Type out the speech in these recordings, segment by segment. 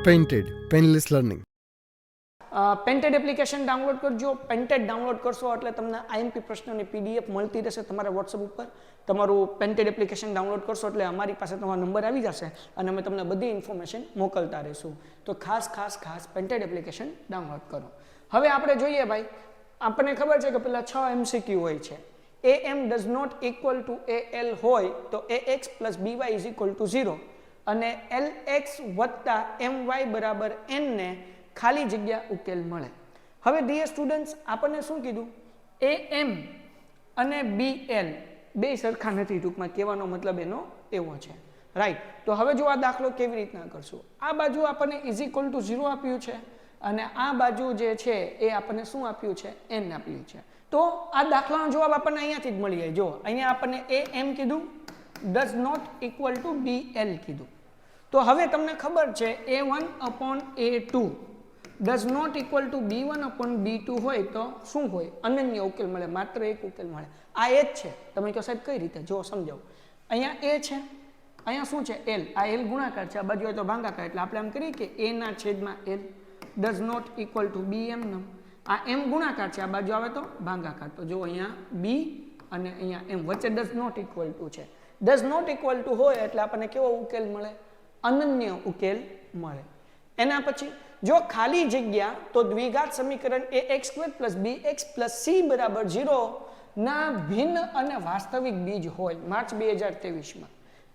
Painted, Painless Learning. Painted application download કરજો. Painted download કરશો એટલે તમને આઈએમપી પ્રશ્નોની પીડીએફ મળતી રહેશે તમારા વોટ્સઅપ ઉપર. તમારું પેન્ટેડ એપ્લિકેશન ડાઉનલોડ કરશો એટલે અમારી પાસે તમારો નંબર આવી જશે અને અમે તમને બધી ઇન્ફોર્મેશન મોકલતા રહીશું. તો ખાસ પેન્ટેડ એપ્લિકેશન ડાઉનલોડ કરો. હવે આપણે જોઈએ ભાઈ, આપણને ખબર છે કે પેલા 6 MCQ હોય છે. AM does not equal to AL હોય તો AX plus BY is equal to 0 અને LX વત્તા MY બરાબર N ને ખાલી જગ્યા ઉકેલ મળે. હવે ડિયર સ્ટુડન્ટ્સ, આપણને શું કીધું? AM અને BL બે સરખા નથી, ટૂંકમાં કહેવાનો મતલબ એનો એવો છે, રાઈટ? તો હવે જો આ દાખલો કેવી રીતના કરશું, આ બાજુ આપણને ઇઝ ઇક્વલ ટુ 0 આપ્યું છે અને આ બાજુ જે છે એ આપણને શું આપ્યું છે? N આપ્યું છે. તો આ દાખલાનો જવાબ આપણને અહીંયાથી જ મળી જાય. જો અહીંયા આપણને AM કીધું, does not equal to BL કીધું. તો હવે તમને ખબર છે A1 upon A2 does not equal to B1 upon B2 હોય તો શું હોય? અનન્ય ઉકેલ મળે, માત્ર એક ઉકેલ મળે. આ એ જ છે. તમે કહો સાહેબ કઈ રીતે? જો સમજાવું. અહીંયા A છે, અહીંયા શું છે? L. આ L ગુણાકાર છે, આ બાજુ હોય તો ભાગાકાર, એટલે આપણે એમ કરીએ કે A ના છેદમાં L does not equal to BM. આ M ગુણાકાર છે, આ બાજુ આવે તો ભાગાકાર. તો જો અહીંયા B અને અહીંયા M વચ્ચે does not equal to છે. does not equal to હોય એટલે આપણને કેવો ઉકેલ મળે? અનન્ય ઉકેલ મળે. એના પછી જો ખાલી જગ્યા તો દ્વિઘાત સમીકરણ ax² + bx + c બરાબર 0 ના ભિન્ન અને વાસ્તવિક બીજ હોય. માર્ચ 2023માં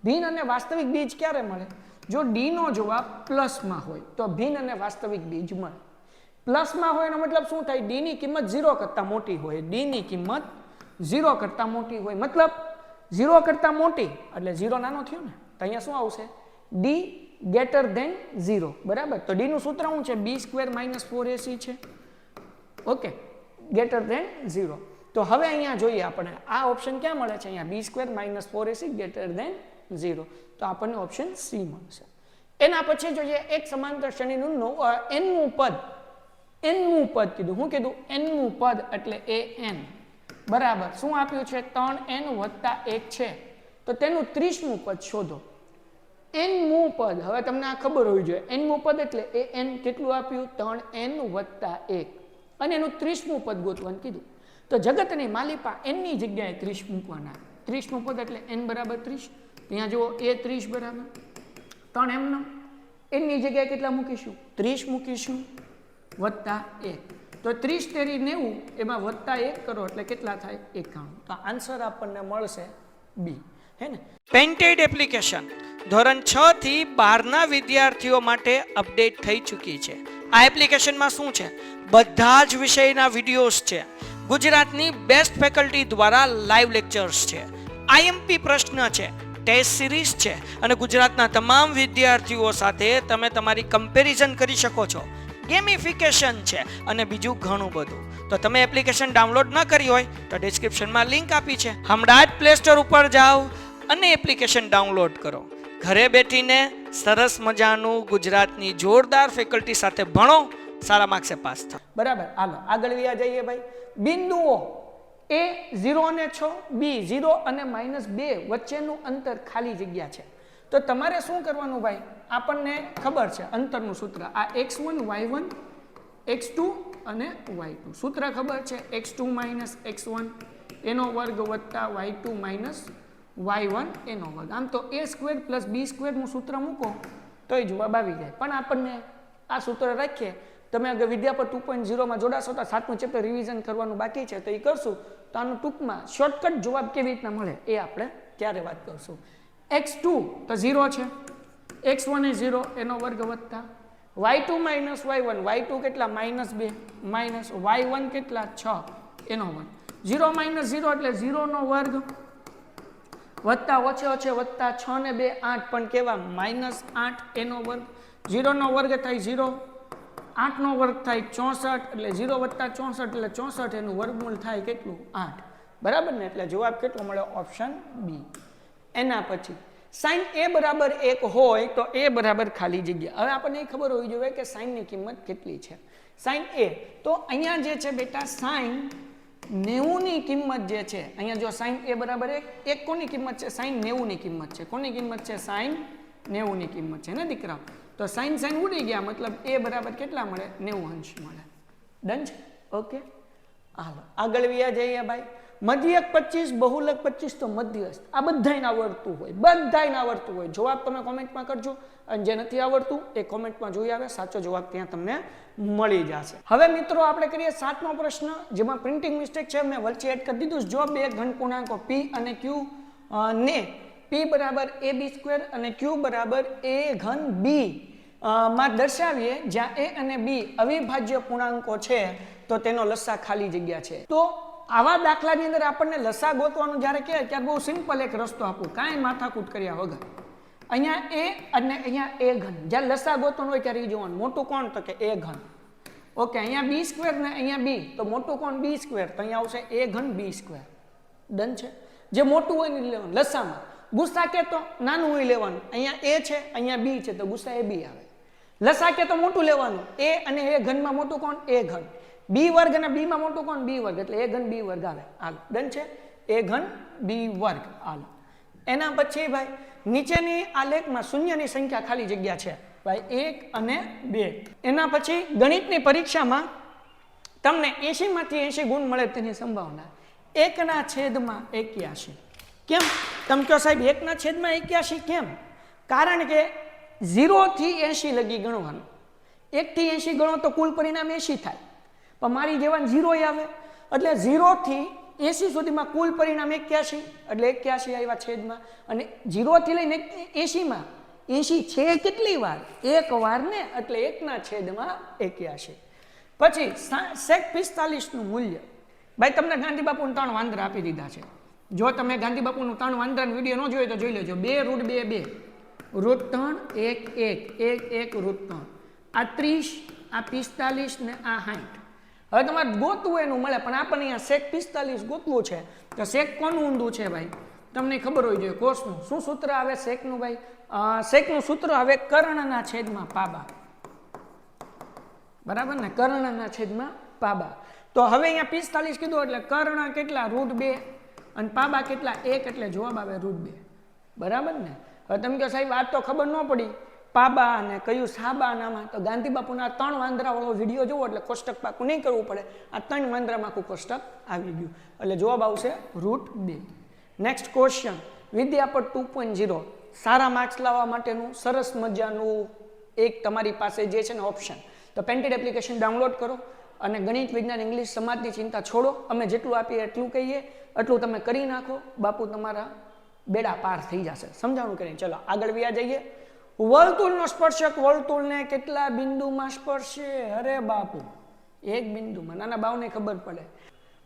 ભિન્ન અને વાસ્તવિક બીજ ક્યારે મળે? જો d નો જવાબ પ્લસમાં હોય તો ભિન્ન અને વાસ્તવિક બીજ મળે. પ્લસમાં હોય એનો મતલબ શું થાય? d ની કિંમત 0 કરતા મોટી હોય. d ની કિંમત 0 કરતા મોટી હોય, મતલબ 0 કરતા મોટી એટલે 0 નાનો થયો ને, તો અહીંયા શું આવશે? d greater than 0, બરાબર? તો d નું સૂત્ર શું છે? b² - 4ac છે. Okay, greater than 0. તો હવે અહીંયા જોઈએ આપણે આ ઓપ્શન ક્યાં મળે છે? અહીંયા b² - 4ac greater than 0. તો આપણને ઓપ્શન C મળશે. એના પછી જોઈએ એક સમાંતર શ્રેણીનું n નું પદ કીધું. શું કીધું? n નું પદ એટલે an બરાબર શું આપ્યું છે? 3n + 1 છે. તો તેનું 30મું પદ શોધો. n મું પદ, હવે તમને આ ખબર હોવી જોઈએ. n મું પદ એટલે an કેટલું આપ્યું? 3n + 1 અને એનું 30મું પદ ગોતવાનું કીધું. તો જગતની માલિપા n ની જગ્યાએ 30 મૂકવાના. 30મું પદ એટલે n બરાબર 30. અહીંયા જુઓ a 30 બરાબર 3m નો n ની જગ્યાએ કેટલા મૂકીશું? 30 મૂકીશું વત્તા 1. તો 30 તેરી 90, એમાં વત્તા 1 કરો એટલે કેટલા થાય? 91. તો આન્સર આપણને મળશે B. હે ને? પેન્ટેડ એપ્લિકેશન ધોરણ 6 થી 12 ના વિદ્યાર્થીઓ માટે અપડેટ થઈ ચૂકી છે. આ એપ્લિકેશનમાં શું છે? બધા જ વિષયના વિડિયોઝ છે. ગુજરાતની બેસ્ટ ફેકલ્ટી દ્વારા લાઈવ લેક્ચર્સ છે. આઈએમપી પ્રશ્ન છે, ટેસ્ટ સિરીઝ છે અને ગુજરાતના તમામ વિદ્યાર્થીઓ સાથે તમે તમારી કમ્પેરિઝન કરી શકો છો. ગેમિફિકેશન છે અને બીજું ઘણું બધું. તો તમે એપ્લિકેશન ડાઉનલોડ ન કરી હોય તો ડિસ્ક્રિપ્શનમાં લિંક આપી છે. હમણાં જ પ્લે સ્ટોર ઉપર જાઓ અને એપ્લિકેશન ડાઉનલોડ કરો. ઘરે બેઠીને સરસ મજાનું ગુજરાતની જોરદાર ફેકલ્ટી સાથે ભણો, સારા માર્ક્સે પાસ થાઓ. બરાબર, હાલો આગળ વ્યા જઈએ ભાઈ. બિંદુઓ a 0 અને 6, b 0 અને -2 વચ્ચેનું અંતર ખાલી જગ્યા છે. તો તમારે શું કરવાનું ભાઈ? આપણને ખબર છે અંતરનું સૂત્ર, આ x1 y1 x2 અને y2 સૂત્ર ખબર છે. x2 - x1 એનો વર્ગ વત્તા y2 - y1 એનો વર્ગ. આમ તો a² + b² નું સૂત્ર મૂકો તો એ જવાબ આવી જાય. પણ આપણને આ સૂત્ર રાખીએ. તમે અગર વિદ્યાપર 2.0 માં જોડાશો તો 7મું ચેપ્ટર રિવિઝન કરવાનું બાકી છે, તો એ કરશું. તો આનું ટૂંકમાં શોર્ટકટ જવાબ કેવી રીતના મળે એ આપણે ત્યારે વાત કરશું. x2 તો 0 છે, x1 એ 0 એનો વર્ગ વત્તા y2 - y1, y2 કેટલા? -2 માઇનસ y1 કેટલા? 6 એનો વર્ગ. 0 - 0 એટલે 0 નો વર્ગ વત્તા ઓછે વત્તા 6 ને 2 8, પણ કેવા? -8 એનો વર્ગ. 0 નો વર્ગ થાય 0, 8 નો વર્ગ થાય 64, એટલે 0 વત્તા 64 એટલે 64, એનું વર્ગમૂળ થાય કેટલું? 8. બરાબર ને? એટલે જવાબ કેટલો મળ્યો? Option B. એના પછી sin a બરાબર 1 હોય તો a બરાબર ખાલી જગ્યા. હવે આપણને એ ખબર હોવી જોઈએ કે sin ની કિંમત કેટલી છે. sin a, તો અહીંયા જે છે બેટા sin 90 ની કિંમત જે છે, અહીંયા જો sin a બરાબર 1 કોની કિંમત છે? sin 90 ની કિંમત છે. કોની કિંમત છે? sin 90 ની કિંમત છે ને દીકરા. તો સાઈન સાઈન ઉડી ગયા, મતલબ એ બરાબર કેટલા મળે? 90 અંશ મળે. ડન છે? ઓકે, હાલો આગળ વ્યા જઈએ ભાઈ. મધ્યક 25, બહુલક 25 તો મધ્યસ્થ. આ બધાયને આવડતું હોય, બધાયને આવડતું હોય. જવાબ તમે કોમેન્ટમાં કરજો, અને જે નથી આવડતું એ કોમેન્ટમાં જોઈ આવે, સાચો જવાબ ત્યાં તમને મળી જશે. હવે મિત્રો આપણે કરીએ 7મો પ્રશ્ન, જેમાં પ્રિન્ટિંગ મિસ્ટેક છે, મેં વચ્ચે એડ કરી દીધું. જો બે ઘન પૂર્ણાંકો p અને q ને p બરાબર ab² અને q બરાબર a ઘન b માં દર્શાવીએ, જ્યાં a અને b અવિભાજ્ય પૂર્ણાંકો છે, તો તેનો લસા ખાલી જગ્યા છે. તો આવા દાખલાની અંદર આપણને લસા ગોતવાનું જ્યારે કહે ત્યારે બહુ સિમ્પલ એક રસ્તો આપું, કાંઈ માથાકૂટ કર્યા વગર. અહીંયા a અને અહીંયા a ઘન, જ્યારે લસા ગોતવાનું હોય ત્યારે એ જોવાનું, મોટું કોણ? તો કે a ઘન. ઓકે, અહીંયા b² ને અહીંયા b, તો મોટું કોણ? b², તો અહીંયા આવશે a ઘન b². ડન છે? જે મોટું હોય ને લેવાનું લસામાં. ગુસ્સા કે તો નાનું હોય લેવાનું, અહીંયા a છે અહીંયા b છે, તો ગુસ્સા ab આવે. લસા કે તો મોટું લેવાનું, a અને a ઘનમાં મોટું કોણ? a ઘન. b વર્ગ અને b માં મોટું કોણ? b વર્ગ, એટલે a ઘન b વર્ગ આવે. હાલો ડન છે? a ઘન b વર્ગ. હાલો એના પછી ભાઈ નીચેની આલેખમાં શૂન્યની સંખ્યા ખાલી જગ્યા છે ભાઈ 1 અને 2. એના પછી ગણિતની પરીક્ષામાં તમને 80 માંથી 80 ગુણ મળે તેની સંભાવના 1/81. કેમ? તમે કહો સાહેબ 1/81 કેમ? કારણ કે 0 થી 80 લગી ગણવાનું. 1 થી 80 ગણો તો કુલ પરિણામ 80 થાય, પણ મારી જેવા 0 આવે, એટલે 0 થી 80 સુધીમાં કુલ પરિણામ 81, એટલે 81 આવ્યા છેદમાં. અને 0 થી લઈને 80 માં 80 છે કેટલી વાર? એક વાર ને, એટલે 1/81. પછી sec 45 નું મૂલ્ય ભાઈ તમને ગાંધી બાપુને 3 વાંદરા આપી દીધા છે. જો તમે ગાંધી બાપુનું 3 વાંદરાનો વિડીયો ન જોયો તો જોઈ લેજો. 2 √ 2 2 √3 1 1 1 1 √3, આ 30, આ 45 ને આ 60. હવે તમારે ગોતવું એનું મળે, પણ આપણને અહીંયા sec 45 ગોતવું છે. તો sec કોનું ઊંધું છે ભાઈ? તમને ખબર હોવી જોઈએ. કોસનું શું સૂત્ર આવે secનું ભાઈ? secનું સૂત્ર આવે કર્ણના છેદમાં પાબા. બરાબર ને? કર્ણના છેદમાં પાબા. તો હવે અહીંયા 45 કીધું, એટલે કર્ણ કેટલા? √2, અને પાબા કેટલા? 1, એટલે જવાબ આવે √2. બરાબર ને? હવે તમે કહો સાહેબ આ તો ખબર ન પડી, પાબા અને કયું સાબા નામાં. તો ગાંધી બાપુના 3 વાંદરા વાળો વિડીયો જોવો એટલે કોષ્ટક પાકું નહીં કરવું પડે. આ 3 વાંદરામાં આખું કોષ્ટક આવી ગયું, એટલે જવાબ આવશે √2. નેક્સ્ટ ક્વેશ્ચન, વિદ્યાપટ 2.0. સારા માર્ક્સ લાવવા માટેનું સરસ મજાનું એક તમારી પાસે જે છે ને ઓપ્શન. તો પેન્ટેડ એપ્લિકેશન ડાઉનલોડ કરો અને ગણિત, વિજ્ઞાન, ઇંગ્લિશ, સમાજની ચિંતા છોડો. અમે જેટલું આપીએ એટલું કહીએ, એટલું તમે કરી નાખો, બાપુ તમારા બેડા પાર થઈ જશે. સમજાણું કરીને ચલો આગળ વ્યા જઈએ. વર્તુળનો સ્પર્શક વર્તુળને કેટલા બિંદુમાં સ્પર્શે? અરે બાપુ 1 બિંદુમાં. નાના બાવને ખબર પડે.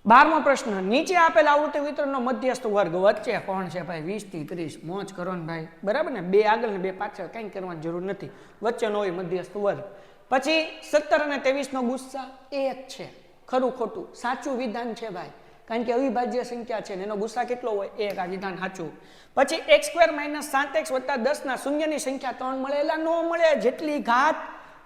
12મો પ્રશ્ન, નીચે આપેલ આવૃત્તિ વિતરણનો મધ્યસ્થ વર્ગ વચ્ચે કોણ છે ભાઈ? 20 થી 30. મોજ કરો ને ભાઈ, બરાબર ને? 2 આગળ ને 2 પાછળ, કંઈ કરવાની જરૂર નથી. વચ્ચેનો હોય મધ્યસ્થ વર્ગ. પછી 17 અને 23 નો ગુસ્સા 1 છે. ખરું ખોટું? સાચું વિધાન છે ભાઈ, કારણ કે અવિભાજ્ય સંખ્યા છે ને એનો ગુસ્સા કેટલો હોય? 1. આ વિધાન સાચું. પછી x² - 7x + 10 ના શૂન્યની સંખ્યા 3 મળે? એલા ન મળે. જેટલી ઘાત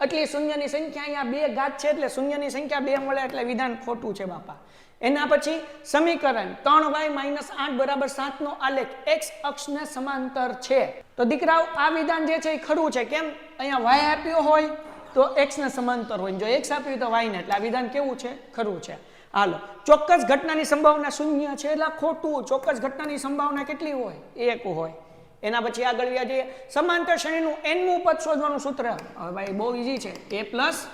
એટલી શૂન્યની સંખ્યા. અહીંયા 2 ઘાત છે એટલે શૂન્યની સંખ્યા 2 મળે, એટલે વિધાન ખોટું છે બાપા. એના પછી સમીકરણ 3y - 8 = 7 નો આલેખ x અક્ષને સમાંતર છે. તો દીકરાઓ આ વિધાન જે છે એ ખરું છે. કેમ? અહીંયા y આપ્યો હોય તો x ને સમાંતર હોય, જો x આપ્યું તો y ને, એટલે આ વિધાન કેવું છે? ખરું છે. હાલો, ચોક્કસ ઘટનાની સંભાવના 0 છે, એટલે ખોટું. ચોક્કસ ઘટનાની સંભાવના કેટલી હોય? 1 હોય. એના પછી આગળ વ્યા જઈએ. સમાંતર શ્રેણીનું nમું પદ શોધવાનું સૂત્ર. હવે ભાઈ બહુ ઈઝી છે, a +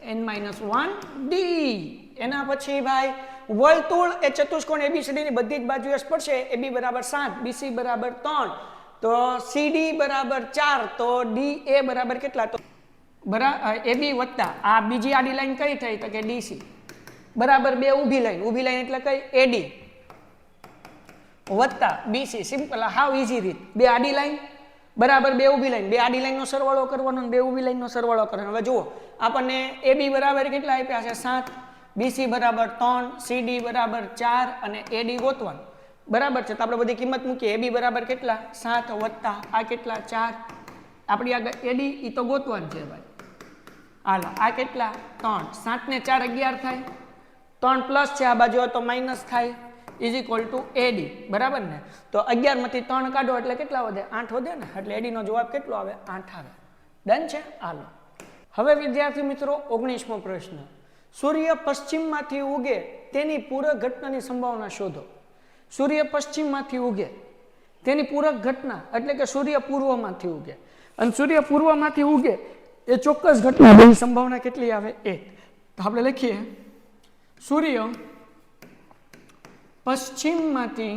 n - 1 d. એના પછી ભાઈ વર્તુળ એ ચતુષ્કોણ ABCD ની બધી જ બાજુએ સ્પર્શે. AB = 7, BC = 3, તો CD = 4, તો DA બરાબર કેટલા? તો AB વત્તા આ બીજી આડી લાઈન કઈ થઈ? તો કે DC બરાબર 2 ઊભી લાઈન એટલે કઈ? AD વત્તા BC. સિમ્પલ, હાવ ઈઝી રીત. 2 આડી લાઈન બરાબર 2 ઊભી લાઈન, 2 આડી લાઈનનો સરવાળો કરવાનો અને 2 ઊભી લાઈનનો સરવાળો કરવાનો. હવે જુઓ આપણને AB બરાબર કેટલા આપ્યા છે? 7, BC બરાબર 3, CD બરાબર 4 અને AD ગોતવાનું. બરાબર છે? તો આપણે બધી કિંમત મૂકીએ. AB બરાબર કેટલા? 7 વત્તા આ કેટલા? 4. આપણી આગળ AD એ તો ગોતવાનું છે ભાઈ. હાલો, આ કેટલા? 3. 7 ને 4 11 થાય. 3 પ્લસ છે આ બાજુ તો માઇનસ થાય, = AD. બરાબર ને? તો 11 માંથી 3 કાઢો એટલે કેટલા વધે? 8 વધે ને? એટલે AD નો જવાબ કેટલો આવે? 8 આવે. ડન છે. હાલો હવે વિદ્યાર્થી મિત્રો 19મો પ્રશ્ન, સૂર્ય પશ્ચિમમાંથી ઉગે તેની પૂરક ઘટનાની સંભાવના શોધો. સૂર્ય પશ્ચિમમાંથી ઉગે તેની પૂરક ઘટના એટલે કે સૂર્ય પૂર્વમાંથી ઉગે, અને સૂર્ય પૂર્વમાંથી ઉગે એ ચોક્કસ ઘટનાની સંભાવના કેટલી આવે? 1. તો આપણે લખીએ સૂર્ય પશ્ચિમમાંથી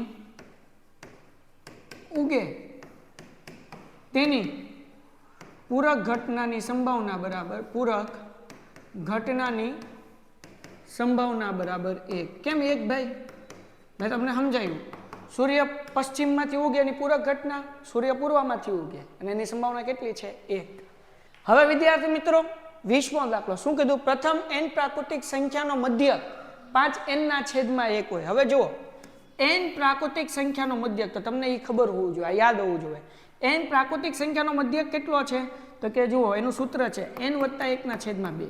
ઉગે તેની પૂરક ઘટનાની સંભાવના બરાબર પૂરક ઘટનાની સંભાવના બરાબર 1. કેમ 1 ભાઈ? મેં તમને સમજાવ્યું, સૂર્ય પશ્ચિમમાંથી ઉગે એની પૂરક ઘટના સૂર્ય પૂર્વમાંથી ઉગે અને એની સંભાવના કેટલી છે? 1. હવે વિદ્યાર્થી મિત્રો 20મો દાખલો શું કીધું? પ્રથમ n પ્રાકૃતિક સંખ્યાનો મધ્યક 5n/1 હોય. હવે જુઓ n પ્રાકૃતિક સંખ્યાનો મધ્યક, તો તમને એ ખબર હોવું જોઈએ, યાદ હોવું જોઈએ. n પ્રાકૃતિક સંખ્યાનો મધ્યક કેટલો છે? તો કે જુઓ એનું સૂત્ર છે n + 1/2.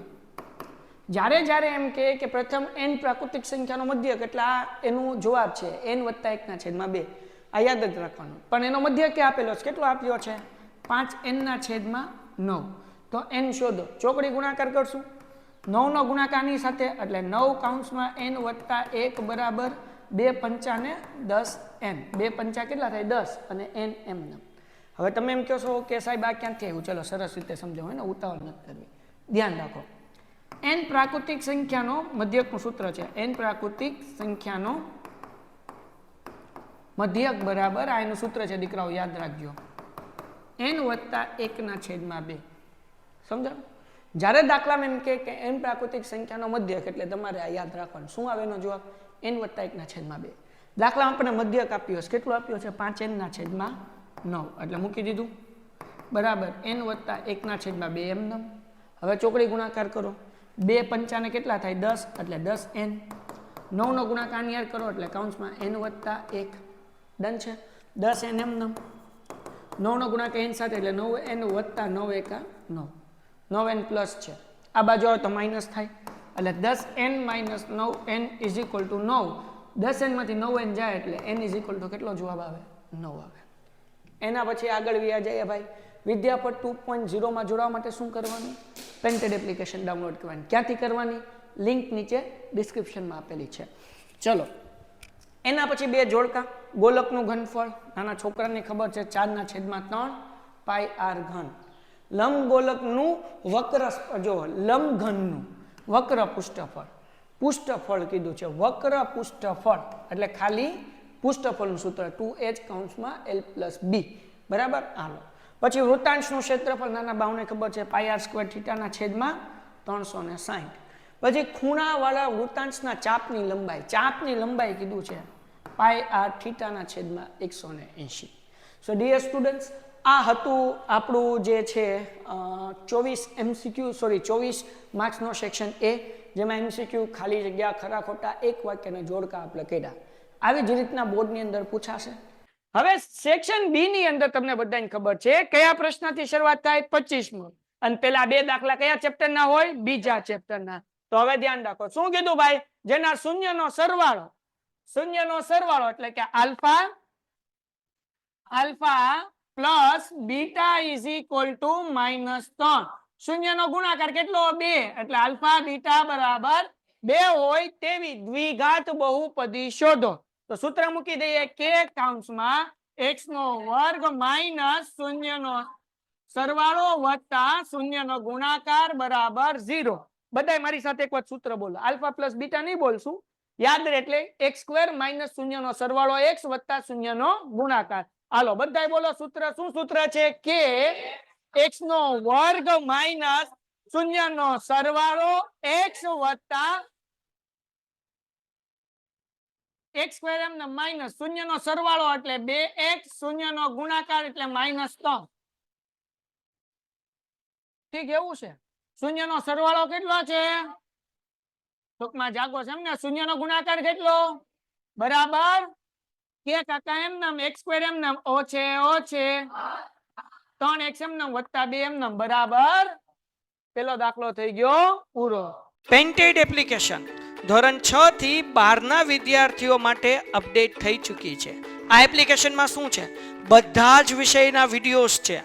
જ્યારે જ્યારે એમ કે પ્રથમ n પ્રાકૃતિક સંખ્યાનો મધ્યક એટલે આ એનું જવાબ છે n + 1/2. આ યાદ જ રાખવાનું. પણ એનો મધ્યક કે આપેલો છે, કેટલો આપ્યો છે? 5n/9. તો n શોધો. ચોકડી ગુણાકાર કરશું, 9 નો ગુણાકારની સાથે એટલે 9 n + 1 બરાબર 2 પંચા ને 10n. 2 પંચા કેટલા થાય? 10 અને n એમ. હવે તમે એમ કહો છો કે સાહેબ આ ક્યાંથી આવ્યું? ચલો સરસ રીતે સમજાવો, ને ઉતાવળ નથી કરવી, ધ્યાન રાખો. n પ્રાકૃતિક સંખ્યાનો મધ્યકનું સૂત્ર છે n પ્રાકૃતિક સંખ્યાનો મધ્યક બરાબર આ એનું સૂત્ર છે દીકરાઓ, યાદ રાખજો, n + 1/2. સમજાયું? જ્યારે દાખલામાં એમ કે n પ્રાકૃતિક સંખ્યાનો મધ્યક એટલે તમારે આ યાદ રાખવાનું. શું આવે એનો જવાબ? n + 1/2. દાખલામાં આપણે મધ્યક આપ્યો છે, કેટલો આપ્યો છે? 5n/9. એટલે મૂકી દીધું બરાબર n + 1/2 એમ. હવે ચોકડી ગુણાકાર કરો, 2 પંચાને કેટલા થાય? 10 એટલે 10n. 9 નો ગુણાકાર યાર કરો એટલે કૌંસમાં n + 1. ડન છે? 10n એમ. 9 નો ગુણાકાર n સાથે એટલે 9n + 9 * 9. 9n પ્લસ છે, આ બાજુ આવે તો માઇનસ થાય એટલે 10n - 9n = 9. 10n માંથી 9n જાય એટલે n = કેટલો જવાબ આવે? 9 આવે. એના પછી આગળ વ્યા જઈએ ભાઈ. વિદ્યાપટ 2.0 માં જોડાવા માટે શું કરવાનું? પેન્ટેડ એપ્લિકેશન ડાઉનલોડ કરવાની. ક્યાંથી કરવાની? લિંક નીચે ડિસ્ક્રિપ્શનમાં આપેલી છે. ચલો એના પછી 2 જોડકા. ગોલકનું ઘનફળ નાના છોકરાને ખબર છે 4/3 πr3. લંબગોલકનું વક્ર, જો લંબઘનનું વક્ર પૃષ્ઠફળ, પૃષ્ઠફળ કીધું છે વક્ર પૃષ્ઠફળ એટલે ખાલી પૃષ્ઠફળનું સૂત્ર 2h l + b બરાબર. હાલો પછી વૃત્તાંશનું ક્ષેત્રફળ નાના બાવને ખબર છે πr² θ/360. પછી ખૂણાવાળા વૃત્તાંશના ચાપની લંબાઈ કીધું છે πr θ/180. સો ડિયર સ્ટુડન્ટ્સ, આ હતું આપણું જે છે 24 માર્ક્સનો સેક્શન A, જેમાં MCQ ખાલી જગ્યા ખરા ખોટા 1 વાક્યના જોડકા આપણે કર્યા. આવી જ રીતના બોર્ડની અંદર પૂછાશે. હવે સેક્શન B ની અંદર તમને બધાને ખબર છે કયા પ્રશ્નથી શરૂઆત થાય? 25મો. અને પેલા 2 દાખલા કયા ચેપ્ટરના હોય? બીજા ચેપ્ટરના. તો હવે ધ્યાન રાખો, શું કીધું ભાઈ? જેના શૂન્યનો સરવાળો એટલે કે આલ્ફા પ્લસ બીટા = -3. શૂન્યનો ગુણાકાર કેટલો? 2. એટલે આલ્ફા બીટા બરાબર 2 હોય તેવી દ્વિઘાત બહુપદી શોધો. તો સૂત્ર મૂકી દઈએ k x² - શૂન્યનો સરવાળો વત્તા શૂન્યનો ગુણાકાર બરાબર 0. બધાય મારી સાથે એક વખત સૂત્ર બોલો. આલ્ફા પ્લસ બીટા નહીં બોલશું, યાદ રહે. એટલે x² - શૂન્યનો સરવાળો x વત્તા શૂન્યનો ગુણાકાર. હાલો બધાય બોલો સૂત્ર. શું સૂત્ર છે? k x² - શૂન્યનો સરવાળો x વત્તા x² માઇનસ શૂન્યનો સરવાળો એટલે 2x, શૂન્યનો ગુણાકાર એટલે -3. ઠીક એવું છે. શૂન્યનો સરવાળો કેટલો છે? ટૂંકમાં જાગો છે એમ ને. શૂન્યનો ગુણાકાર કેટલો? બરાબર k કાકા એમ નામ x² એમ નામ ઓછે 3x એમ નામ વત્તા 2 એમ નામ બરાબર. પેલો દાખલો થઈ ગયો પૂરો. પેન્ટેડ એપ્લિકેશન ધોરણ 6 થી 12 વિદ્યાર્થીઓ માટે અપડેટ થઈ ચૂકી છે. આ એપ્લિકેશનમાં શું છે? બધા જ વિષયના વિડીયોઝ છે,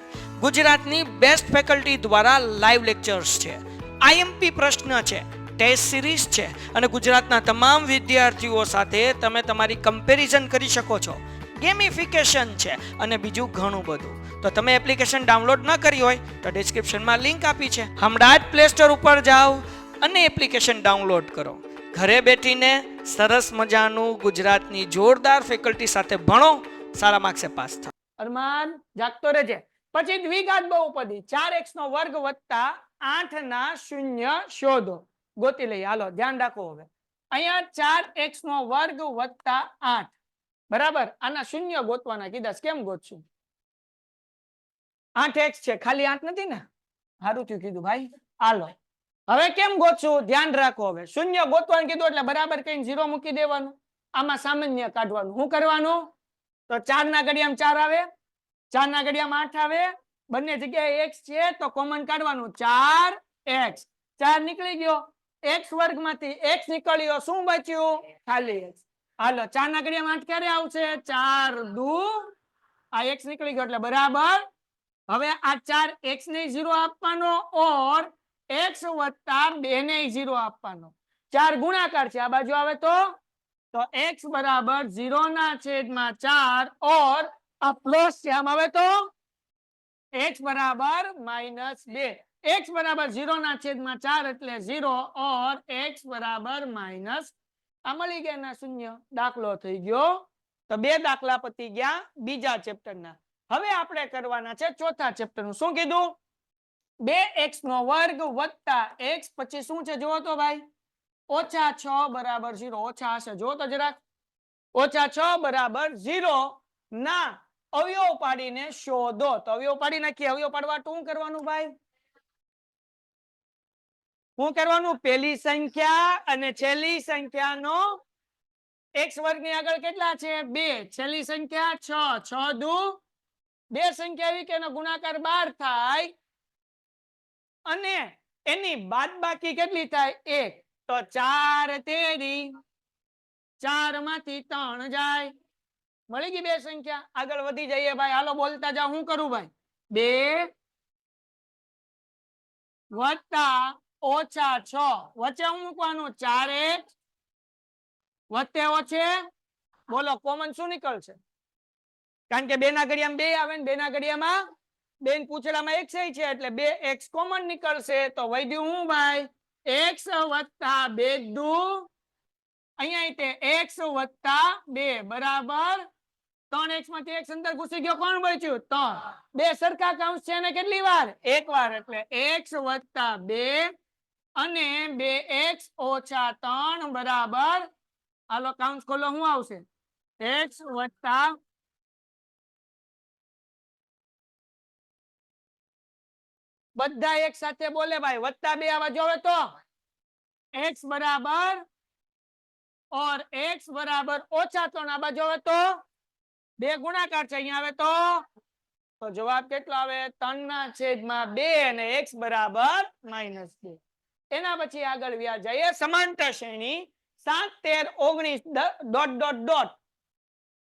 ગુજરાતની બેસ્ટ ફેકલ્ટી દ્વારા લાઈવ લેક્ચર્સ છે, આઈએમપી પ્રશ્ન છે, ટેસ્ટ સિરીઝ છે અને ગુજરાતના તમામ વિદ્યાર્થીઓ સાથે તમે તમારી કમ્પેરિઝન કરી શકો છો. ગેમિફિકેશન છે અને બીજું ઘણું બધું. તો તમે એપ્લિકેશન ડાઉનલોડ ન કરી હોય તો ડિસ્ક્રિપ્શનમાં લિંક આપી છે, હમણાં જ પ્લે સ્ટોર ઉપર જાઓ અને એપ્લિકેશન ડાઉનલોડ કરો. ઘરે બેઠીને સરસ મજાનું ગુજરાતની જોરદાર ફેકલ્ટી સાથે ભણો, સારા માર્ક્સે પાસ થાઓ. અરમાન જાગતો રહેજે. પછી દ્વિઘાત બહુપદી 4x નો વર્ગ વત્તા 8 ના શૂન્ય શોધો. ગોતી લઈએ. હાલો ધ્યાન રાખો. હવે અહીંયા 4x નો વર્ગ વત્તા 8 બરાબર, આના શૂન્ય ગોતવાના કીધા. કેમ ગોતશું? 8x છે, ખાલી 8 નથી ને? સારું થયું કીધું ભાઈ. હાલો હવે કેમ ગોતશું? ધ્યાન રાખો. હવે શૂન્ય ગોતવાનું કીધું એટલે બરાબર કઈ 0 મૂકી દેવાનું. આમાં સામાન્ય કાઢવાનું. શું કરવાનું? તો 4 ના ઘડિયામાં 4 આવે, 4 ના ઘડિયામાં 8 આવે, બંને જગ્યાએ x છે તો કોમન કાઢવાનું. 4x 4 નીકળી ગયો, x વર્ગ માંથી x નીકળ્યો, શું બચ્યું? ખાલી x. હાલો 4 ના ઘડિયામાં 8 ક્યારે આવશે? 4 દુ આ x નીકળી ગયો એટલે બરાબર. હવે આ 4x ને 0 આપવાનો ઓર x વત્તા 2 ને 0 આપવાનો. 4 ગુણાકાર છે, આ બાજુ આવે તો x બરાબર 0 ના છેદમાં 4 ઓર આ પ્લસ છે, આમ આવે તો x બરાબર -2. x બરાબર 0 ના છેદમાં 4 એટલે 0 ઓર x બરાબર માઇનસ. આ મળી ગયા ના શૂન્ય. દાખલો થઈ ગયો. તો 2 દાખલા પતી ગયા બીજા ચેપ્ટરના. હવે આપણે કરવાના છે ચોથા ચેપ્ટરનું. શું કીધું? 2x નો વર્ગ વત્તા x, પછી શું છે જોવો તો ભાઈ? -6 બરાબર 0. ઓછા હશે, જો તો જરાક. -6 બરાબર 0 ના અવયવ પાડીને શોધો. તો અવયવ પાડી નાખીએ. અવયવ પાડવા શું કરવાનું ભાઈ? શું કરવાનું? પહેલી સંખ્યા અને છેલ્લી સંખ્યાનો x વર્ગની આગળ કેટલા છે? 2. છેલ્લી સંખ્યા 6. 6 દુ 2 સંખ્યા આવી કે એનો ગુણાકાર 12 થાય અને એની બાદબાકી કેટલી થાય? 1. તો 4 તેરી 4 માંથી 3 જાય. મળી ગઈ 2 સંખ્યા. આગળ વધી જઈએ ભાઈ. હાલો બોલતા જાઓ. શું કરું ભાઈ? 2 વત્તા -6 વચ્ચે હું મૂકવાનું? 4x વત્તે ઓછે. બોલો કોમન શું નીકળશે? કારણ કે 2 ના ઘડિયામાં 2 આવે ને 2 ના ઘડિયામાં 2 ને પૂછેલામાં x છે એટલે 2x કોમન નીકળશે. તો વધ્યું હું ભાઈ? x વત્તા 2 દુ અહીંયા તે x વત્તા 2 બરાબર 3x માંથી x અંદર ઘૂસી ગયો. કોણ બચ્યું? 3. 2 સરખા કૌંસ છે અને કેટલી વાર? એક વાર. એટલે x વત્તા 2 અને 2x ઓછા 3 બરાબર. હાલો કૌંસ ખોલો. શું આવશે? x વત્તા બધા એક સાથે બોલે ભાઈ. વત્તા 2 આવા જોવે તો x બરાબર और x बराबर -3 आ बाजू आवे तो 2 गुणाकार छे. अहींया आवे तो जवाब केटलो आवे? 3/2 અને x बराबर -2. एना पछी आगळ व्या जाईए. समांतर श्रेणी 7 13 19 डॉट डॉट डॉट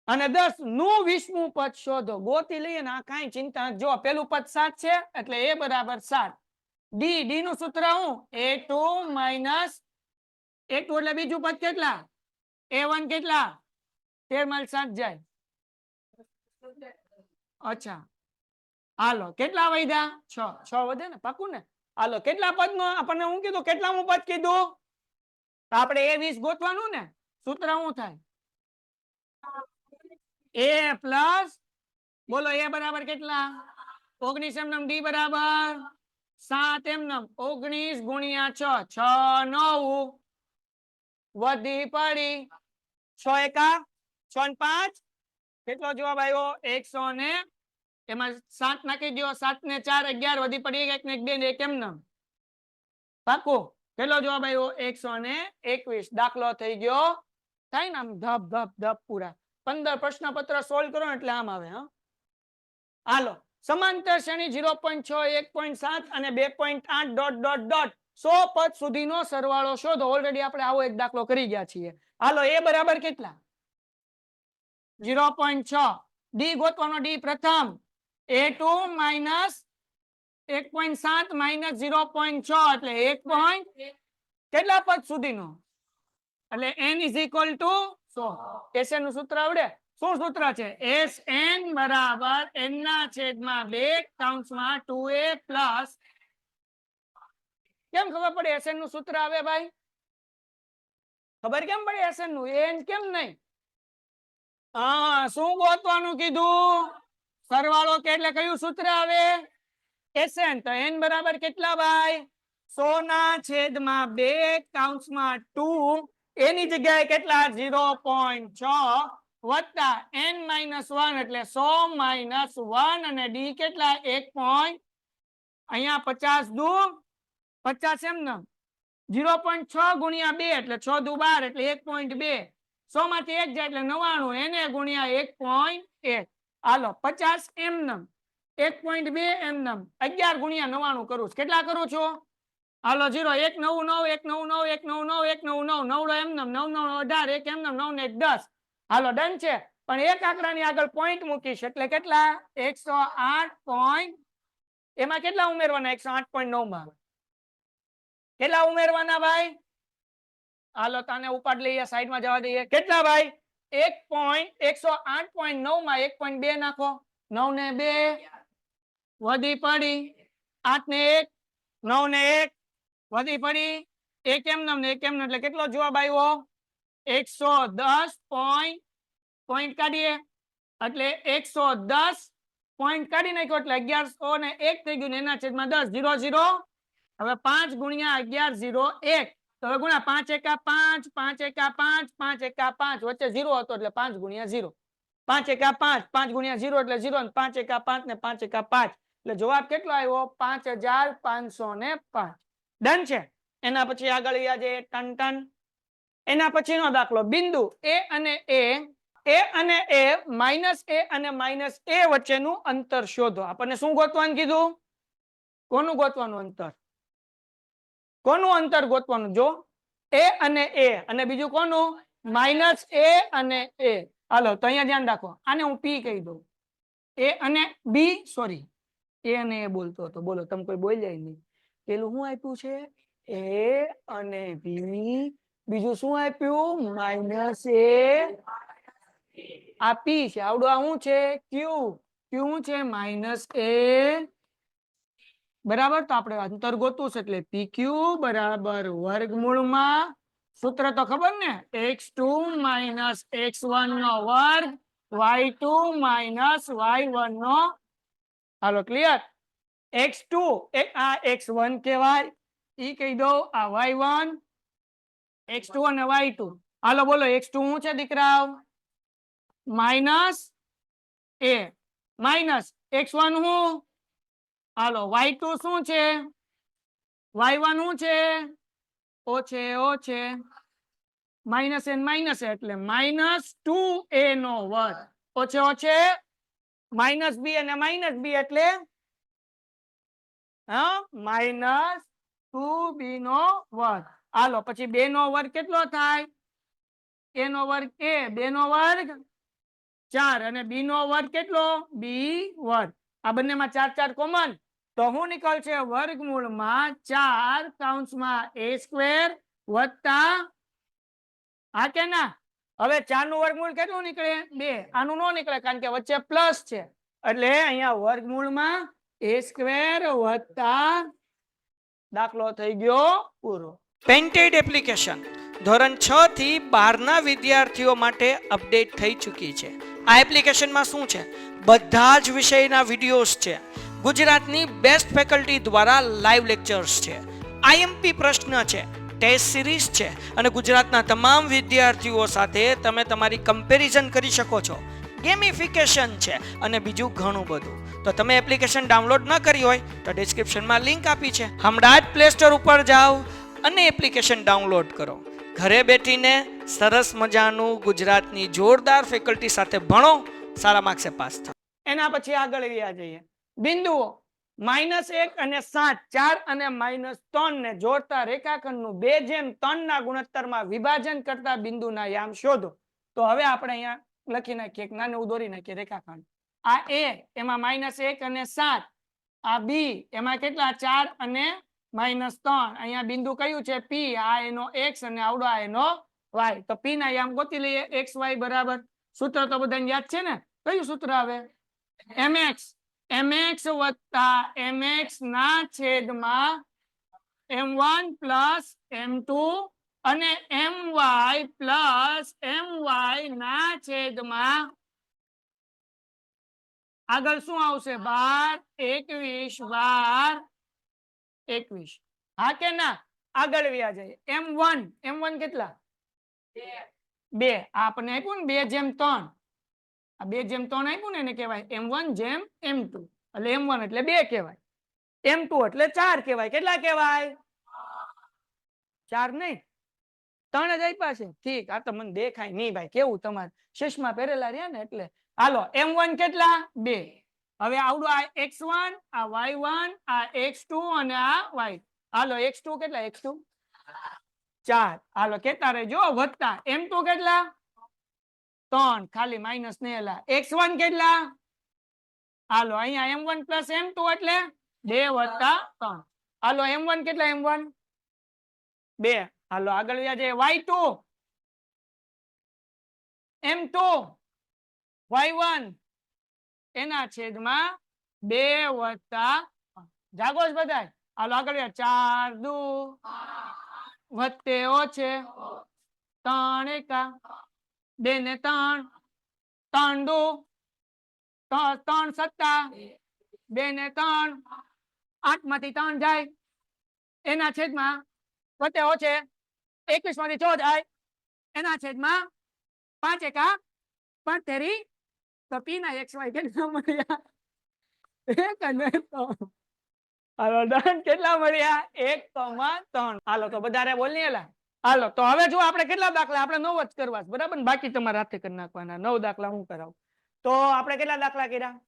અને 10 નું 20મું પદ શોધો. ગોતી લઈએ ને, આ કાંઈ ચિંતા જો. પેલું પદ 7 છે એટલે a બરાબર 7. d નું સૂત્ર હું? a2 માઈનસ a2 એટલે બીજું પદ કેટલા? a1 કેટલા? 13 માં 7 જાય. અચ્છા હાલો કેટલા વધ્યા? 6 વધે ને? પાકું ને? હાલો કેટલા પદ નો આપણને હું કીધું? કેટલામું પદ કીધું? તો આપણે a20 ગોતવાનું ને. સૂત્ર શું થાય? a પ્લસ બોલો a બરાબર કેટલા? 19 એમ નમ. d બરાબર 7 એમ નમ. 19 ગુણ્યા 6 6 9 વધી પડી 6 એકા 6 ને 5 કેટલો જવાબ આવ્યો? 100 ને એમાં 7 નાખી દો. 7 ને 4 11 વધી પડી 1 ને 2 ને 1 એમ નમ. પાકું. કેટલો જવાબ આવ્યો? 121. દાખલો થઈ ગયો. થાય ને આમ ધબ ધબ ધબ પૂરા. 15 પ્રશ્નપત્ર સોલ્વ કરો એટલે આમ આવે. હા હાલો સમાંતર શ્રેણી 0.6 1.7 અને 2.8 ડોટ ડોટ ડોટ 100 પદ સુધીનો સરવાળો શોધો. ઓલરેડી આપણે આવો એક દાખલો કરી ગયા છીએ. હાલો a બરાબર કેટલા? 0.6. d ગોતવાનો. d પ્રથમ A2 માઇનસ 1.7 માઇનસ 0.6 એટલે 1. કેટલા પદ સુધીનો એટલે n is equal two 100. Sn નું સૂત્ર આવડે? શું સૂત્ર છે? Sn બરાબર n ના છેદમાં 2 કૌંસમાં 2a પ્લસ. કેમ ખબર પડે Sn નું સૂત્ર આવે ભાઈ? ખબર કેમ પડે Sn નું? n કેમ નહીં? શું ગોતવાનું કીધું? સરવાળો કે એટલે કયું સૂત્ર આવે? Sn. તો n બરાબર કેટલા ભાઈ? 100 ના છેદમાં 2 કૌંસમાં 2 એની જગ્યાએ કેટલા? 0.6 વત્તા n માઇનસ 1 એટલે 100 માઇનસ 1 અને d કેટલા? 1. અહીંયા 50 દુ 50 એમ ને 0.6 ગુણ્યા 2 એટલે 6 દુ 12 એટલે 1.2. 100 માંથી 1 જાય એટલે 99 એને ગુણ્યા 1.1. હાલો 50 એમ નમ 1.2 એમ નમ 11 ગુણ્યા 99 કરું છું. કેટલા કરું છું? હાલો 0 1 9 9 1 9 9 1 9 9 1 9 9 9 એમ નમ 9 9 18 1 એમ નમ 9 ને 10. હાલો ડન છે. પણ એક આંકડાની આગળ પોઈન્ટ મૂકીશ એટલે કેટલા? 108. એમાં કેટલા ઉમેરવાના? 108.9 માં કેટલા ઉમેરવાના ભાઈ? હાલો તને ઉપાડ લઈએ, સાઈડમાં જવા દઈએ. કેટલા ભાઈ? 108.9 માં 1.2 નાખો. 9 ને 2 વધી પડી 8 ને 1 9 ને 1 વધી પડી 1 એમ નમ ને 1 એમ નમ એટલે કેટલો જવાબ આવ્યો? 110 પોઈન્ટ કાઢીએ એટલે 110 પોઈન્ટ કાઢી નાખ્યો એટલે 1101 થઈ ગયું ને એના છેદમાં 10 0 0. હવે 5 ગુણ્યા 11 0 1. તો હવે ગુણ્યા 5 એકા 5 5 એકા 5 5 એકા 5 વચ્ચે 0 હતો એટલે 5 ગુણ્યા 0. 5 એકા 5 5 ગુણ્યા 0 એટલે 0 ને 5 એકા 5 ને 5 એકા 5 એટલે જવાબ કેટલો આવ્યો? 5505. ડન છે. એના પછી આગળ આજે ટન ટન. એના પછીનો દાખલો બિંદુ a અને a માઇનસ a અને માઇનસ a વચ્ચેનું અંતર શોધો. આપણને શું ગોતવાનું કીધું? કોનું ગોતવાનું અંતર? કોનું અંતર ગોતવાનું? જો a અને બીજું કોનું? માઇનસ a અને a. હાલો તો અહીંયા ધ્યાન રાખો, આને હું p કહી દઉં. a અને b, સોરી a અને a બોલતો હતો. બોલો તમે કોઈ બોલ્યા નહીં. પેલું શું આપ્યું છે? a અને b. બીજું શું આપ્યું? Minus a. આ p છે. આવડું આ શું છે? q. શું છે? Minus a. બરાબર. તો આપણે અંતર ગોતવું છે એટલે pq બરાબર વર્ગમૂળમાં સૂત્ર તો ખબર ને? x2 માઇનસ x1 નો વર્ગ y2 માઇનસ y1 નો. હાલો ક્લિયર? x2 આ x1 કહેવાય, ઈ કહી દો. આ y1 x2 અને y2. હાલો બોલો x2 શું છે દીકરા? માઇનસ a માઇનસ x1 શું? હાલો y2 શું છે? y1 શું છે? ઓ છે માઇનસ n માઇનસ એટલે માઇનસ 2a નો વર્ગ. ઓછે માઇનસ b અને માઇનસ b એટલે માઇનસ 2b નો વર્ગ. હાલો પછી 2 નો વર્ગ કેટલો થાય? a નો વર્ગ a, 2 નો વર્ગ 4 અને b નો વર્ગ કેટલો? b વર્ગ. આ બંનેમાં 4 4 કોમન તો શું નીકળશે? વર્ગમૂળમાં 4 કૌંસમાં a સ્ક્વેર વત્તા હા કે ના? હવે 4 નું વર્ગમૂળ કેટલું નીકળે? 2. આનું નો નીકળે કારણ કે વચ્ચે પ્લસ છે એટલે અહીંયા વર્ગમૂળમાં a સ્ક્વેર વત્તા. દાખલો થઈ ગયો પૂરો. પેન્ટેડ એપ્લિકેશન ધોરણ 6 થી 12 ના વિદ્યાર્થીઓ માટે અપડેટ થઈ ચૂકી છે. આ એપ્લિકેશનમાં શું છે? બધા જ વિષયના વિડીયોઝ છે. ગુજરાતની બેસ્ટ ફેકલ્ટી દ્વારા લાઈવ લેક્ચર્સ છે. આઈએમપી પ્રશ્ન છે, ટેસ્ટ સિરીઝ છે અને ગુજરાતના તમામ વિદ્યાર્થીઓ સાથે તમે તમારી કમ્પેરિઝન કરી શકો છો. ગેમિફિકેશન છે અને બીજું ઘણું બધું. તો તમે એપ્લિકેશન ડાઉનલોડ ન કરી હોય તો ડિસ્ક્રિપ્શનમાં લિંક આપી છે. હમણાં જ પ્લે સ્ટોર ઉપર જાઓ અને એપ્લિકેશન ડાઉનલોડ કરો. ઘરે બેઠીને સરસ મજાનું ગુજરાતની જોરદાર ફેકલ્ટી સાથે ભણો, સારા માર્ક્સે પાસ થાઓ. એના પછી આગળ રહ્યા જઈએ. બિંદુઓ -1 અને 7 4 અને -3 ને જોડતા રેખાખંડનું 2:3 ના ગુણોત્તરમાં વિભાજન કરતા બિંદુના યામ શોધો. તો હવે આપણે અહીંયા લખી નાખીએ, નાનું દોરી નાખીએ રેખાખંડ. આ a એમાં -1 અને 7, આ b એમાં કેટલા 4 અને -3, અહીંયા બિંદુ કયું છે p, આ એનો x અને આવડો આ એનો y. તો p ના યામ ગોતી લઈએ. x y બરાબર સૂત્ર તો બધાને યાદ છે ને? કયું સૂત્ર આવે? mx વત્તા mx ના છેદમાં m1 પ્લસ m2 અને my પ્લસ my ના છેદમાં આગળ શું આવશે? 12 21 હા કે ના? આગળ વ્યા જાય. m1 કેટલા? 2. આપણને આપ્યું ને 2/3. આ 2/3 આપ્યું ને એને કહેવાય m1 જેમ m2. એટલે m1 એટલે 2 કહેવાય, m2 એટલે 4 કહેવાય. કેટલા કહેવાય? 4 નહીં, 3 જ આપ્યા છે. ઠીક, આ તો મને દેખાય નહીં ભાઈ, કેવું તમારે ચશ્મા પહેરેલા રહ્યા ને એટલે. હાલો, m1 કેટલા? 2. હવે આવડું આ x1, આ y1, આ x2 અને આ y. હાલો, x2 કેટલા? x2 4. હાલો કેતા રહેજો વધતા. m2 કેટલા? 3, ખાલી માઇનસ નહીં એલા. x1 કેટલા? હાલો અહીંયા m1 પ્લસ m2 એટલે 2 વત્તા 3. હાલો m1 કેટલા? m1 2. હાલો આગળ વ્યા જાય. y2 m2 y1 એના છેદમાં 2 વત્તા, જાગો જ બધાય. હાલો આગળ વ્યા. 4 દુ વત્તે ઓછે 3 એકા 2 ને 3, 3 દુ 3 સત્તા 2 ને 3, 8 માંથી 3 જાય એના છેદમાં વત્તે ઓછે 21 માંથી 6 જાય એના છેદમાં 5 એકા 75. તો p ના xy કેટલા મળ્યા? 1 અને 3. હાલો ડન. કેટલા મળ્યા? 1,3. હાલો તો બધારે બોલી એલા. હાલો તો હવે જો આપણે કેટલા દાખલા? આપણે 9 જ કરવા છે બરાબર ને? બાકી તમારે હાથે કરી નાખવાના. 9 દાખલા હું કરાવું. તો આપણે કેટલા દાખલા કર્યા?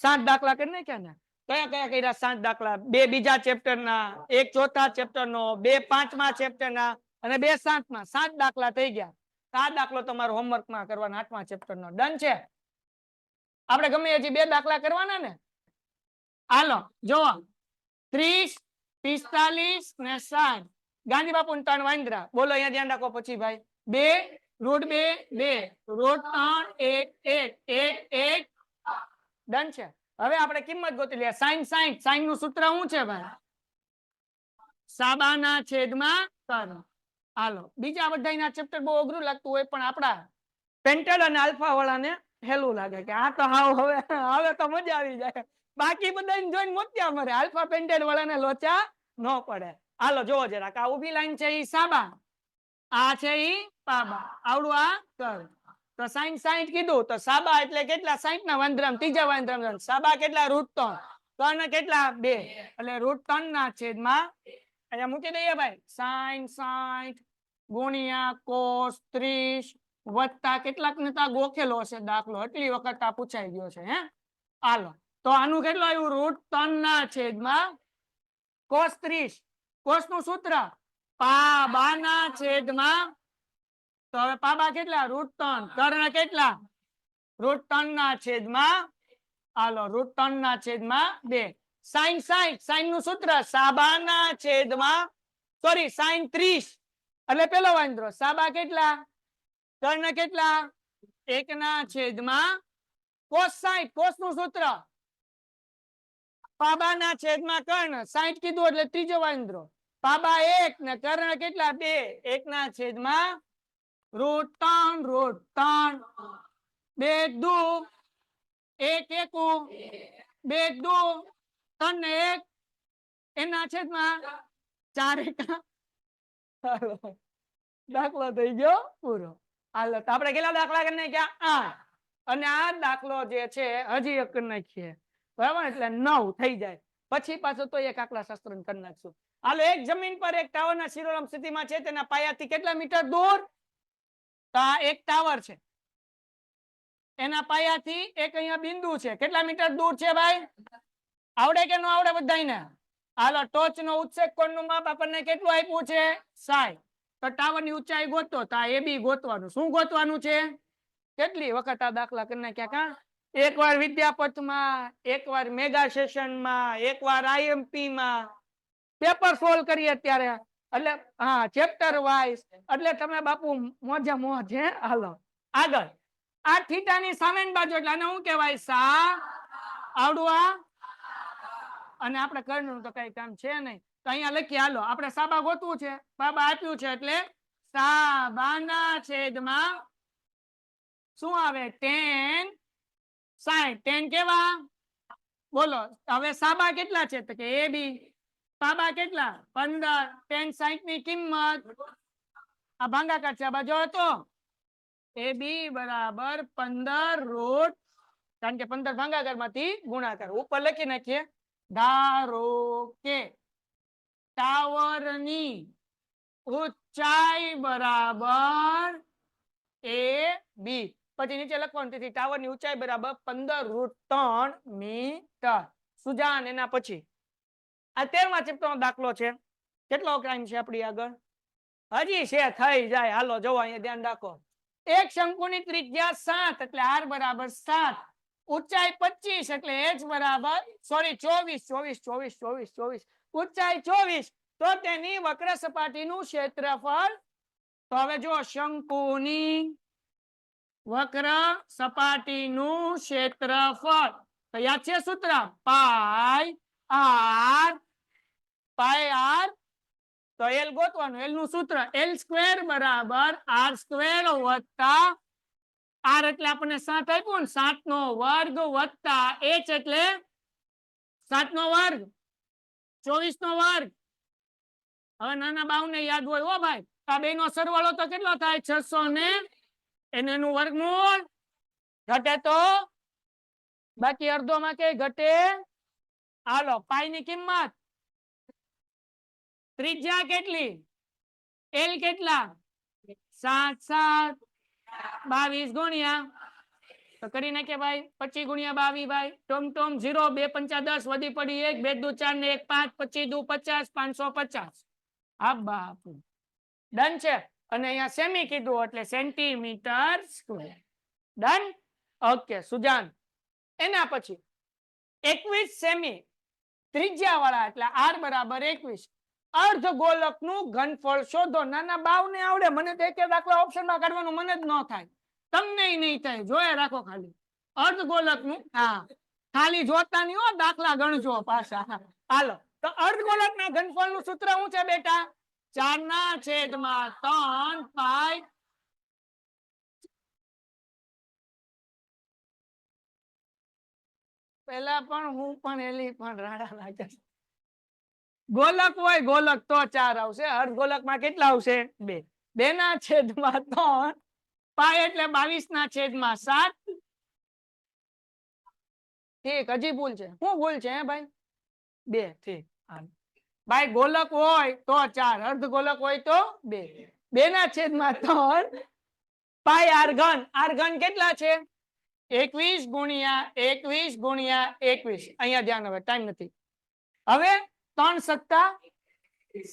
7 દાખલા કરી નાખ્યા ને? કયા કયા કર્યા? 7 દાખલા. 2 બીજા ચેપ્ટર ના, 1 ચોથા ચેપ્ટર નો, 2 પાંચમા ચેપ્ટર ના અને 2 સાતમા. 7 દાખલા થઈ ગયા. 7 દાખલો તમારો હોમવર્ક માં કરવાના 8મા ચેપ્ટર નો. ડન છે? આપણે ગમે હજી 2 દાખલા કરવાના ને? હાલો જો 30, 45 ને 60. ગાંધી બાપુ 3 વાંદરા. બોલો અહીંયા ધ્યાન રાખો. પછી ભાઈ 2 √2 2 √3 1 1 1 1. ડન છે? હવે આપણે કિંમત ગોતી લઈએ. sin 60. sin નું સૂત્ર શું છે ભાઈ? સાબાના છેદમાં કર્ણ. હાલો બીજા બધાના ચેપ્ટર બહુ અઘરું લાગતું હોય પણ આપણા પેન્ટેડ અને આલ્ફા વાળાને હેલું લાગે કે આ તો હવે તો મજા આવી જાય. બાકી બધાને જોઈને મોતિયા મરે. આલ્ફા પેન્ટેડ વાળાને લોચા ન પડે. હાલો જોવો જરાક. આ ઊભી લાઈન છે ઈ સાબા, આ છે ઈ પાબા. આવડું આ કર્ણ. તો sin 60 કીધું તો સાબા એટલે કેટલા? 60 ના વાંદરામ ત્રીજા વાંદરામ સાબા કેટલા? √3. કર્ણ કેટલા? 2. એટલે √3 ના છેદમાં અહીંયા મૂકી દઈએ ભાઈ. sin 60 ગુણ્યા cos 30 વત્તા કેટલાક ને તા ગોખેલો હશે દાખલો, એટલી વખત આ પૂછાઈ ગયો છે. હે હાલો તો આનું કેટલું આવ્યું? √3 ના છેદમાં cos 30. cos નું સૂત્ર પાબા ના છેદમાં. તો હવે પાબા કેટલા? √3. કર્ણ કેટલા? √3 ના છેદમાં. હાલો √3 ના છેદમાં 2. sin 60. sin નું સૂત્ર સાબા ના છેદમાં, સોરી sin 30 એટલે પેલો વાંદરો. સાબા કેટલા? કર્ણ કેટલા? 1 ના છેદમાં cos 60. cos નું સૂત્ર પાબા ના છેદમાં કર્ણ. 60 કીધું એટલે ત્રીજો વાંદરો. પાબા 1 ને કર્ણ કેટલા? 2. 1 ના છેદમાં √3 2 દુ 1 1 2 દુ 3 ને 1 એના છેદમાં 4 એકા. દાખલો થઈ ગયો પૂરો. હાલો તો આપણે કેટલા દાખલા કરી નાખ્યા? 8. અને આ દાખલો જે છે હજી એક કરી નાખીએ બરાબર, એટલે 9 થઈ જાય. પછી પાછો તો એક આંકડા શાસ્ત્ર કરી નાખશું. હાલો એક જમીન પર એક ટાવરના શિરોલંબ સ્થિતિમાં છે. તેના પાયાથી કેટલા મીટર દૂર? તો આ એક ટાવર છે. એના પાયાથી એક અહીંયા બિંદુ છે. કેટલા મીટર દૂર છે ભાઈ? આવડે કે ન આવડે બધાને? હાલો ટોચ નો ઉત્સેક કોણનું માપ આપણને કેટલું આપ્યું છે? 60. તો ટાવર ની ઊંચાઈ ગોતો. તો આ AB ગોતવાનું. શું ગોતવાનું છે? કેટલી વખત આ દાખલા કરી નાખ્યા કા? એકવાર વિદ્યાપથમાં, એકવાર મેગા સેશનમાં, એકવાર આઈએમપી માં પેપર સોલ્વ કરીએ ત્યારે, એટલે હા ચેપ્ટર વાઇઝ, એટલે તમે બાપુ મોજે મોજ હે. હાલો આગળ. આ થીટાની સામેની બાજુ એટલે આને શું કહેવાય? સા. આવડું આ? અને આપણે કરનું તો કઈ કામ છે નહીં, તો અહીંયા લખીએ. હાલો આપણે સાબા ગોતવું છે, બાબા આપ્યું છે એટલે સાબાના છેદમાં શું આવે? tan 60. tan કેવા? બોલો હવે સાબા કેટલા છે? તો કે એ બી. સાબા કેટલા? 15. tan 60 ની કિંમત આ ભાગાકાર છે, આ બાજુ હતો એ બી બરાબર 15 √ કારણ કે 15 ભાગાકાર માંથી ગુણાકાર. ઉપર લખી નાખીએ. ધારો કે ટાવરની ઊંચાઈ બરાબર એ બી. પછી નીચે લખવાનું, તેથી ટાવરની ઊંચાઈ બરાબર 15 √ 3 મીટર. સુજાન એના પછી આ 13મા ચેપ્ટરનો દાખલો છે. કેટલો ટાઈમ છે આપણી આગળ? હજી છે, થઈ જાય. હાલો જોવો અહીંયા ધ્યાન રાખો. એક શંકુની ત્રિજ્યા 7 એટલે r બરાબર 7, ઊંચાઈ 25 એટલે h બરાબર 24 ઊંચાઈ 24, તો તેની વક્ર સપાટીનું ક્ષેત્રફળ. તો હવે જો શંકુની વક્ર સપાટીનું ક્ષેત્રફળ, તો યાદ છે સૂત્ર? પાઈ r. તો એલ ગોતવાનું. એલ નું સૂત્ર L² બરાબર r² વત્તા r એટલે આપણને 7 આપ્યું ને, 7 નો વર્ગ વત્તા h એટલે 7 નો વર્ગ, 24 નો વર્ગ. હવે નાના બાવને યાદ હોય હો ભાઈ, આ બે નો સરવાળો તો કેટલો થાય? 600 ને એનું વર્ગમૂળ ઘટે તો બાકી અડધો માં કે ઘટે. હાલો પાઈ ની કિંમત, ત્રિજ્યા કેટલી? એલ કેટલા? 7 22 ગુણ્યા, તો કરી નાખીએ ભાઈ 25 ગુણ્યા 22 ભાઈ. ટોમ 0, 2 5 10, વધી પડી 1, 2 2 4 ને 1 5, 25 2 50, 550. હા બાપુ ડન છે. અને અહીંયા સેમી કીધું એટલે સેન્ટીમીટર સ્ક્વેર. ડન. ઓકે સુજાન. એના પછી 21 સેમી ત્રિજ્યા વાળા એટલે r બરાબર 21 અર્ધગોલક નું ઘનફળ શોધો. નાના બાવને આવડે, મને તો એક દાખલા ઓપ્શનમાં કાઢવાનું મને જ ન થાય, તમને નહીં થાય. જોયા રાખો ખાલી અર્ધગોલક નું. હા ખાલી જોતા નહીં હો, દાખલા ગણજો પાછા. હાલો તો અર્ધગોલક ના ઘનફળ નું સૂત્ર શું છે બેટા? 4/3 પાઈ. પેલા પણ હું પણ એલી પણ રાડા લાગે. ગોલક હોય ગોલક તો 4 આવશે, અર્ધગોલક માં કેટલા આવશે? 2. 2/3 પાઈ એટલે 22/7. ઠીક, હજી ભૂલ છે. શું ભૂલ છે હે ભાઈ? 2. ઠીક ભાઈ, ગોલક હોય તો 4, અર્ધગોલક હોય તો 2. 2/3 પાઈ r ઘન. r ઘન કેટલા છે? 21 ગુણ્યા 21 ગુણ્યા 21. અહીંયા ધ્યાન, હવે ટાઈમ નથી. હવે 3 સત્તા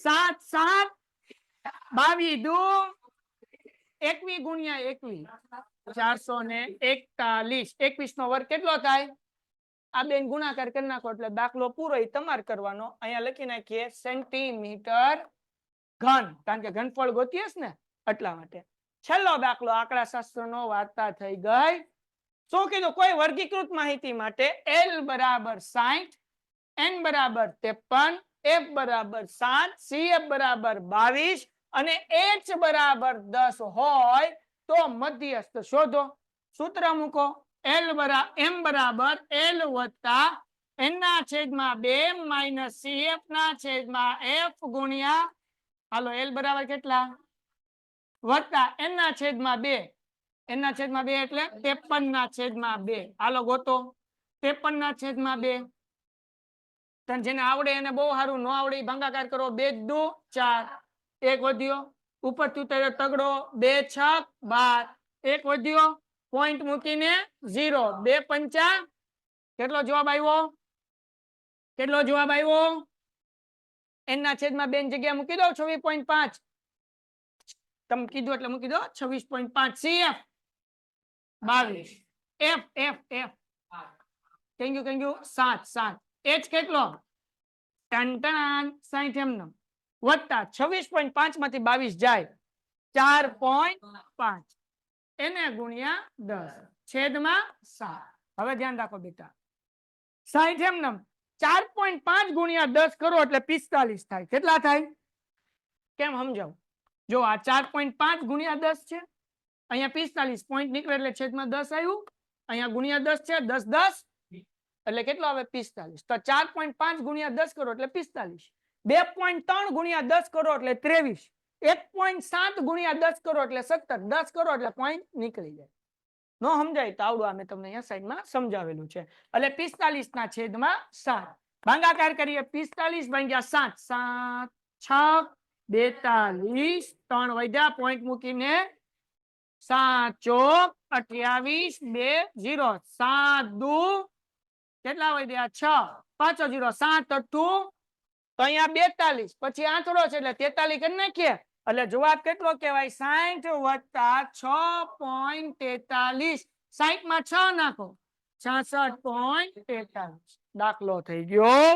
7 7 22 દુ 21 ગુણ્યા 21 441. 21 નો વર્ગ કેટલો થાય? આ બેન ગુણાકાર કરી નાખો એટલે દાખલો પૂરો. એ તમારે કરવાનો. અહીંયા લખી નાખીએ સેન્ટીમીટર ઘન, કારણ કે ઘનફળ ગોતીએ ને એટલા માટે. છેલ્લો દાખલો આંકડા શાસ્ત્રનો વાર્તા થઈ ગઈ. શું કીધું? કોઈ વર્ગીકૃત માહિતી માટે L બરાબર 60, N બરાબર 53, F બરાબર 7, CF બરાબર 22 અને H બરાબર 10 હોય તો મધ્યસ્થ શોધો. સૂત્ર મૂકો. M બરાબર L વત્તા N ના છેદમાં 2 માઇનસ CF ના છેદમાં F ગુણ્યા, હાલો L બરાબર કેટલા? વત્તા N ના છેદમાં 2. N ના છેદમાં 2 એટલે 53/2. હાલો ગોતો 53/2. તને જેને આવડે એને બહુ સારું, ન આવડે ભાગાકાર કરો. 2 દુ 4, 1 વધ્યો. ઉપરથી ઉતાર્યો તગડો. 2 6 12, 1 વધ્યો. પોઈન્ટ મૂકીને 0. 2 5. કેટલો જવાબ આવ્યો? કેટલો જવાબ આવ્યો? n ના છેદમાં 2 ની જગ્યાએ મૂકી દો 26.5. તમે કીધું એટલે મૂકી દો 26.5. CF 22. F કેંગ્યુ 7 h કેટલો ટન 60 એમનો વત્તા 26.5 માંથી 22 જાય 4.5 એને ગુણ્યા 10 છેદમાં 7. હવે ધ્યાન રાખો બેટા 60 એમનો 4.5 ગુણ્યા 10 કરો એટલે 45 થાય. કેટલા થાય કેમ સમજાવ? જો આ 4.5 ગુણ્યા 10 છે, અહીંયા 45 પોઈન્ટ નીકળે એટલે છેદમાં 10 આવ્યું, અહીંયા ગુણ્યા 10 છે, 10 એટલે કેટલો આવે 45. તો 4.5 ગુણ્યા 10 કરો એટલે 45. 2.3 ગુણ્યા 10 કરો એટલે 23. 1.7 ગુણ્યા 10 કરો એટલે 17. 10 કરો એટલે પોઈન્ટ નીકળી જાય. નો સમજાય તો આવડું અમે તમને અહીંયા સાઈડમાં સમજાવેલું છે. એટલે 45 ના છેદમાં 7 ભાગાકાર કરીએ. 45 ભાગ્યા 7 7 6 42 3 વધ્યા પોઈન્ટ મૂકીને 7 ચોક 28 2 0 7 દુ કેટલા વધ્યા 6 5 0 7 8 તો અહીંયા 42 પછી આંકડો છે એટલે 43 કરી નાખીએ એટલે જવાબ કેટલો કહેવાય 60 વત્તા 6.43. 60 માં 6 નાખો 66.43. દાખલો થઈ ગયો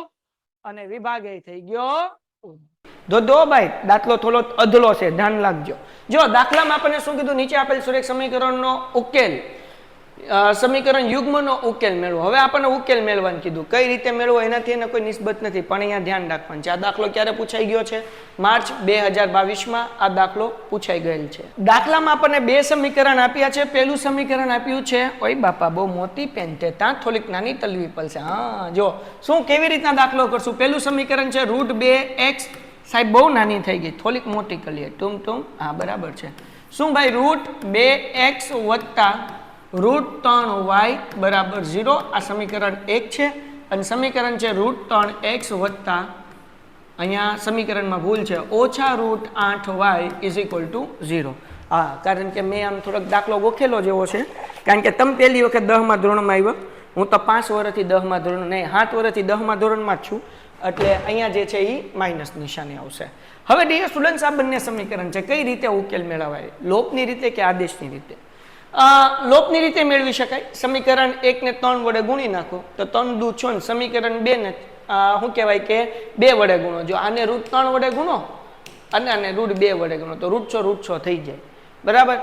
અને વિભાગે થઈ ગયો. દો ભાઈ દાખલો થોડો અધલો છે, ધ્યાન રાખજો. જો દાખલામાં આપણને શું કીધું, નીચે આપેલ સુરેખ સમીકરણનો ઉકેલ સમીકરણ યુગ્મનો ઉકેલ મેળવો. હવે આપણને ઉકેલ મેળવવાનું કીધું. કઈ રીતે મેળવો એનાથી એને કોઈ નિસ્બત નથી, પણ અહીંયા ધ્યાન રાખવાનું છે. આ દાખલો ક્યારે પૂછાઈ ગયો છે? માર્ચ 2022 આ દાખલો પૂછાઈ ગયેલ છે. દાખલામાં આપણને બે સમીકરણ આપ્યા છે. પહેલું સમીકરણ આપ્યું છે, ઓય બાપા બહુ મોટી પેન છે, ત્યાં થોડીક નાની તલવી પડશે. હા જો શું કેવી રીતના દાખલો કરશું. પહેલું સમીકરણ છે √2x. સાહેબ બહુ નાની થઈ ગઈ, થોડીક મોટી કરીએ. ટૂમ હા બરાબર છે. શું ભાઈ √2x વત્તા √3y બરાબર 0. આ સમીકરણ 1 છે અને સમીકરણ છે √3x વત્તા અહીંયા સમીકરણમાં ભૂલ છે ઓછા √8y = 0. હા કારણ કે મેં આમ થોડોક દાખલો ગોખેલો જેવો છે, કારણ કે તમે પહેલી વખત 10મા ધોરણમાં આવ્યો, હું તો 5 વર્ષથી 10મા ધોરણ નહીં 7 વર્ષથી 10મા ધોરણમાં જ છું, એટલે અહીંયા જે છે એ માઇનસ નિશાની આવશે. હવે ડિયર સ્ટુડન્ટ્સ આ બંને સમીકરણ છે, કઈ રીતે ઉકેલ મેળવાય? લોપની રીતે કે આદેશની રીતે? લોપની રીતે મેળવી શકાય. સમીકરણ 1 ને 3 વડે ગુણી નાખો તો 3 દુ 6 ને સમીકરણ 2 ને શું કહેવાય કે 2 વડે ગુણો. જો આને √3 વડે ગુણો અને આને √2 વડે ગુણો તો √6 થઈ જાય. બરાબર.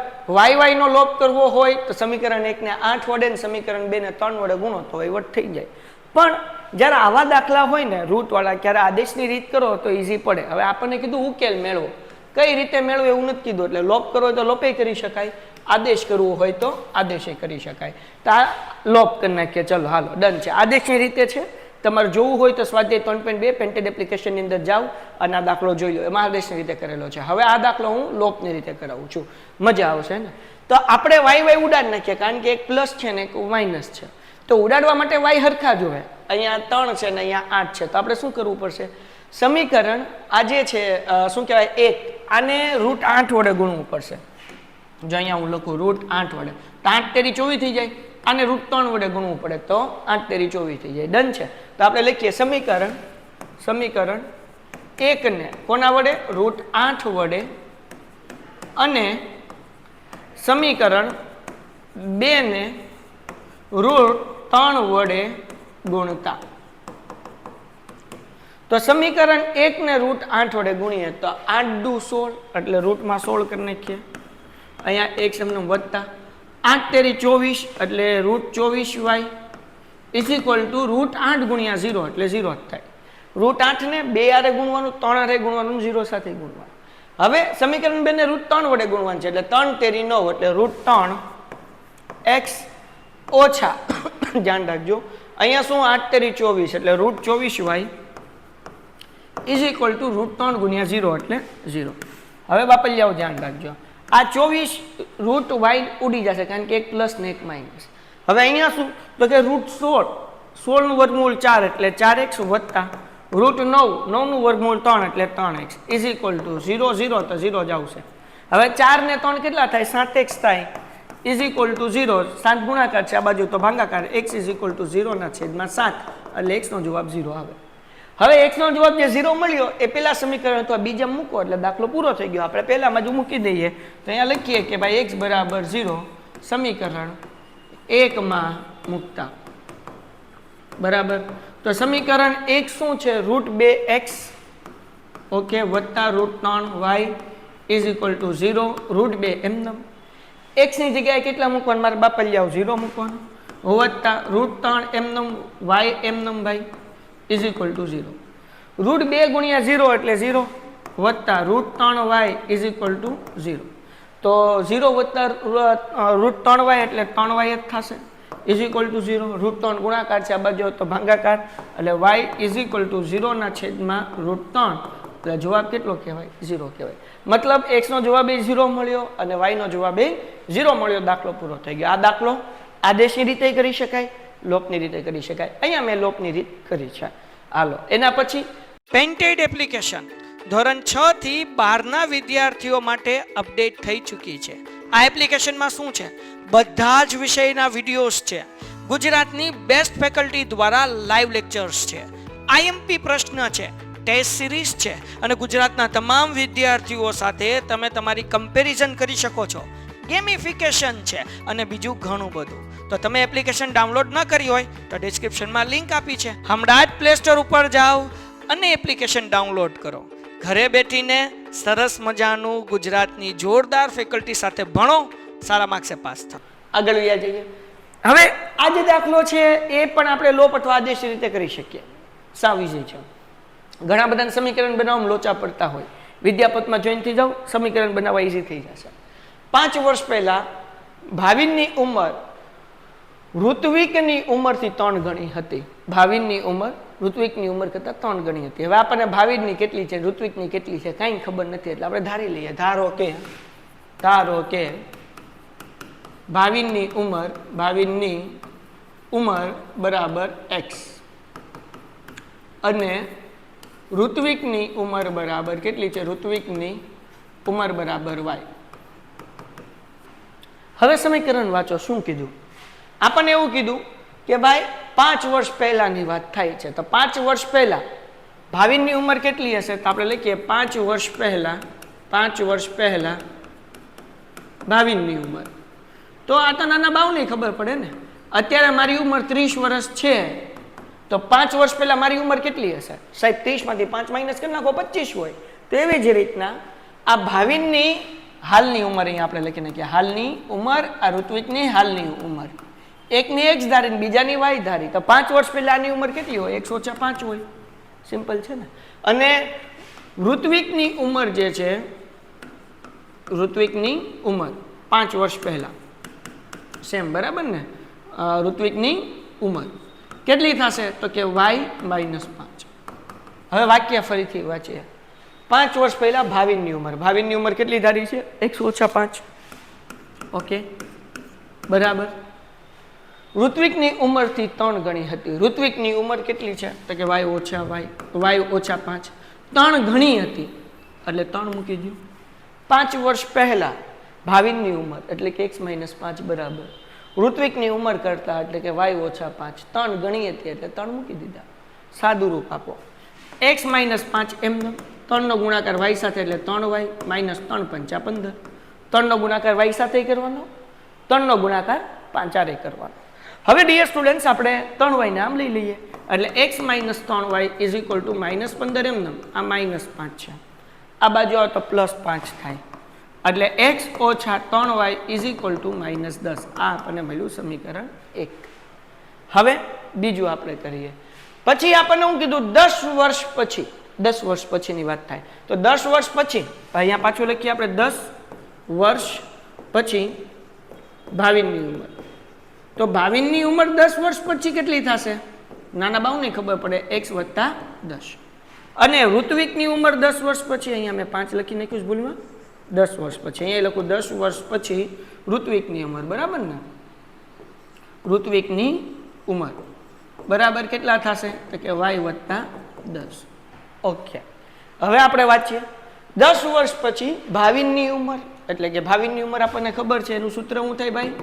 y નો લોપ કરવો હોય તો સમીકરણ 1 ને 8 વડે ને સમીકરણ 2 ને 3 વડે ગુણો તો વહીવટ થઈ જાય. પણ જ્યારે આવા દાખલા હોય ને રૂટ વાળા, ક્યારે આદેશની રીત કરો તો ઈઝી પડે. હવે આપણને કીધું ઉકેલ મેળવો, કઈ રીતે મેળવો એવું નથી કીધું. એટલે લોપ કરવો હોય તો લોપે કરી શકાય, આદેશ કરવો હોય તો આદેશે કરી શકાય. તો આ લોપ કરી નાખીએ. ચલો હાલો ડન છે. આદેશની રીતે છે. તમારે જોવું હોય તો સ્વાધ્યાય 3.2 પેન્ટેડ એપ્લિકેશનની અંદર જાઓ અને આ દાખલો જોઈ લો. એમાં આદેશની રીતે કરેલો છે. હવે આ દાખલો હું લોપની રીતે કરાવું છું, મજા આવશે ને. તો આપણે y ઉડાડી નાખીએ, કારણ કે એક પ્લસ છે ને એક માઇનસ છે. તો ઉડાડવા માટે y હરખા જોવે. અહીંયા 3 છે ને અહીંયા 8 છે, તો આપણે શું કરવું પડશે? સમીકરણ આ જે છે શું કહેવાય 1, આને √8 વડે ગુણવું પડશે. જો અહીંયા હું લખું √8 વડે તો 8 તેરી 24 થઈ જાય. આને √3 વડે ગુણવું પડે તો 8 તેરી 24 થઈ જાય. ડન છે. તો આપણે લખીએ સમીકરણ 1 ને કોના વડે? √8 વડે અને સમીકરણ 2 ને √3 વડે ગુણતા. તો સમીકરણ 1 ને √8 વડે ગુણીએ તો 8 દુ 16 એટલે રૂટમાં 16 કરી નાખીએ. અહીંયા એક એમને વત્તા 8 તેરી 24 એટલે √24y = √8 ગુણ્યા 0 એટલે 0 જ થાય. √8 ને 2 આરે ગુણવાનું, 3 આરે ગુણવાનું, 0 સાથે ગુણવાનું. હવે સમીકરણ 2 ને √3 વડે ગુણવાનું છે એટલે 3 તેરી 9 એટલે √3x ઓછા ધ્યાન રાખજો અહીંયા શું 8 તેરી 24 એટલે √24y = √3 ગુણ્યા 0 એટલે 0. હવે બાપલિયાઓ ધ્યાન રાખજો, આ 24 √y ઉડી જશે કારણ કે એક પ્લસ ને એક માઇનસ. હવે અહીંયા શું તો કે √16 નું વર્ગમૂળ 4 એટલે 4x વત્તા √9 નું વર્ગમૂળ 3 એટલે 3x = 0 તો 0 જ આવશે. હવે 4 ને 3 કેટલા થાય? 7x થાય = 0. 7 ગુણાકાર છે આ બાજુ તો ભાગાકાર. x = 0 ના છેદમાં 7 એટલે x નો જવાબ 0 આવે. હવે x નો જવાબ જે 0 મળ્યો એ પેલા સમીકરણ તો બીજા મૂકો એટલે દાખલો પૂરો થઈ ગયો. આપણે પહેલામાં જ મૂકી દઈએ તો અહીંયા લખીએ કે ભાઈ x = 0 સમીકરણ 1 માં મૂકતા. બરાબર. તો સમીકરણ 1 શું છે? √2x ઓકે વત્તા √3y ઇઝ ઇક્વલ ટુ 0. √2 એમનેમ x ની જગ્યાએ કેટલા મૂકવાનું? મારે બાપલિયાઓ 0 મૂકવાનું વત્તા √3 એમનેમ y એમનેમ ભાઈ ઇઝ ઇક્વલ ટુ 0. √2 ગુણ્યા 0 એટલે 0 વત્તા √3y ઇઝ ઇક્વલ ટુ 0. તો 0 વત્તા √3y એટલે 3y જ થશે ઇઝ ઇક્વલ ટુ 0. √3 ગુણાકાર છે, આ બાજુ તો ભાગાકાર, એટલે y ઇઝ ઇક્વલ ટુ 0 ના છેદમાં √3. એટલે જવાબ કેટલો કહેવાય? 0 કહેવાય. મતલબ x નો જવાબ 0 મળ્યો અને y નો જવાબ 0 મળ્યો. દાખલો પૂરો થઈ ગયો. આ દાખલો આદેશની રીતે કરી શકાય, લોપની રીતે કરી શકાય. અહીંયા મેં લોપની રીત કરી છે. હાલો એના પછી પેન્ટેડ એપ્લિકેશન ધોરણ 6 થી 12 ના વિદ્યાર્થીઓ માટે અપડેટ થઈ ચૂકી છે. આ એપ્લિકેશનમાં શું છે? બધા જ વિષયના વિડીયોઝ છે. ગુજરાતની બેસ્ટ ફેકલ્ટી દ્વારા લાઈવ લેક્ચર્સ છે, આઈએમપી પ્રશ્ન છે, ટેસ્ટ સિરીઝ છે અને ગુજરાતના તમામ વિદ્યાર્થીઓ સાથે તમે તમારી કમ્પેરિઝન કરી શકો છો. ગેમિફિકેશન છે અને બીજું ઘણું બધું. તો તમે એપ્લિકેશન ડાઉનલોડ ન કરી હોય તો ડિસ્ક્રિપ્શનમાં લિંક આપી છે. હમણાં જ પ્લે સ્ટોર ઉપર જાઓ અને એપ્લિકેશન ડાઉનલોડ કરો. ઘરે બેઠીને સરસ મજાનું ગુજરાતની જોરદાર ફેકલ્ટી સાથે ભણો, સારા માર્ક્સે પાસ થાઓ. આગળ વ્યા જઈએ. હવે આ જે દાખલો છે એ પણ આપણે લોપ અથવા આદેશ રીતે કરી શકીએ. સાવ ઇઝી છે. ઘણા બધા સમીકરણ બનાવવામાં લોચા પડતા હોય, વિદ્યાપથમાં જોઈન થઈ જાઓ, સમીકરણ બનાવવા ઇઝી થઈ જશે. 5 વર્ષ પહેલા ભાવિનની ઉંમર ઋત્વિકની ઉંમરથી 3 ગણી હતી. ભાવિનની ઉંમર ઋત્વિકની ઉંમર કરતાં 3 ગણી હતી. હવે આપણને ભાવિનની કેટલી છે, ઋત્વિકની કેટલી છે કાંઈ ખબર નથી, એટલે આપણે ધારી લઈએ. ધારો કે ભાવિનની ઉંમર બરાબર x અને ઋત્વિકની ઉંમર બરાબર કેટલી છે? ઋત્વિકની ઉંમર બરાબર y. હવે સમીકરણ વાંચો. શું કીધું આપણને? એવું કીધું કે ભાઈ 5 વર્ષ પહેલાની વાત થાય છે. તો 5 વર્ષ પહેલા ભાવિનની ઉંમર કેટલી હશે? તો આપણે લખીએ 5 વર્ષ પહેલા ભાવિનની ઉંમર. તો આ તો નાના બાવની ખબર પડે ને. અત્યારે મારી ઉંમર 30 વર્ષ છે, તો 5 વર્ષ પહેલા મારી ઉંમર કેટલી હશે? સાહેબ 30 માંથી 5 માઇનસ કરી નાખો, 25 હોય. તો એવી જ રીતના આ ભાવિનની હાલની ઉંમર અહીંયા આપણે લખી નાખીએ. હાલની ઉંમર, આ ઋત્વિકની હાલની ઉંમર. એકની x ધારી ને બીજાની y ધારી. તો 5 વર્ષ પહેલા આની ઉંમર કેટલી હોય? 1 - 5 હોય. સિમ્પલ છે ને. અને ઋત્વિકની ઉંમર જે છે, ઋત્વિકની ઉંમર 5 વર્ષ પહેલા સેમ, બરાબર ને? ઋત્વિકની ઉંમર કેટલી થશે? તો કે y - 5. હવે વાક્ય ફરીથી વાંચીએ. 5 વર્ષ પહેલા ભાવિનની ઉંમર કેટલી ધારી છે? 1 - 5. ઓકે બરાબર. ઋત્વિકની ઉંમરથી 3 ગણી હતી. ઋત્વિકની ઉંમર કેટલી છે? તો કે y - 5. 3 ગણી હતી એટલે 3 મૂકી દો. 5 વર્ષ પહેલા ભાવિનની ઉંમર એટલે કે x - 5 બરાબર ઋત્વિકની ઉંમર કરતા એટલે કે y - 5. 3 ગણી હતી એટલે 3 મૂકી દીધા. સાદું રૂપ આપો. x - 5 એમનો 3 નો ગુણાકાર y સાથે એટલે 3y - 3 × 5 = 15. 3 નો ગુણાકાર y સાથે કરવાનો, 3 નો ગુણાકાર 5 કરવાનો. હવે ડિયર સ્ટુડન્ટ્સ આપણે 3y ને આમ લઈ લઈએ એટલે x - 3y = -15 એમનો. આ -5 છે, આ બાજુ આવે તો +5 થાય એટલે x - 3y = -10. આ આપણને મળ્યું સમીકરણ 1. હવે બીજું આપણે કરીએ. પછી આપણને હું કીધું 10 વર્ષ પછીની વાત થાય. તો 10 વર્ષ પછી અહીંયા પાછું લખીએ આપણે 10 વર્ષ પછી ભાવિનની ઉંમર. તો ભાવિનની ઉંમર 10 વર્ષ પછી કેટલી થશે? નાના બાવની ખબર પડે, x + 10. અને ઋત્વિકની ઉંમર 10 વર્ષ પછી, અહીંયા મેં 5 લખી નાખ્યું છે ભૂલમાં, 10 વર્ષ પછી અહીંયા લખું 10 વર્ષ પછી ઋત્વિકની ઉંમર, બરાબર ને? ઋત્વિકની ઉંમર બરાબર કેટલા થશે? તો કે y + 10. ઓકે હવે આપણે વાંચીએ. 10 વર્ષ પછી ભાવિનની ઉંમર એટલે કે ભાવિનની ઉંમર આપણને ખબર છે, એનું સૂત્ર શું થાય ભાઈ?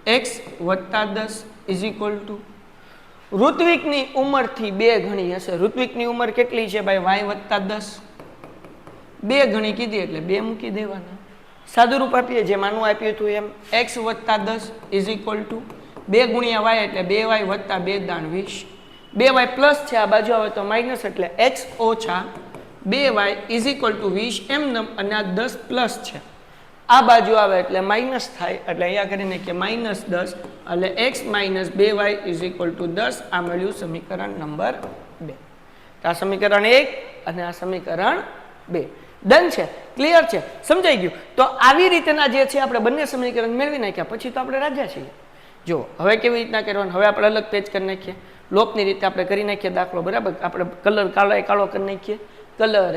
x + 10 = ઋત્વિકની ઉંમરથી 2 ગણી હશે. ઋત્વિકની ઉંમર કેટલી છે ભાઈ? y + 10. 2 ગણી કીધી એટલે 2 મૂકી દેવાના. સાદું રૂપ આપીએ જે માનું આપ્યું હતું એમ. x + 10 = 2 × y એટલે 2y + 2 = 20. 2y પ્લસ છે, આ બાજુ આવે તો માઇનસ, એટલે x ઓછા 2y ઇઝ ઇક્વલ ટુ 20 એમનેમ, અને આ 10 પ્લસ છે, આ બાજુ આવે એટલે માઇનસ થાય, એટલે અહીંયા કરીને કે માઇનસ 10, એટલે x minus 2y is equal two 10. આ મળ્યું સમીકરણ નંબર 2. તો આ સમીકરણ 1 અને આ સમીકરણ 2 ડન છે, ક્લિયર છે, સમજાઈ ગયું. તો આવી રીતના જે છે આપણે બંને સમીકરણ મેળવી નાખ્યા પછી તો આપણે રાજા છીએ. જો હવે કેવી રીતના કરવાનું, હવે આપણે અલગ પેજ કરી નાખીએ, લોપની રીતે આપણે કરી નાખીએ દાખલો, બરાબર. આપણે કલર કાળો કરી નાખીએ, કલર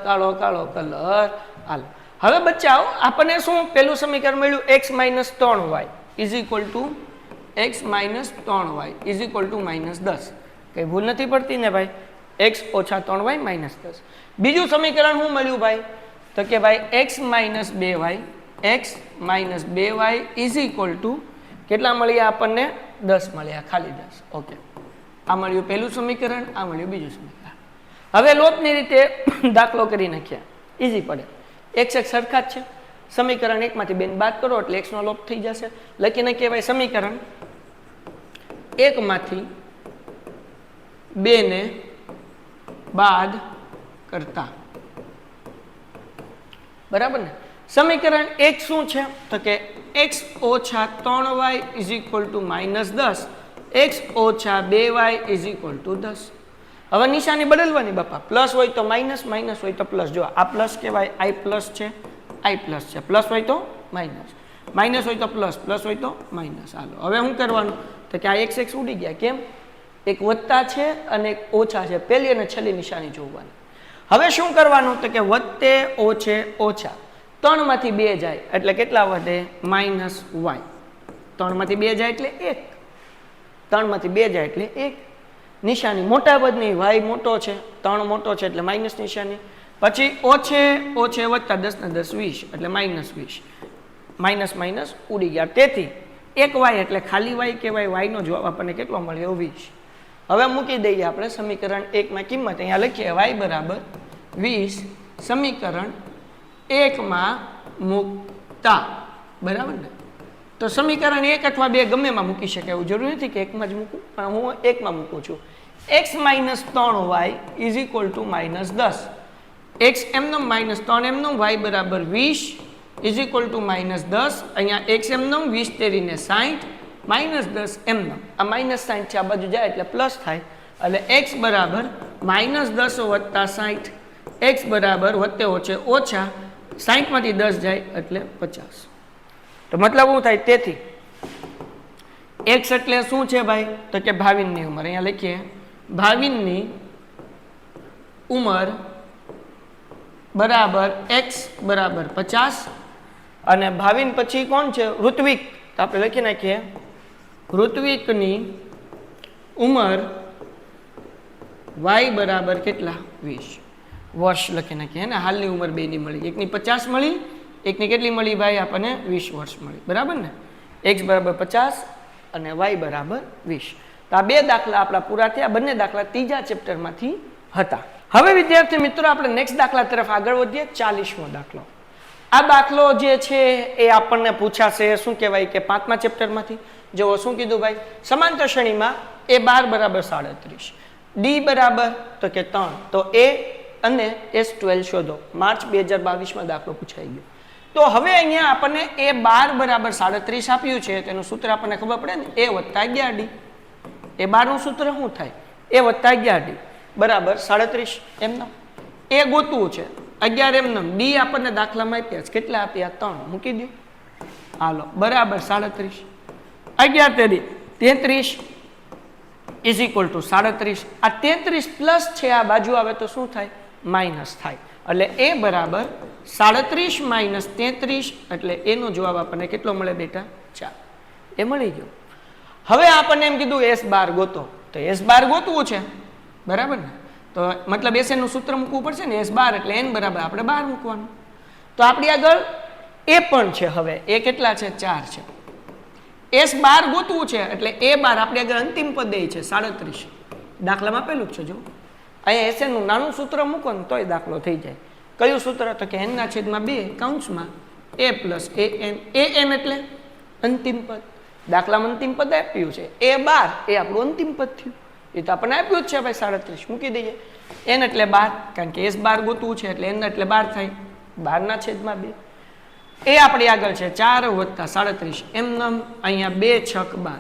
કાળો કલર. હાલો હવે બચ્ચાઓ આપણને શું પેલું સમીકરણ મળ્યું, x minus 3y is equal two x minus 3y is equal two minus 10. કંઈ ભૂલ નથી પડતી ને ભાઈ, x ઓછા 3y માઇનસ 10. બીજું સમીકરણ શું મળ્યું ભાઈ, તો કે ભાઈ x minus 2y is equal two કેટલા મળ્યા આપણને, 10 મળ્યા, ખાલી 10. ઓકે, આ મળ્યું પહેલું સમીકરણ, આ મળ્યું બીજું સમીકરણ. હવે લોપની રીતે દાખલો કરી નાખ્યા, ઇઝી પડે. x સરખા જ છે, સમીકરણ 1 માંથી 2 બાદ કરો એટલે x નો લોપ થઈ જશે. લખી નાખીએ ભાઈ સમીકરણ 1 માંથી 2 ને બાદ કરતા, બરાબર ને. સમીકરણ 1 શું છે, તો કે x ઓછા 3y is equal two minus 10, x ઓછા 2y ઇઝ ઇક્વલ ટુ 10. હવે નિશાની બદલવાની બાપા, પ્લસ હોય તો માઇનસ, માઇનસ હોય તો પ્લસ. જો આ પ્લસ કહેવાય, આઈ પ્લસ છે, આઈ પ્લસ છે, પ્લસ હોય તો માઇનસ, માઇનસ હોય તો પ્લસ, પ્લસ હોય તો માઇનસ. હાલો હવે શું કરવાનું, તો કે આ x ઉડી ગયા, કેમ, એક વત્તા છે અને એક ઓછા છે, પહેલી અને છેલ્લી નિશાની જોવાની. હવે શું કરવાનું, તો કે વત્તે ઓછે ઓછા, 3 માંથી 2 જાય એટલે કેટલા વધે, માઇનસ y. 3 માંથી 2 જાય એટલે 1, 3 માંથી 2 જાય એટલે 1. નિશાની મોટા પદની, y મોટો છે, 3 મોટો છે એટલે માઇનસ નિશાની. પછી ઓછે ઓછે વત્તા 10 ને 10 20 એટલે માઇનસ 20, માઇનસ માઇનસ ઉડી ગયા. તેથી 1y એટલે ખાલી y કહેવાય, y નો જવાબ આપણને કેટલો મળ્યો, 20. હવે મૂકી દઈએ આપણે સમીકરણ 1 માં કિંમત, અહીંયા લખીએ y બરાબર 20 સમીકરણ 1 માં મૂકતા, બરાબર ને. તો સમીકરણ 1 અથવા 2 ગમે માં મૂકી શકે, એવું જરૂરી નથી કે 1 માં જ મૂકું, પણ હું 1 માં મૂકું છું. x minus 3y is equal two minus 10, x એમનો માઇનસ 3 એમનો, y બરાબર 20 ઇઝ ઇક્વલ ટુ માઇનસ 10. અહીંયા x એમનો 20 તેરીને 60, માઇનસ 10 એમનો, આ માઇનસ 60 છે, આ બાજુ જાય એટલે પ્લસ થાય, એટલે x બરાબર માઇનસ 10 વત્તા 60, x બરાબર વત્તે ઓછે ઓછા 60 માંથી 10 જાય એટલે 50. તો મતલબ શું થાય, તેથી x એટલે શું છે ભાઈ, તો કે ભાવિનની ઉંમર. અહીંયા લખીએ ભાવિનની ઉંમર બરાબર x બરાબર 50, અને ભાવિન પછી કોણ છે, ઋત્વિક. તો આપણે લખી નાખીએ ઋત્વિકની ઉંમર y બરાબર કેટલા, 20 વર્ષ લખી નાખીએ ને. હાલની ઉંમર બેની મળી, એકની 50 મળી, એકની કેટલી મળી ભાઈ, આપણને 20 વર્ષ મળી, બરાબર ને. x બરાબર 50 અને y બરાબર 20. તો આ 2 દાખલા આપણા પૂરા થયા. બંને દાખલા ત્રીજા ચેપ્ટરમાંથી હતા. હવે વિદ્યાર્થી મિત્રો આપણે નેક્સ્ટ દાખલા તરફ આગળ વધીએ. 40મો દાખલો. આ દાખલો જે છે એ આપણને પૂછાશે, શું કહેવાય કે 5મા ચેપ્ટરમાંથી. જો શું કીધું ભાઈ, સમાંતર શ્રેણીમાં a12 બરાબર 37, d બરાબર તો કે 3, તો a અને S12 શોધો. માર્ચ 2022માં દાખલો પૂછાઈ ગયો. તો હવે અહીંયા આપણને a12 બરાબર 37 આપ્યું છે, તેનું સૂત્ર આપણને ખબર પડે ને, a વત્તા 11d. a12 નું સૂત્ર શું થાય, a વત્તા 11d બરાબર 37 એમનો. a ગોતવું છે, 11 એમનો, d આપણને દાખલામાં આપ્યા છે, કેટલા આપ્યા, 3, મૂકી દો. હાલો બરાબર 37, 11 તેરી 33 ઇઝ ઇક્વલ ટુ 37. આ 33 પ્લસ છે, આ બાજુ આવે તો શું થાય, માઇનસ થાય. એટલે a બરાબર 37 માઇનસ 33, એટલે એનો જવાબ આપણને કેટલો મળે બેટા, 4. એ મળી ગયો. હવે આપણને એમ કીધું s12 ગોતો, તો s12 ગોતવું છે, બરાબર ને. તો મતલબ એસ નું સૂત્ર મૂકવું પડશે ને, s12 એટલે n બરાબર આપણે 12 મૂકવાનું. તો આપણી આગળ એ પણ છે. હવે એ કેટલા છે, 4 છે. s12 ગોતવું છે એટલે a12 આપણી આગળ અંતિમ પદ છે 37, દાખલામાં પેલું જ છે. જો અહીંયા એસ નું નાનું સૂત્ર મૂકો ને તોય દાખલો થઈ જાય. કયું સૂત્ર, તો કે n ના છેદમાં 2 કૌંસમાં a પ્લસ an એટલે અંતિમ પદ. દાખલામાં અંતિમ પદ આપ્યું છે a12, એ આપણું અંતિમ પદ થયું. એ તો આપણને આપ્યું જ છે ભાઈ 37 મૂકી દઈએ n એટલે 12 કારણ કે s 12 ગોતવું છે એટલે n એટલે 12 થાય 12/2 એ આપણી આગળ છે 4 + 37 એમનેમ અહીંયા 2 × 6 = 12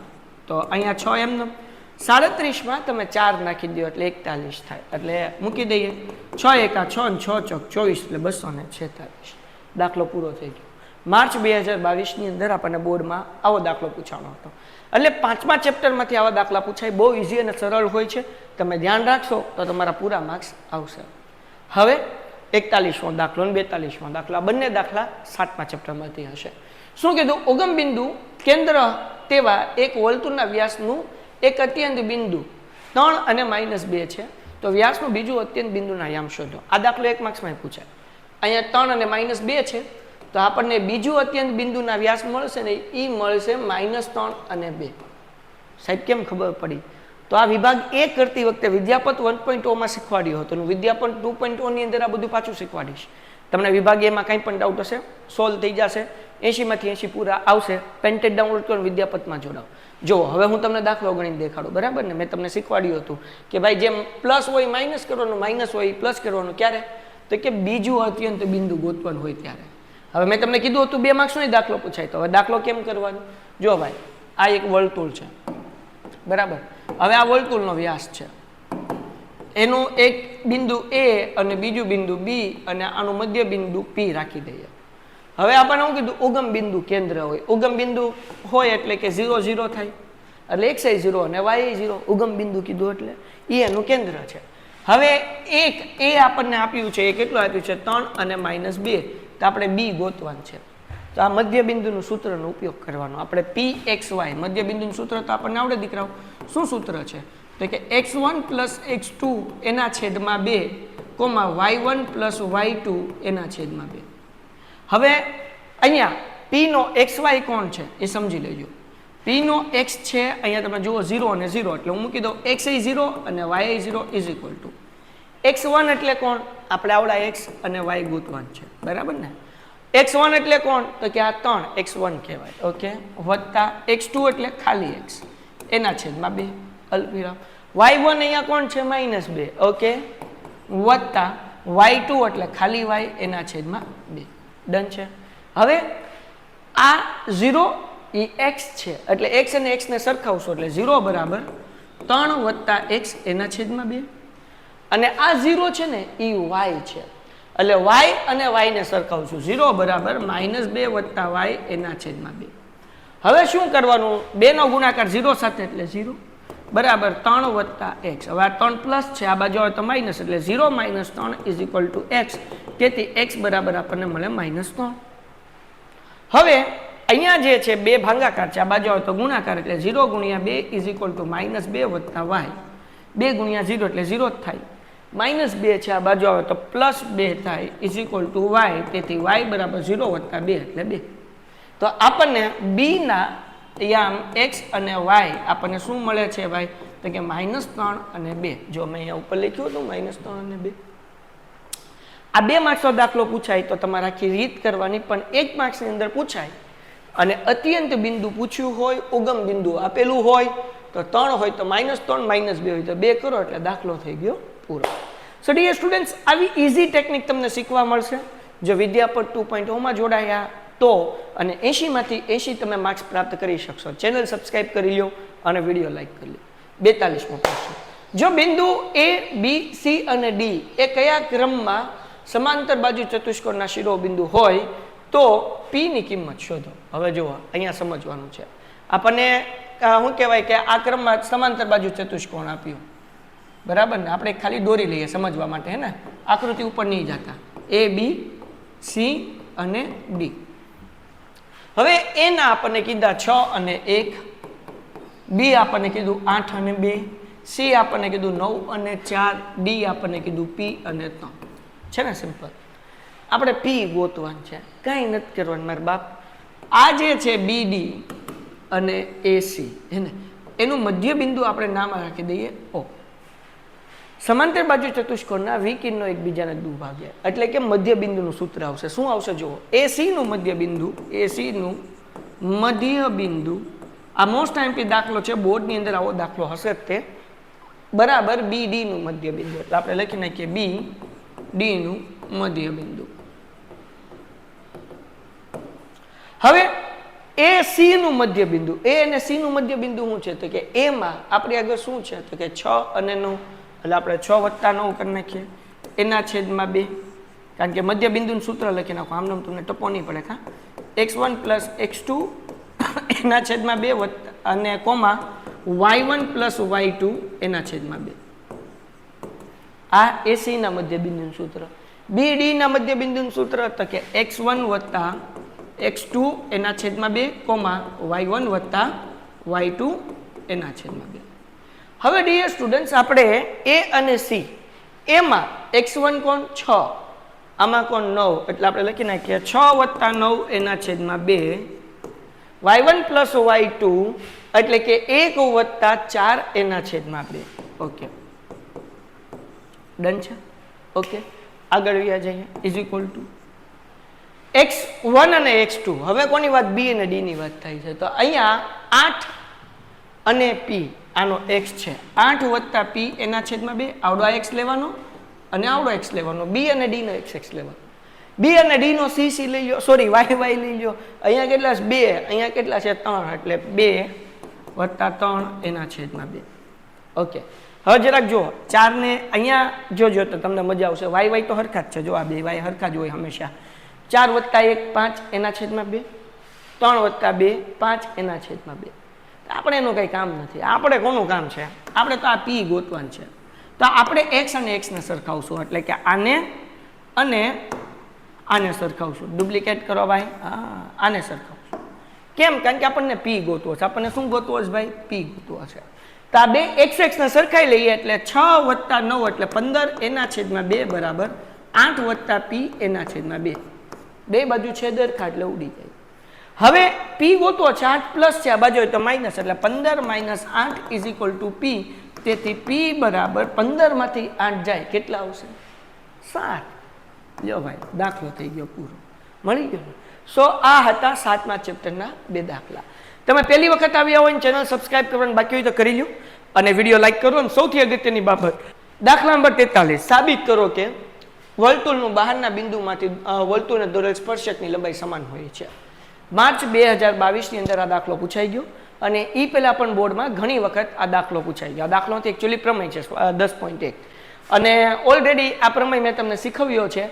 તો અહીંયા 6 એમનેમ 37 માં તમે 4 નાખી દો એટલે 41 થાય એટલે મૂકી દઈએ 6 × 1 = 6 અને 6 × 24 એટલે 246 દાખલો પૂરો થઈ ગયો માર્ચ 2022 ની અંદર આપણને બોર્ડમાં આવો દાખલો પૂછવાનો હતો એટલે 5મા ચેપ્ટરમાંથી આવા દાખલા પૂછાય બહુ ઈઝી અને સરળ હોય છે તમે ધ્યાન રાખશો તો તમારા પૂરા માર્ક્સ આવશે હવે 41મો દાખલો અને 42મો દાખલો આ બંને દાખલા 7મા ચેપ્ટરમાંથી હશે શું કીધું ઉગમ બિંદુ કેન્દ્ર તેવા એક વર્તુળના વ્યાસનું એક અત્યંત બિંદુ 3 અને -2 છે તો વ્યાસનું બીજું અત્યંત બિંદુના યામ શોધો આ દાખલો 1 માર્ક્સમાં પૂછાય અહીંયા 3 અને -2 છે તો આપણને બીજું અત્યંત બિંદુના વ્યાસ મળશે ને એ મળશે -3 અને 2 સાહેબ કેમ ખબર પડી તો આ વિભાગ 1 કરતી વખતે વિદ્યાપત 1.0 માં શીખવાડ્યું હતું વિદ્યાપત 2.0 ની અંદર આ બધું પાછું શીખવાડીશ તમને વિભાગ 2 માં કંઈ પણ ડાઉટ હશે સોલ્વ થઈ જશે 80 માંથી 80 પૂરા આવશે પેન્ટેડ ડાઉનલોડ કરો વિદ્યાપતમાં જોડાઓ જો હવે હું તમને દાખલો ગણીને દેખાડું બરાબર ને મેં તમને શીખવાડ્યું હતું કે ભાઈ જેમ પ્લસ હોય માઇનસ કરવાનું માઇનસ હોય પ્લસ કરવાનું ક્યારે તો કે બીજું અત્યંત બિંદુ ગોતવાનું હોય ત્યારે હવે મેં તમને કીધું હતું 2 માર્ક્સનો દાખલો પૂછાય તો હવે દાખલો કેમ કરવાનો જો ભાઈ આ એક વર્તુળ છે બરાબર હવે આ વર્તુળનો વ્યાસ છે એનું એક બિંદુ A અને બીજું બિંદુ B અને આનું મધ્ય બિંદુ P રાખી દઈએ હવે આપણને શું કીધું ઉગમ બિંદુ કેન્દ્ર હોય ઉગમ બિંદુ હોય એટલે કે 0 0 થાય એટલે x એ 0 અને y એ 0 ઉગમ બિંદુ કીધું એટલે એ એનું કેન્દ્ર છે હવે એક એ આપણને આપ્યું છે એ કેટલું આપ્યું છે 3 અને -2 તો આપણે b ગોતવાનું છે તો આ મધ્ય બિંદુનું સૂત્રનો ઉપયોગ કરવાનો આપણે pxy મધ્ય બિંદુનું સૂત્ર તો આપણને આવડે દીકરાઓ શું સૂત્ર છે તો કે x1 + x2 એના છેદમાં 2 y1 + y2 એના છેદમાં 2 હવે અહીંયા p નો xy કોણ છે એ સમજી લેજો p નો x છે અહીંયા તમે જુઓ 0 અને 0 એટલે હું મૂકી દઉં x એ 0 અને y એ 0 = x1 એટલે કોણ આપણે આવડા x અને y ગોતવાનું છે બરાબર ને x1 એટલે કોણ તો કે આ 3 x1 કહેવાય ઓકે વત્તા x2 એટલે ખાલી x એના છેદમાં 2 અલ્પવિરામ y1 અહીંયા કોણ છે -2 ઓકે વત્તા y2 એટલે ખાલી y એના છેદમાં 2 ડન છે હવે આ 0 એ x છે એટલે x અને x ને સરખાવશો એટલે 0 બરાબર 3 + x એના છેદમાં 2 અને આ 0 છે ને એ y છે એટલે y અને y ને સરખાવશું 0 બરાબર -2 + y એના છેદમાં 2 હવે શું કરવાનું 2 નો ગુણાકાર 0 સાથે એટલે 0 બરાબર 3 + x હવે આ 3 પ્લસ છે આ બાજુ આવે તો માઇનસ એટલે 0 - 3 = x તેથી x બરાબર આપણને મળે -3 હવે અહીંયા જે છે 2 ભાગાકાર છે આ બાજુ આવે તો ગુણાકાર એટલે 0 × 2 = -2 + y 2 × 0 એટલે 0 જ થાય -2 છે આ બાજુ આવે તો +2 થાય = y તેથી y બરાબર 0 + 2 એટલે 2 તો આપણને b ના યામ x અને y આપણને શું મળે છે ભાઈ તો કે -3 અને 2 જો મેં અહીંયા ઉપર લખ્યું હતું -3 અને 2 આ 2 માર્ક્સનો દાખલો પૂછાય તો તમારે આખી રીત કરવાની પણ 1 માર્ક્સની અંદર પૂછાય અને અત્યંત બિંદુ પૂછ્યું હોય ઉગમ બિંદુ આપેલું હોય તો 3 હોય તો -3 -2 હોય તો 2 કરો એટલે દાખલો થઈ ગયો પૂરો સો ડિયર સ્ટુડન્ટ્સ આવી ઈઝી ટેકનિક તમને શીખવા મળશે જો વિદ્યાપત 2.0 માં જોડાયા તો અને 80 માંથી 80 તમે માર્ક્સ પ્રાપ્ત કરી શકશો ચેનલ સબસ્ક્રાઇબ કરી લો અને વિડીયો લાઈક કરી લો 42મો પ્રશ્ન જો બિંદુ A B C અને D એ કયા ક્રમમાં સમાંતર બાજુ ચતુષ્કોણના શિરોબિંદુ હોય તો P ની કિંમત શોધો હવે જુઓ અહીંયા સમજવાનું છે આપણને શું કહેવાય કે આ ક્રમમાં સમાંતર બાજુ ચતુષ્કોણ આપ્યું બરાબર ને આપણે ખાલી દોરી લઈએ સમજવા માટે હે ને આકૃતિ ઉપર નહીં જતા A B C અને D હવે A ના આપણને કીધા 6 અને 1 B આપણને કીધું 8 અને 2 C આપણને કીધું 9 અને 4 D આપણને કીધું P અને 3 છે ને સિમ્પલ આપણે P ગોતવાનું છે કાંઈ નથી કરવાનું મારા બાપ આ જે છે BD અને AC હે ને એનું મધ્ય બિંદુ આપણે નામ રાખી દઈએ O સમાંતર બાજુ ચતુષ્કોણના વિકિરણો એકબીજાને દુભાગ્યા એટલે કે મધ્ય બિંદુનું સૂત્ર આવશે શું આવશે જુઓ AC નું મધ્ય બિંદુ આ મોસ્ટ ટાઈમથી દાખલો છે બોર્ડની અંદર આવો દાખલો હશે જ તે બરાબર બી ડી નું મધ્ય બિંદુ, એટલે આપણે લખી નાખીએ બી ડી નું મધ્ય બિંદુ. હવે એ સી નું મધ્ય બિંદુ, એ અને સી નું મધ્ય બિંદુ શું છે? તો કે એમાં આપણી આગળ શું છે? તો કે 6 અને 9, એટલે આપણે 6 વત્તા 9 કરી નાખીએ એના છેદમાં 2, કારણ કે મધ્ય બિંદુનું સૂત્ર લખી નાખો, આમ તમને ટપો નહીં પડે. હા, x1 પ્લસ x2 એના છેદમાં 2 વત્તા અને કોમા y1 પ્લસ y2 એના છેદમાં 2. આ એસી ના મધ્ય બિંદુનું સૂત્ર. બી ડી ના મધ્ય બિંદુનું સૂત્ર તો કે x1 વત્તા x2 એના છેદમાં 2 કોમા y1 વત્તા y2 એના છેદમાં 2. હવે ડીયર સ્ટુડન્ટ્સ, આપણે એ અને સી એમાં x1 કોણ 6, આમાં કોણ 9, એટલે આપણે લખી નાખીએ 6 વત્તા 9 એના છેદમાં 2, y1 પ્લસ y2 એટલે કે 1 વત્તા 4 એના છેદમાં 2. ઓકે, ડન છે. ઓકે, આગળ વ્યા જઈએ. ઇઝ ઇક્વલ ટુ x1 અને x2. હવે કોની વાત? બી અને ડી ની વાત થાય છે. તો અહીંયા 8 અને p, આનો x છે, 8 વત્તા p એના છેદમાં 2. આવડો x લેવાનો અને આવડો x લેવાનો, b અને d નો x લેવાનો. b અને d નો c લઈ લો, સોરી y લઈ લો. અહીંયા કેટલા છે? 2, અહીંયા કેટલા છે? 3, એટલે 2 વત્તા 3 એના છેદમાં 2. ઓકે, હવે જરાક જુઓ 4 ને અહીંયા જોજો તો તમને મજા આવશે. y તો હરખા જ છે, જો આ બે y હરખા જ હોય હંમેશા. 4 વત્તા 1 5 એના છેદમાં 2, 3 વત્તા 2 5 એના છેદમાં 2. આપણે એનું કંઈ કામ નથી. આપણે કોનું કામ છે? આપણે તો આ p ગોતવાનું છે. તો આપણે x અને x ને સરખાવશું, એટલે કે આને અને આને સરખાવશું. ડુપ્લિકેટ કરો ભાઈ, હા, આને સરખાવશું. કેમ? કારણ કે આપણને p ગોતવો છે. આપણને શું ગોતવો છે ભાઈ? p ગોતવો છે. તો આ બે x ને સરખાઈ લઈએ, એટલે 6 વત્તા 9 એટલે 15 એના છેદમાં 2 બરાબર 8 વત્તા p એના છેદમાં 2. બે બાજુ છે દરખા એટલે ઉડી જાય. હવે p ગોતવો છે, 8 પ્લસ છે, આ બાજુ હોય તો માઇનસ, એટલે 15 minus 8 is equal two p. તેથી p બરાબર 15 માંથી 8 જાય, કેટલા આવશે? 7. લ્યો ભાઈ, દાખલો થઈ ગયો પૂરો, મળી ગયો. સો આ હતા 7મા ચેપ્ટરના 2 દાખલા. તમે પહેલી વખત આવ્યા હોય ને ચેનલ સબસ્ક્રાઇબ કરવાનું બાકી હોય તો કરી લ્યો અને વિડીયો લાઈક કરો. અને સૌથી અગત્યની બાબત, દાખલા નંબર 43, સાબિત કરો કે વર્તુળનું બહારના બિંદુમાંથી વર્તુળને દોરેલ સ્પર્શકની લંબાઈ સમાન હોય છે. માર્ચ 2022 ની અંદર આ દાખલો પૂછાઈ ગયો અને એ પહેલા પણ બોર્ડમાં ઘણી વખત આ દાખલો પૂછાઈ ગયો. આ દાખલો એકચ્યુઅલી પ્રમેય છે 10.1 અને ઓલરેડી આ પ્રમેય મેં તમને શીખવ્યો છે.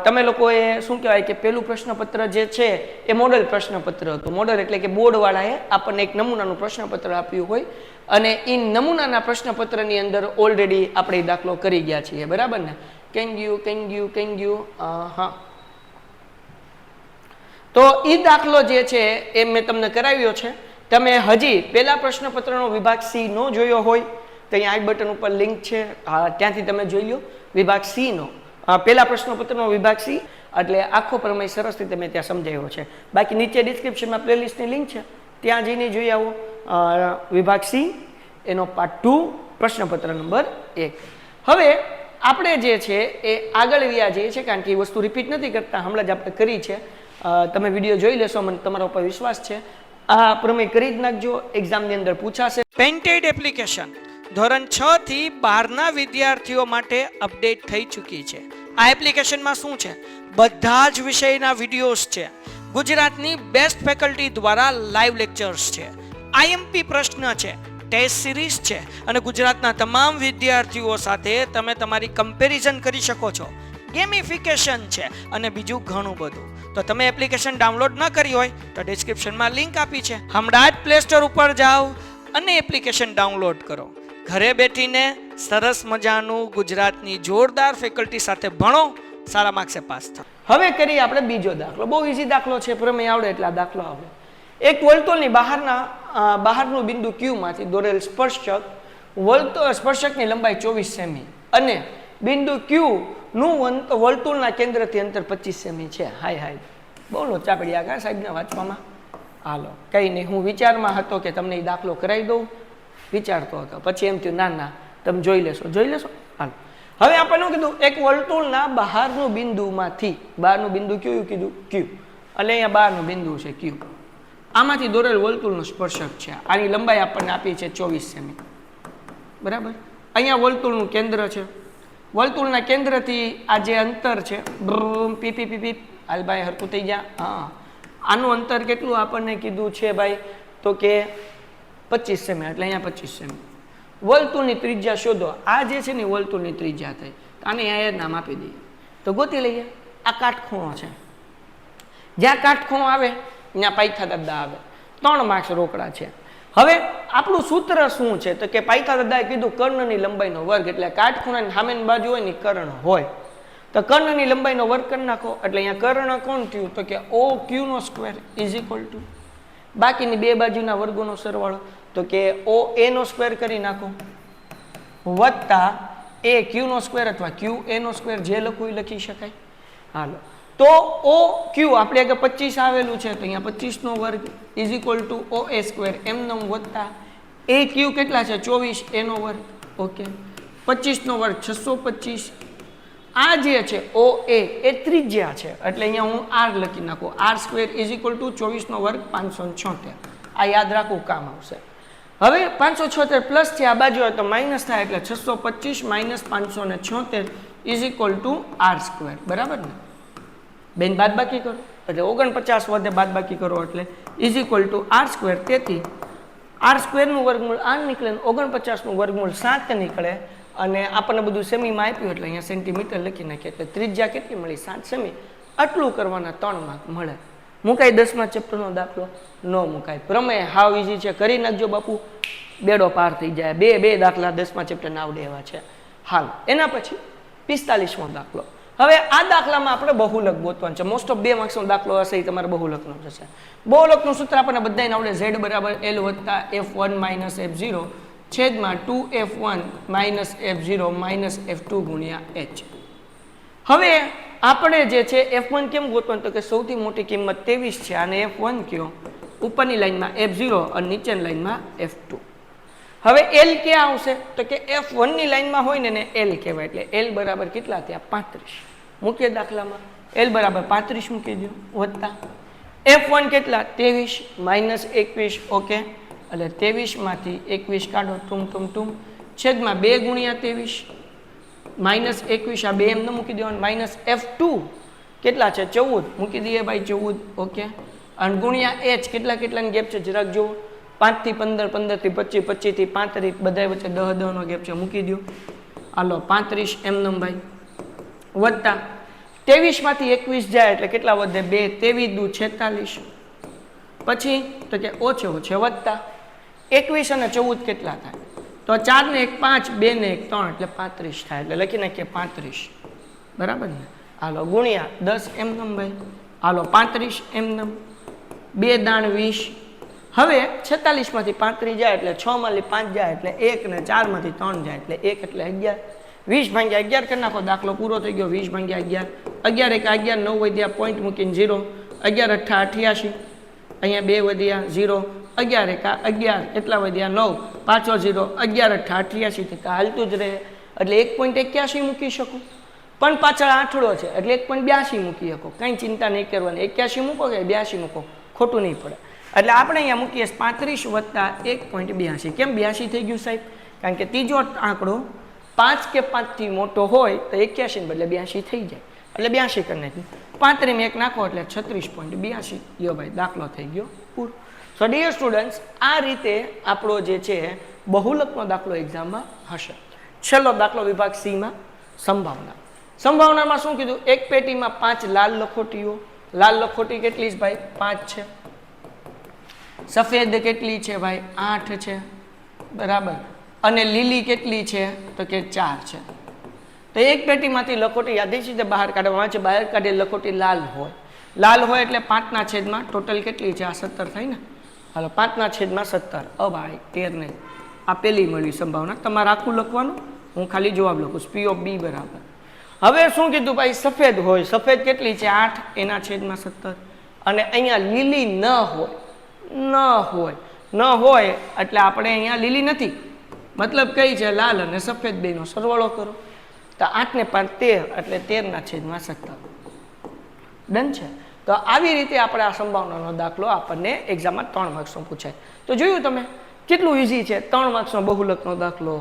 તમે લોકોએ શું કહેવાય કે પેલું પ્રશ્નપત્ર જે છે એ મોડલ પ્રશ્નપત્ર હતું. મોડલ એટલે કે બોર્ડવાળાએ આપણને એક નમૂનાનું પ્રશ્નપત્ર આપ્યું હોય અને એ નમૂનાના પ્રશ્નપત્રની અંદર ઓલરેડી આપણે દાખલો કરી ગયા છીએ, બરાબર ને? કેન યુ હા. તો એ દાખલો જે છે એ મેં તમને કરાવ્યો છે. તમે હજી પહેલા પ્રશ્નપત્રનો વિભાગ સી નો જોયો હોય તો અહીંયા આઈ બટન ઉપર લિંક છે, ત્યાંથી તમે જોઈ લો. વિભાગ સી નો પહેલા પ્રશ્નપત્રનો વિભાગ સી, એટલે આખો પ્રમેય સરસ રીતે મેં ત્યાં સમજાવ્યો છે. બાકી નીચે ડિસ્ક્રિપ્શનમાં પ્લેલિસ્ટની લિંક છે, ત્યાં જઈને જોઈ આવો. વિભાગ સી એનો પાર્ટ 2 પ્રશ્નપત્ર નંબર 1. હવે આપણે જે છે એ આગળ વ્યા જઈએ છીએ, કારણ કે એ વસ્તુ રિપીટ નથી કરતા, હમણાં જ આપણે કરી છે. તમે વિડીયો જોઈ લેશો, મને તમારા ઉપર વિશ્વાસ છે. આ પ્રમેય કરી જ નાખજો, એક્ઝામની અંદર પૂછાશે. પેન્ટેડ એપ્લિકેશન ધોરણ 6 થી 12ના વિદ્યાર્થીઓ માટે અપડેટ થઈ ચૂકી છે. આ એપ્લિકેશનમાં શું છે? બધા જ વિષયના વિડીયોઝ છે. ગુજરાતની બેસ્ટ ફેકલ્ટી દ્વારા લાઈવ લેક્ચર્સ છે, આઈએમપી પ્રશ્ન છે, ટેસ્ટ સિરીઝ છે અને ગુજરાતના તમામ વિદ્યાર્થીઓ સાથે તમે તમારી કમ્પેરિઝન કરી શકો છો. ગેમિફિકેશન છે અને બીજું ઘણું બધું. તો તમે એપ્લિકેશન ડાઉનલોડ ન કરી હોય તો ડિસ્ક્રિપ્શનમાં લિંક આપી છે, હમણાં જ પ્લે સ્ટોર ઉપર જાઓ અને એપ્લિકેશન ડાઉનલોડ કરો. ઘરે બેઠીને સરસ મજાનું ગુજરાતની જોરદાર ફેકલ્ટી સાથે ભણો, સારા માર્ક્સે પાસ થાઓ. હવે કરીએ આપણે બીજો દાખલો. બહુ ઈઝી દાખલો છે, પ્રમેય આવડે એટલે આ દાખલો આવે. એક વર્તુળની બહારનું બિંદુ Q માંથી દોરેલ સ્પર્શકની લંબાઈ 24 સેમી અને બિંદુ Q નું વર્તુળના કેન્દ્રથી અંતર 25 સેમી છે. હાય બોલો ચાપડી આગળ સાહેબને વાંચવામાં. હાલો, કંઈ નહીં, હું વિચારમાં હતો કે તમને એ દાખલો કરાવી દઉં, વિચારતો હતો, પછી એમ થયું ના તમે જોઈ લેશો. હાલો, હવે આપણને કીધું એક વર્તુળના બહારનું બિંદુમાંથી, બહારનું બિંદુ કયું કીધું? Q. એટલે અહીંયા બહારનું બિંદુ છે Q. આમાંથી દોરેલ વર્તુળનો સ્પર્શક છે. આની લંબાઈ આપણને આપી છે 24 સેમી, બરાબર? અહીંયા વર્તુળનું કેન્દ્ર છે, વર્તુળના કેન્દ્રથી આ જે અંતર છે પી પી પી હાલભાઈ હરકું થઈ ગયા. હા, આનું અંતર કેટલું આપણને કીધું છે ભાઈ? તો કે 25 સેમી, એટલે અહીંયા 25 સેમી. વર્તુળની ત્રિજ્યા શોધો. આ જે છે ને વર્તુળની ત્રિજ્યા થઈ, આને અહીંયા નામ આપી દઈએ. તો ગોતી લઈએ. આ કાટખૂણો છે, જ્યાં કાટખૂણો આવે ત્યાં પાયથાગોરસ આવે. 3 માર્ક્સ રોકડા છે. હવે આપણું સૂત્ર શું છે? તો કે પાયથાગોરસે કીધું કર્ણની લંબાઈનો વર્ગ, એટલે કાટખૂણાની સામેની બાજુ હોય ને કર્ણ હોય, તો કર્ણની લંબાઈનો વર્ગ કરી નાખો. એટલે અહીંયા કર્ણ કોણ થયું? તો કે OQ નો સ્ક્વેર ઇઝ ઇક્વલ ટુ બાકીની બે બાજુના વર્ગોનો સરવાળો, તો કે OA નો સ્ક્વેર કરી નાખો વત્તા AQ નો સ્ક્વેર અથવા QA નો સ્ક્વેર, જે લખવું એ લખી શકાય. હાલો, તો OQ આપણે આગળ 25 આવેલું છે, તો અહીંયા 25 નો વર્ગ is equal two OA square એમનો વત્તા AQ કેટલા છે? 24 એનો વર્ગ. ઓકે, 25 નો વર્ગ 625. આ જે છે OA એ ત્રિજ્યા છે, એટલે અહીંયા હું R લખી નાખું. R square is equal two 24 નો વર્ગ 576. આ યાદ રાખવું, કામ આવશે. હવે 576 પ્લસ છે, આ બાજુ હોય તો માઇનસ થાય, એટલે 625 minus 576 is equal two R square. બરાબર ને બેન? બાદબાકી કરો એટલે 49 વધે, બાદબાકી કરો એટલે is equal two R square. તેથી R સ્ક્વેરનું વર્ગમૂળ 8 નીકળે, 49નું વર્ગમૂળ 7 નીકળે, અને આપણને બધું સેમીમાં આપ્યું એટલે અહીંયા સેન્ટીમીટર લખી નાખીએ. એટલે ત્રિજ્યા કેટલી મળી? 7 સેમી. આટલું કરવાના 3 માર્ક મળે. મુકાય 10મા ચેપ્ટરનો દાખલો? ન મુકાય. પ્રમેય હાવ ઇઝી છે, કરી નાખજો બાપુ, બેડો પાર થઈ જાય. બે દાખલા 10મા ચેપ્ટરના આવડે એવા છે. હાલ, એના પછી 45મો દાખલો. હવે આ દાખલામાં આપણે બહુલક ગોતવાનું છે. મોસ્ટ ઓફ 2 માર્ક્સનો દાખલો હશે એ તમારે બહુલકનો જશે. બહુલકનું સૂત્ર આપણને બધાને આવડે. Z બરાબર L વત્તા F1 માઇનસ F0 છેદમાં 2F1 minus F0 minus F2 ગુણ્યા H. હવે આપણે જે છે F1 કેમ ગોતવાનું? તો કે સૌથી મોટી કિંમત 23 છે, અને F1 કયો? ઉપરની લાઈનમાં F0 અને નીચેની લાઈનમાં F2. હવે L ક્યાં આવશે? તો કે F1 ની લાઈનમાં હોય ને L કહેવાય. એટલે L બરાબર કેટલા થયા? 35. મૂકીએ દાખલામાં. L બરાબર 35 મૂકી દો વત્તા F1 કેટલા? 23 માઇનસ 21. ઓકે, એટલે 23 માંથી 21 કાઢો, ટૂમ છેદમાં 2 ગુણ્યા 23 માઇનસ 21. આ 2 એમને મૂકી દેવાનું. માઇનસ F2 કેટલા છે? 14 મૂકી દઈએ ભાઈ, 14. ઓકે, અને ગુણ્યા H કેટલાની ગેપ છે જરાક જુઓ. 5 થી 15, 15 થી 25, 25 થી 35, બધા વચ્ચે 10 નો ગેપ છે, મૂકી દો. હાલો, 35 એમને ભાઈ વત્તા 23 માંથી 21 જાય એટલે કેટલા વધે? 2. 23 દુ 46. પછી તો કે ઓછે વત્તા 21 અને 14 કેટલા થાય? તો 4 ને 1 5, 2 ને 1 3, એટલે 35 થાય. એટલે લખી નાખીએ 35. બરાબર ને? હાલો, ગુણ્યા 10 એમનમ ભાઈ. હાલો, 35 એમનમ, 2 દાણ 20. હવે 46 માંથી 35 જાય એટલે 6 માંથી 5 જાય એટલે 1, ને 4 માંથી 3 જાય એટલે 1, એટલે 11. 20 ભાગ્યા 11 કરી નાખો, દાખલો પૂરો થઈ ગયો. 20 ભાગ્યા 11, 11 1 11, 9 વધ્યા, પોઈન્ટ મૂકીને 0, 11 8 88, અહીંયા 2 વધ્યા 0, 11 1 11, એટલા વધ્યા 9, પાછો 0, 11 8 88 થી હાલતું જ રહે. એટલે 1.81 મૂકી શકું, પણ પાછળ આઠડો છે એટલે 1.82 મૂકી શકો. કંઈ ચિંતા નહીં કરવાની. 81 મૂકો કે 82 મૂકો, ખોટું નહીં પડે. એટલે આપણે અહીંયા મૂકીએ 35 વત્તા 1.82. કેમ 82 થઈ ગયું સાહેબ? કારણ કે ત્રીજો આંકડો 5 કે 5 થી મોટો હોય તો 81 ને બદલે 82 થઈ જાય, એટલે 82 કરી નાખ્યું. 35 માં 1 નાખો એટલે 36.82. લ્યો ભાઈ, દાખલો થઈ ગયો પૂરો. સો ડિયર સ્ટુડન્ટ્સ, આ રીતે આપણો જે છે બહુલકનો દાખલો એક્ઝામમાં હશે. છેલ્લો દાખલો વિભાગ C માં સંભાવના. સંભાવનામાં શું કીધું? એક પેટીમાં 5 લાલ લખોટીઓ. લાલ લખોટી કેટલી છે ભાઈ? 5 છે. સફેદ કેટલી છે ભાઈ? 8 છે. બરાબર. અને લીલી કેટલી છે? તો કે 4 છે. તો એક પેટીમાંથી લખોટી યાદીથી બહાર કાઢવામાં આવે છે. બહાર કાઢેલી લખોટી લાલ હોય. લાલ હોય એટલે 5ના છેદમાં ટોટલ કેટલી છે? આ 17 થાય ને? હાલો, 5ના છેદમાં 17. ભાઈ 13 નહીં. આ પેલી મળી સંભાવના. તમારે આખું લખવાનું, હું ખાલી જવાબ લખું. P of B બરાબર. હવે શું કીધું ભાઈ? સફેદ હોય. સફેદ કેટલી છે? 8, એના છેદમાં 17. અને અહીંયા લીલી ન હોય એટલે આપણે અહીંયા લીલી નથી, મતલબ કઈ છે? લાલ અને સફેદ બેનો સરવાળો કરો તો 8 ને 5 13, એટલે 13ના છેદમાં 17. ડન છે. તો આવી રીતે આપણે આ સંભાવનાનો દાખલો આપણને એક્ઝામમાં 3 માર્ક્સનો પૂછાય. તો જોયું તમે કેટલું ઇઝી છે 3 માર્ક્સનો બહુલકનો દાખલો.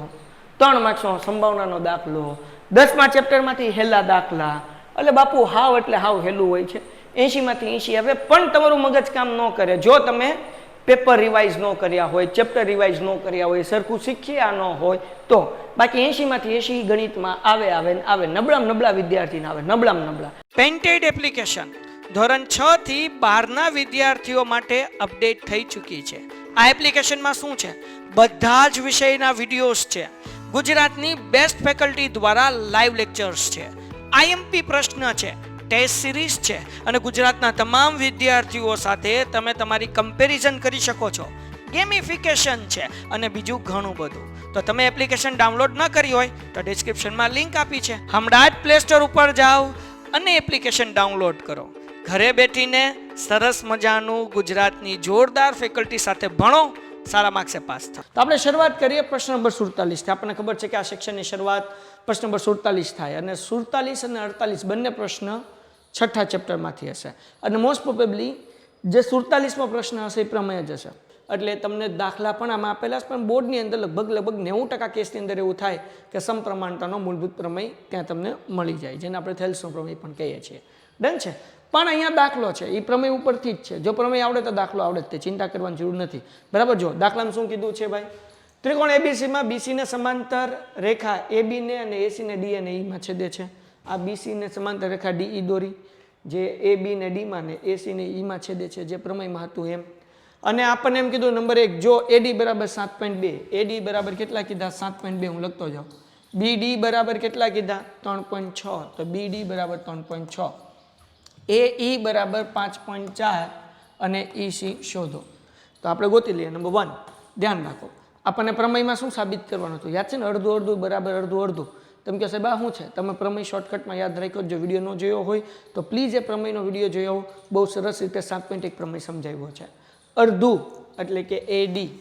3 માર્ક્સનો સંભાવનાનો દાખલો, 10મા ચેપ્ટરમાંથી હેલા દાખલા. એટલે બાપુ હાવ એટલે હાવ હેલું હોય છે. 80માંથી 80 આવે, પણ તમારું મગજ કામ ન કરે જો તમે પેપર રિવાઇઝ ન કર્યા હોય, ચેપ્ટર રિવાઇઝ ન કર્યા હોય, સરખું શીખ્યા ન હોય તો. બાકી 80માંથી 80 ગણિતમાં આવે નબળા વિદ્યાર્થીને આવે નબળા. પેન્ટેડ એપ્લિકેશન ધોરણ 6 થી 12ના વિદ્યાર્થીઓ માટે અપડેટ થઈ ચૂકી છે. આ એપ્લિકેશનમાં શું છે? બધા જ વિષયના વિડીયોઝ છે, ગુજરાતની બેસ્ટ ફેકલ્ટી દ્વારા લાઈવ લેક્ચર્સ છે, આઈએમપી પ્રશ્ન છે, ટેસ્ટ સિરીઝ છે અને ગુજરાતના તમામ વિદ્યાર્થીઓ સાથે તમે તમારી કમ્પેરિઝન કરી શકો છો. ગેમિફિકેશન છે અને બીજું ઘણું બધું. તો તમે એપ્લિકેશન ડાઉનલોડ ન કરી હોય તો ડિસ્ક્રિપ્શનમાં લિંક આપી છે, હમણાં જ પ્લે સ્ટોર ઉપર જાઓ અને એપ્લિકેશન ડાઉનલોડ કરો. ઘરે બેઠીને સરસ મજાનું ગુજરાતની જોરદાર ફેકલ્ટી સાથે ભણો, સારા માર્ક્સે પાસ થાઓ. તો આપણે શરૂઆત કરીએ પ્રશ્ન નંબર 47 થી. આપણને ખબર છે કે આ સેક્શનની શરૂઆત પ્રશ્ન નંબર 47 થાય અને 47 અને 48 બંને પ્રશ્ન 6થા ચેપ્ટરમાંથી હશે અને મોસ્ટ પ્રોબેબલી જે 47મો પ્રશ્ન હશે એ પ્રમેય જ હશે. એટલે તમને દાખલા પણ આમાં આપેલા છે, પણ બોર્ડની અંદર લગભગ 90% કેસની અંદર એવું થાય કે સમપ્રમાણતાનો મૂળભૂત પ્રમેય ત્યાં તમને મળી જાય, જેને આપણે થેલ્સનો પ્રમેય પણ કહીએ છીએ. ડન છે. પણ અહીંયા દાખલો છે એ પ્રમેય ઉપરથી જ છે. જો પ્રમેય આવડે તો દાખલો આવડે જ, તે ચિંતા કરવાની જરૂર નથી. બરાબર. જો દાખલામાં શું કીધું છે ભાઈ? ત્રિકોણ એબીસીમાં બીસીને સમાંતર રેખા એબીને અને એસીને ડી અને ઈમાં છેદે છે. આ બીસીને સમાંતર રેખા ડીઈ દોરી, જે એબી ને ડીમાં ને એસી ને ઈમાં છેદે છે, જે પ્રમેયમાં હતું એમ. અને આપણને એમ કીધું નંબર 1, જો એડી બરાબર 7.2, એડી બરાબર કેટલા કીધા? 7.2. હું લખતો જાઉં. બીડી બરાબર કેટલા કીધા? 3.6. તો બીડી બરાબર 3.6. એ બરાબર 5.4 અને ઈસી શોધો. તો આપણે ગોતી લઈએ. નંબર 1 ધ્યાન રાખો, આપણને પ્રમેયમાં શું સાબિત કરવાનું હતું? યાદ છે ને? અડધું બરાબર અડધું. તમે કહો સાહેબ આ શું છે? તમે પ્રમેય શોર્ટકટમાં યાદ રાખ્યો. જો વિડીયો ન જોયો હોય તો પ્લીઝ એ પ્રમેયનો વિડીયો જોયો. બહુ સરસ રીતે 7.1 પ્રમેય સમજાવ્યો છે. અડધું એટલે કે એડી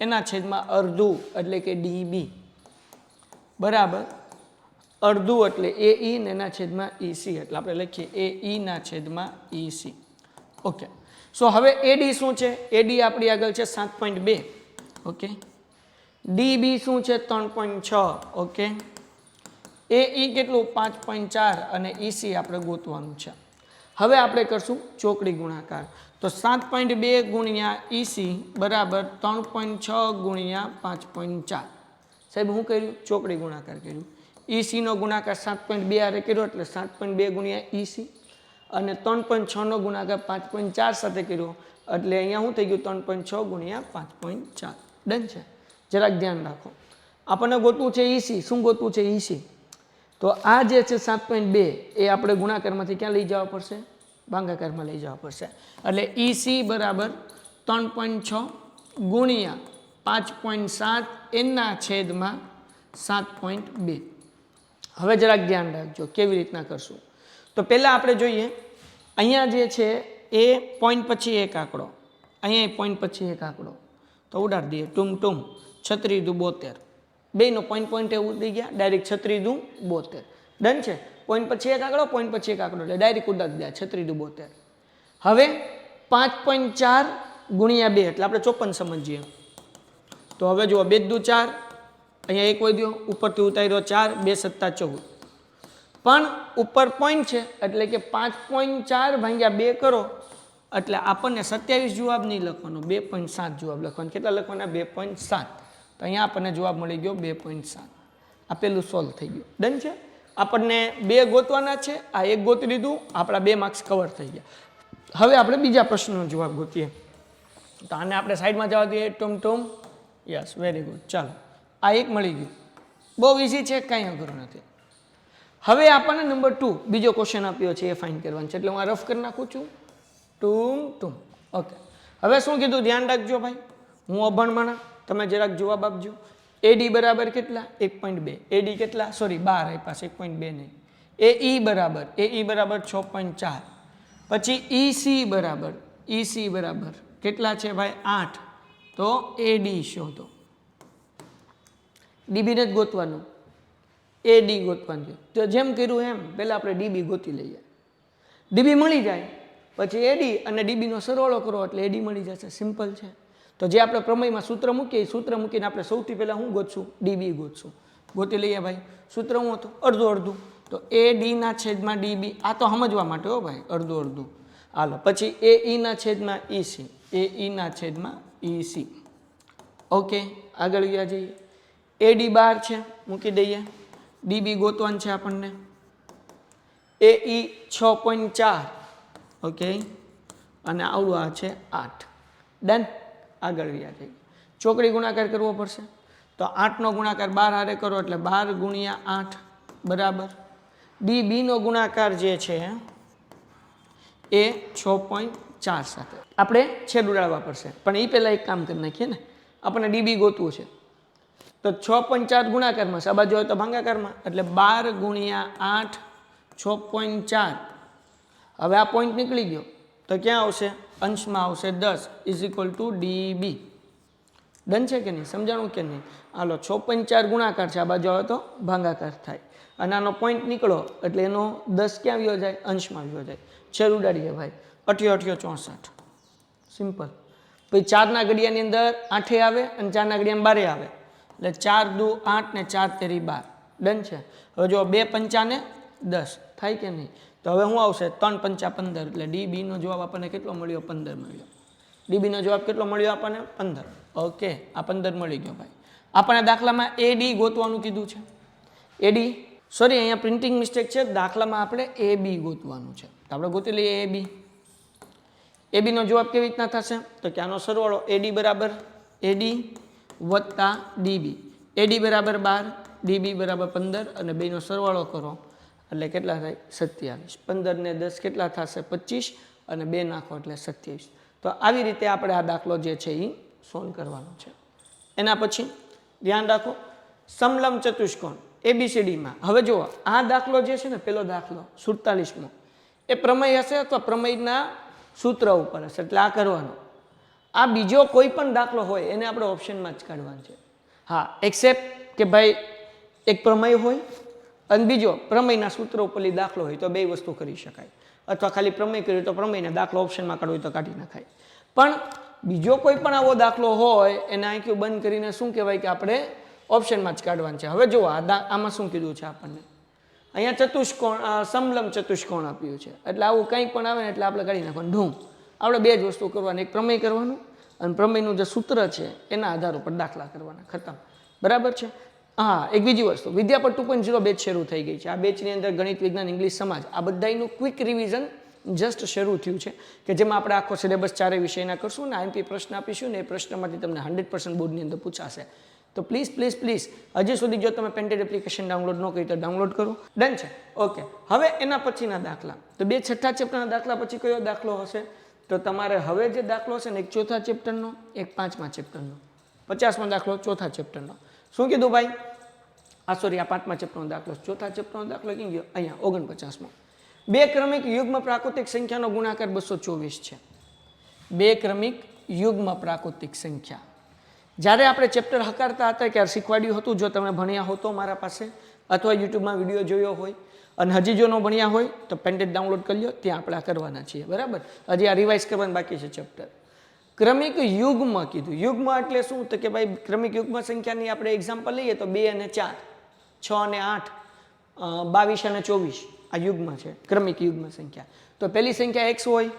એના છેદમાં અડધું એટલે કે ડીબી બરાબર અડધું એટલે એઈ ને એના છેદમાં ઈસી. એટલે આપણે લખીએ એઈ ના છેદમાં ઈસી. ઓકે. સો હવે એડી શું છે? એડી આપણી આગળ છે 7.2. ઓકે. ડીબી શું છે? 3.6. ઓકે. એઈ કેટલું? 5.4 અને ઈસી આપણે ગોતવાનું છે. હવે આપણે કરશું ચોકડી ગુણાકાર. તો 7.2 ગુણ્યા ઈસી બરાબર 3.6 ગુણ્યા 5.4. સાહેબ હું કર્યું? ચોકડી ગુણાકાર કર્યું. ઈસીનો ગુણાકાર 7.2 આરે કર્યો એટલે 7.2 ગુણ્યા ઈસી અને 3.6નો ગુણાકાર 5.4 સાથે કર્યો એટલે અહીંયા શું થઈ ગયું? 3.6 ગુણ્યા 5.4. ડન છે. જરાક ધ્યાન રાખો, આપણને ગોતવું છે ઈસી. શું ગોતવું છે? ઈસી. તો આ જે છે 7.2 એ આપણે ગુણાકારમાંથી ક્યાં લઈ જવા પડશે? ભાગાકારમાં લઈ જવા પડશે. એટલે ઈસી બરાબર 3.6 ગુણ્યા 5.7 એના છેદમાં 7.2. હવે જરાક ધ્યાન રાખજો કેવી રીતના કરશું. તો પહેલાં આપણે જોઈએ, અહીંયા જે છે એ પોઈન્ટ પછી એક આંકડો, અહીંયા પોઈન્ટ પછી એક આંકડો, તો ઉડાડી દઈએ. ટૂમ 36 દુ 72. બેનો પોઈન્ટ એવું થઈ ગયા, ડાયરેક્ટ 36 દુ 72. ડન છે. પોઈન્ટ પછી એક આંકડો, પોઈન્ટ પછી એક આંકડો એટલે ડાયરેક્ટ ઉડાડી દે 36 દુ 72. હવે 5.4 ગુણ્યા 2 એટલે આપણે 54 સમજીએ. તો હવે જુઓ 2 દુ 4, અહીંયા એક વધ્યો, ઉપરથી ઉતાર્યો 4, 2 સત્તા 14. પણ ઉપર પોઈન્ટ છે એટલે કે 5.4 ભાગ્યા 2 કરો એટલે આપણને 27 જવાબ નહીં લખવાનો, 2.7 જવાબ લખવાનો. કેટલા લખવાના? 2.7. તો અહીંયા આપણને જવાબ મળી ગયો 2.7. આ પેલું સોલ્વ થઈ ગયું. ડન છે. આપણને 2 ગોતવાના છે, આ એક ગોતી લીધું, આપણા 2 માર્ક્સ કવર થઈ ગયા. હવે આપણે બીજા પ્રશ્નનો જવાબ ગોતીએ. તો આને આપણે સાઈડમાં જવા દઈએ. ટૂમ યસ, વેરી ગુડ. ચાલો, આ એક મળી ગયું. બહુ ઇઝી છે, કાંઈ અઘરું નથી. હવે આપણને નંબર 2 બીજો ક્વેશ્ચન આપ્યો છે એ ફાઇન્ડ કરવાનો છે એટલે હું આ રફ કરી નાખું છું. ટૂમ. ઓકે. હવે શું કીધું? ધ્યાન રાખજો ભાઈ, હું અભણમાણા, તમે જરાક જવાબ આપજો. એડી બરાબર કેટલા? 1.2. એડી કેટલા? સોરી 12 આપ્યા છે, 1.2 નહીં. એઈ બરાબર 6.4. પછી ઈસી બરાબર કેટલા છે ભાઈ? 8. તો એડી શોધો. ડીબીને જ ગોતવાનું, એડી ગોતવાનું. તો જેમ કર્યું એમ પહેલાં આપણે ડીબી ગોતી લઈએ. ડીબી મળી જાય પછી એડી અને ડીબીનો સરવાળો કરો એટલે એડી મળી જશે. સિમ્પલ છે. તો જે આપણે પ્રમેયમાં સૂત્ર મૂકીએ એ સૂત્ર મૂકીને આપણે સૌથી પહેલાં શું ગોતશું? ડીબી ગોતશું. ગોતી લઈએ ભાઈ. સૂત્ર શું હતું? અડધું અડધું. તો એ ડીના છેદમાં ડીબી, આ તો સમજવા માટે હો ભાઈ, અડધું અડધું. હાલો પછી એ ઈના છેદમાં ઈસી, એ ઈના છેદમાં ઈસી. ઓકે, આગળ ગયા જઈએ. એડી 12 છે, મૂકી દઈએ. ડીબી ગોતવાનું છે આપણને. એ ઈ 6.4, ઓકે, અને આવડું આ છે 8. ડન. આગળ ગયા જઈએ. ચોકડી ગુણાકાર કરવો પડશે. તો 8નો ગુણાકાર 12 હારે કરો એટલે 12 ગુણ્યા 8 બરાબર. ડીબીનો ગુણાકાર જે છે એ 6.4 સાથે આપણે છેદ ઉડાડવા પડશે, પણ એ પહેલાં એક કામ કરી નાખીએ ને, આપણને ડીબી ગોતવું છે. તો 6.4 ગુણાકારમાં છે, આ બાજુ હોય તો ભાગાકારમાં, એટલે 12 ગુણ્યા 8 6.4. હવે આ પોઈન્ટ નીકળી ગયો તો ક્યાં આવશે? અંશમાં આવશે 10 is equal two dB. Done છે કે નહીં? સમજાણું કે નહીં? હાલો 6.4 ગુણાકાર છે, આ બાજુ આવે તો ભાગાકાર થાય, અને આનો પોઈન્ટ નીકળો એટલે એનો 10 ક્યાં વ્યો જાય? અંશમાં વ્યો જાય. છેદ ઉડાડીએ ભાઈ. 8 8 64. સિમ્પલ. પછી 4ના ઘડિયાની અંદર 8 આવે અને 4ના ઘડિયામાં 12 આવે, એટલે 4 દુ 8 ને 4 તેરી 12. ડન છે. હવે જો 2 પંચા ને 10 થાય કે નહીં? તો હવે શું આવશે? 3 પંચા 15, એટલે ડીબીનો જવાબ આપણને કેટલો મળ્યો? 15 મળ્યો. ડીબીનો જવાબ કેટલો મળ્યો આપણને? 15. ઓકે, આ 15 મળી ગયો ભાઈ. આપણને દાખલામાં એડી ગોતવાનું કીધું છે. એડી, સોરી અહીંયા પ્રિન્ટિંગ મિસ્ટેક છે. દાખલામાં આપણે એ બી ગોતવાનું છે, તો આપણે ગોતી લઈએ એ બી. એ બીનો જવાબ કેવી રીતના થશે? તો કે આનો સરવાળો એડી બરાબર એડી વત્તા ડીબી. એડી બરાબર 12, ડીબી બરાબર 15, અને બેનો સરવાળો કરો એટલે કેટલા થાય? 27. 15 ને 10 કેટલા થશે? 25, અને 2 નાખો એટલે 27. તો આવી રીતે આપણે આ દાખલો જે છે એ સોલ્વ કરવાનો છે. એના પછી ધ્યાન રાખો, સમલંબ ચતુષ્કોણ એબીસીડીમાં. હવે જુઓ, આ દાખલો જે છે ને, પેલો દાખલો 47મો, એ પ્રમેય હશે અથવા પ્રમેયના સૂત્ર ઉપર હશે, એટલે આ કરવાનો. આ બીજો કોઈ પણ દાખલો હોય એને આપણે ઓપ્શનમાં જ કાઢવાનો છે. હા, એક્સેપ્ટ કે ભાઈ એક પ્રમેય હોય અને બીજો પ્રમેયના સૂત્ર ઉપરલી દાખલો હોય તો બે વસ્તુ કરી શકાય, અથવા ખાલી પ્રમેય કર્યું તો પ્રમેયના દાખલો ઓપ્શનમાં કાઢવો હોય તો કાઢી નખાય. પણ બીજો કોઈ પણ આવો દાખલો હોય એને આંખ્યું બંધ કરીને શું કહેવાય કે આપણે ઓપ્શનમાં જ કાઢવાનું છે. હવે જુઓ, આમાં શું કીધું છે આપણને? અહીંયા ચતુષ્કોણ, સમલંબ ચતુષ્કોણ આપ્યું છે, એટલે આવું કંઈ પણ આવે ને એટલે આપણે કાઢી નાખવાનું. ઢૂમ. આપણે બે જ વસ્તુ કરવાની, એક પ્રમેય કરવાનું અને પ્રમેયનું જે સૂત્ર છે એના આધાર ઉપર દાખલા કરવાના. ખતમ. બરાબર છે. હા, એક બીજી વસ્તુ, વિદ્યાપટ 2.0 બેચ શરૂ થઈ ગઈ છે. આ બેચની અંદર ગણિત, વિજ્ઞાન, ઇંગ્લિશ, સમાજ, આ બધાનું ક્વિક રિવિઝન જસ્ટ શરૂ થયું છે, કે જેમાં આપણે આખો સિલેબસ 4 વિષયના કરશું ને આઈએમપી પ્રશ્ન આપીશું ને એ પ્રશ્નમાંથી તમને 100% બોર્ડની અંદર પૂછાશે. તો પ્લીઝ પ્લીઝ પ્લીઝ હજી સુધી જો તમે પેન્ટેડ એપ્લિકેશન ડાઉનલોડ ન કરી તો ડાઉનલોડ કરો. ડન છે. ઓકે, હવે એના પછીના દાખલા, તો 2 છઠ્ઠા ચેપ્ટરના દાખલા પછી કયો દાખલો હશે? તો તમારે હવે જે દાખલો હશે ને, એક ચોથા ચેપ્ટરનો, એક 5મા ચેપ્ટરનો. 50મો દાખલો ચોથા ચેપ્ટરનો. શું કીધું ભાઈ? સોરી, આ 5મા ચેપ્ટરનો દાખલો. ચોથા ચેપ્ટરનો દાખલો ક્યાં ગયો? અહીંયા 49મો. 2 ક્રમિક યુગ્મ પ્રાકૃતિક સંખ્યાનો ગુણાકાર 224 છે. 2 ક્રમિક યુગ્મ પ્રાકૃતિક સંખ્યા. જ્યારે આપણે ચેપ્ટર હકારતા હતા ત્યારે શીખવાડ્યું હતું. જો તમે ભણ્યા હો તો મારા પાસે, અથવા યુટ્યુબમાં વિડીયો જોયો હોય, અને હજી જો ન ભણ્યા હોય તો પેન્ટેડ ડાઉનલોડ કરી લો, ત્યાં આપણે આ કરવાના છીએ. બરાબર. હજી આ રિવાઇઝ કરવાનું બાકી છે ચેપ્ટર. ક્રમિક યુગ્મ કીધું. યુગ્મ એટલે શું? તો કે ભાઈ ક્રમિક યુગ્મ સંખ્યાની આપણે એક્ઝામ્પલ લઈએ તો 2 અને 4, 6 અને 8, 22 અને 24 આ યુગ્મ છે, ક્રમિક યુગ્મ સંખ્યા. તો પહેલી સંખ્યા x હોય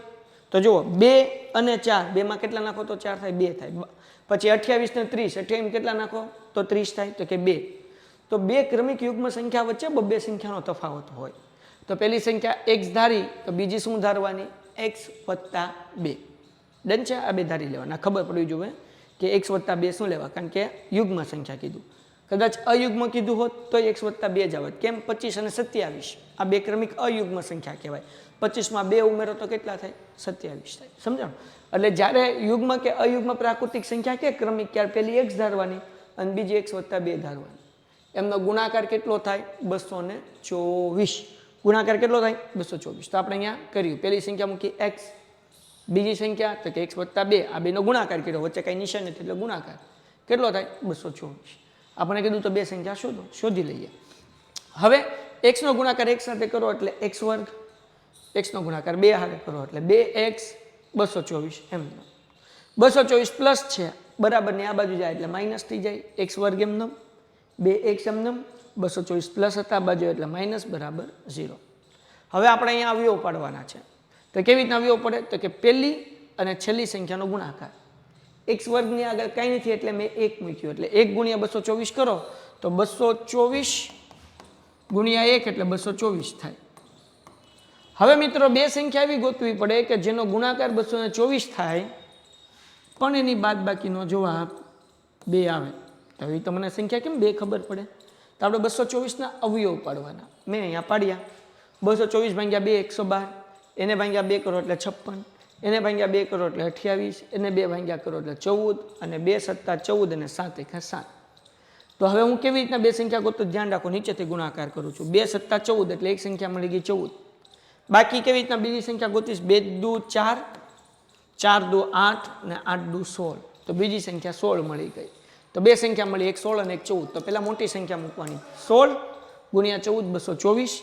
તો જુઓ 2 અને 4, 2માં કેટલા નાખો તો 4 થાય? 2 થાય. પછી 28 ને 30, 28 કેટલા નાખો તો 30 થાય? તો કે 2. તો 2 ક્રમિક યુગ્મ સંખ્યા વચ્ચે 2 સંખ્યાનો તફાવત હોય. તો પહેલી સંખ્યા x ધારી તો બીજી શું ધારવાની? x વત્તા 2. ડન છે. આ બે ધારી લેવાના. ખબર પડવી જોઈએ કે x વત્તા 2 શું લેવા, કારણ કે યુગ્મ સંખ્યા કીધું. કદાચ અયુગ્મ કીધું હોત તો x વત્તા 2 જ આવત. કેમ? 25 અને 27 આ 2 ક્રમિક અયુગ્મ સંખ્યા કહેવાય. 25માં 2 ઉમેરો તો કેટલા થાય? 27 થાય. સમજાણું? એટલે જ્યારે યુગ્મ કે અયુગ્મ પ્રાકૃતિક સંખ્યા કે ક્રમિક, ત્યારે પહેલી x ધારવાની અને બીજી x વત્તા 2 ધારવાની. એમનો ગુણાકાર કેટલો થાય? 224. ગુણાકાર કેટલો થાય? 224. તો આપણે અહીંયા કર્યું. પહેલી સંખ્યા મૂકી x, બીજી સંખ્યા તો કે x વત્તા 2, આ બેનો ગુણાકાર કર્યો, વચ્ચે કાંઈ નિશાન નથી એટલે ગુણાકાર કેટલો થાય? 224. આપણે કીધું તો 2 સંખ્યા શોધો, શોધી લઈએ. હવે x નો ગુણાકાર x સાથે કરો એટલે x વર્ગ, x નો ગુણાકાર 2 સાથે કરો એટલે 2x 224 એમ. 224 પ્લસ છે બરાબર ને આ બાજુ જાય એટલે માઇનસ થઈ જાય, એક્સ વર્ગ એમનેમ 2x એમનેમ 224 પ્લસ હતા આ બાજુ એટલે માઇનસ બરાબર 0. હવે આપણે અહીંયા અવયવ પાડવાના છે. તો કેવી રીતના અવયવ પડે? તો કે પહેલી અને છેલ્લી સંખ્યાનો ગુણાકાર. એક્સ વર્ગની આગળ કાંઈ નથી એટલે મેં 1 મૂક્યું, એટલે 1 ગુણ્યા 224 કરો તો 224 ગુણ્યા 1 એટલે 224 થાય. હવે મિત્રો બે સંખ્યા એવી ગોતવી પડે કે જેનો ગુણાકાર 224 થાય પણ એની બાદબાકીનો જવાબ 2 આવે. તો હવે તમને સંખ્યા કેમ 2 ખબર પડે? તો આપણે 224ના અવયવ પાડવાના. મેં અહીંયા પાડ્યા 224 ભાગ્યા 2 112, એને ભાગ્યા 2 કરો એટલે 56, એને ભાગ્યા 2 કરો એટલે 28, એને 2 ભાગ્યા કરો એટલે 14, અને 2 સત્તા 14 અને 7 એકા 7. તો હવે હું કેવી રીતના બે સંખ્યા ગોતું? ધ્યાન રાખો, નીચેથી ગુણાકાર કરું છું. 2 સત્તા 14 એટલે એક સંખ્યા મળી ગઈ 14. બાકી કેવી રીતના બીજી સંખ્યા ગોતીશ? 2 દુ 4, 4 દુ 8 અને 8 દુ 16. તો બીજી સંખ્યા 16 મળી ગઈ. તો બે સંખ્યા મળી, એક 16 અને એક 14. તો પહેલા મોટી સંખ્યા મૂકવાની, 16 ગુણ્યા 14 224,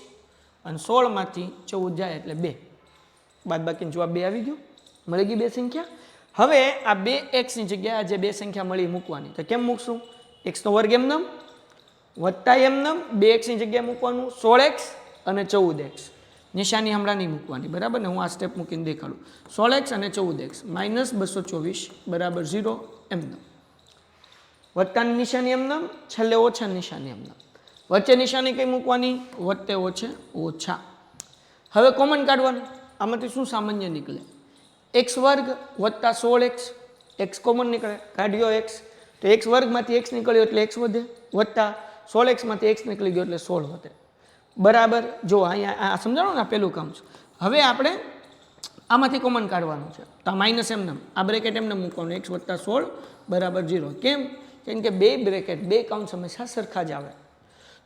અને 16 માંથી 14 જાય એટલે 2. બાદબાકીનો જવાબ 2 આવી ગયો, મળી ગઈ બે સંખ્યા. હવે આ 2x ની જગ્યાએ જે બે સંખ્યા મળી મૂકવાની. તો કેમ મૂકશું? x નો વર્ગ એમનેમ વત્તા એમનેમ 2x ની જગ્યાએ મૂકવાનું, 16x અને 14x. નિશાની હમણાં નહીં મૂકવાની, બરાબર ને? હું આ સ્ટેપ મૂકીને દેખાડું. 16x અને 14x માઇનસ 224 બરાબર 0 એમનેમ. વત્તાની નિશાની એમનેમ, છેલ્લે ઓછા નિશાની એમનેમ. વચ્ચે નિશાની કઈ મૂકવાની? વત્તે ઓછે ઓછા. હવે કોમન કાઢવાનું. આમાંથી શું સામાન્ય નીકળે? x વર્ગ વત્તા 16x, x કોમન નીકળે, કાઢ્યો x. તો x વર્ગમાંથી x નીકળ્યો એટલે x વધે, વત્તા 16x માંથી x નીકળી ગયો એટલે 16 વધે. બરાબર? જો અહીંયા આ સમજાણો ને, પેલું કામ છે. હવે આપણે આમાંથી કોમન કાઢવાનું છે. તો આ માઇનસ એમને આ બ્રેકેટ એમને મૂકવાનું, x વત્તા 16 બરાબર 0. કેમ? કેમ કે બે બ્રેકેટ બે કાઉન્ટ હંમેશા સરખા જ આવે.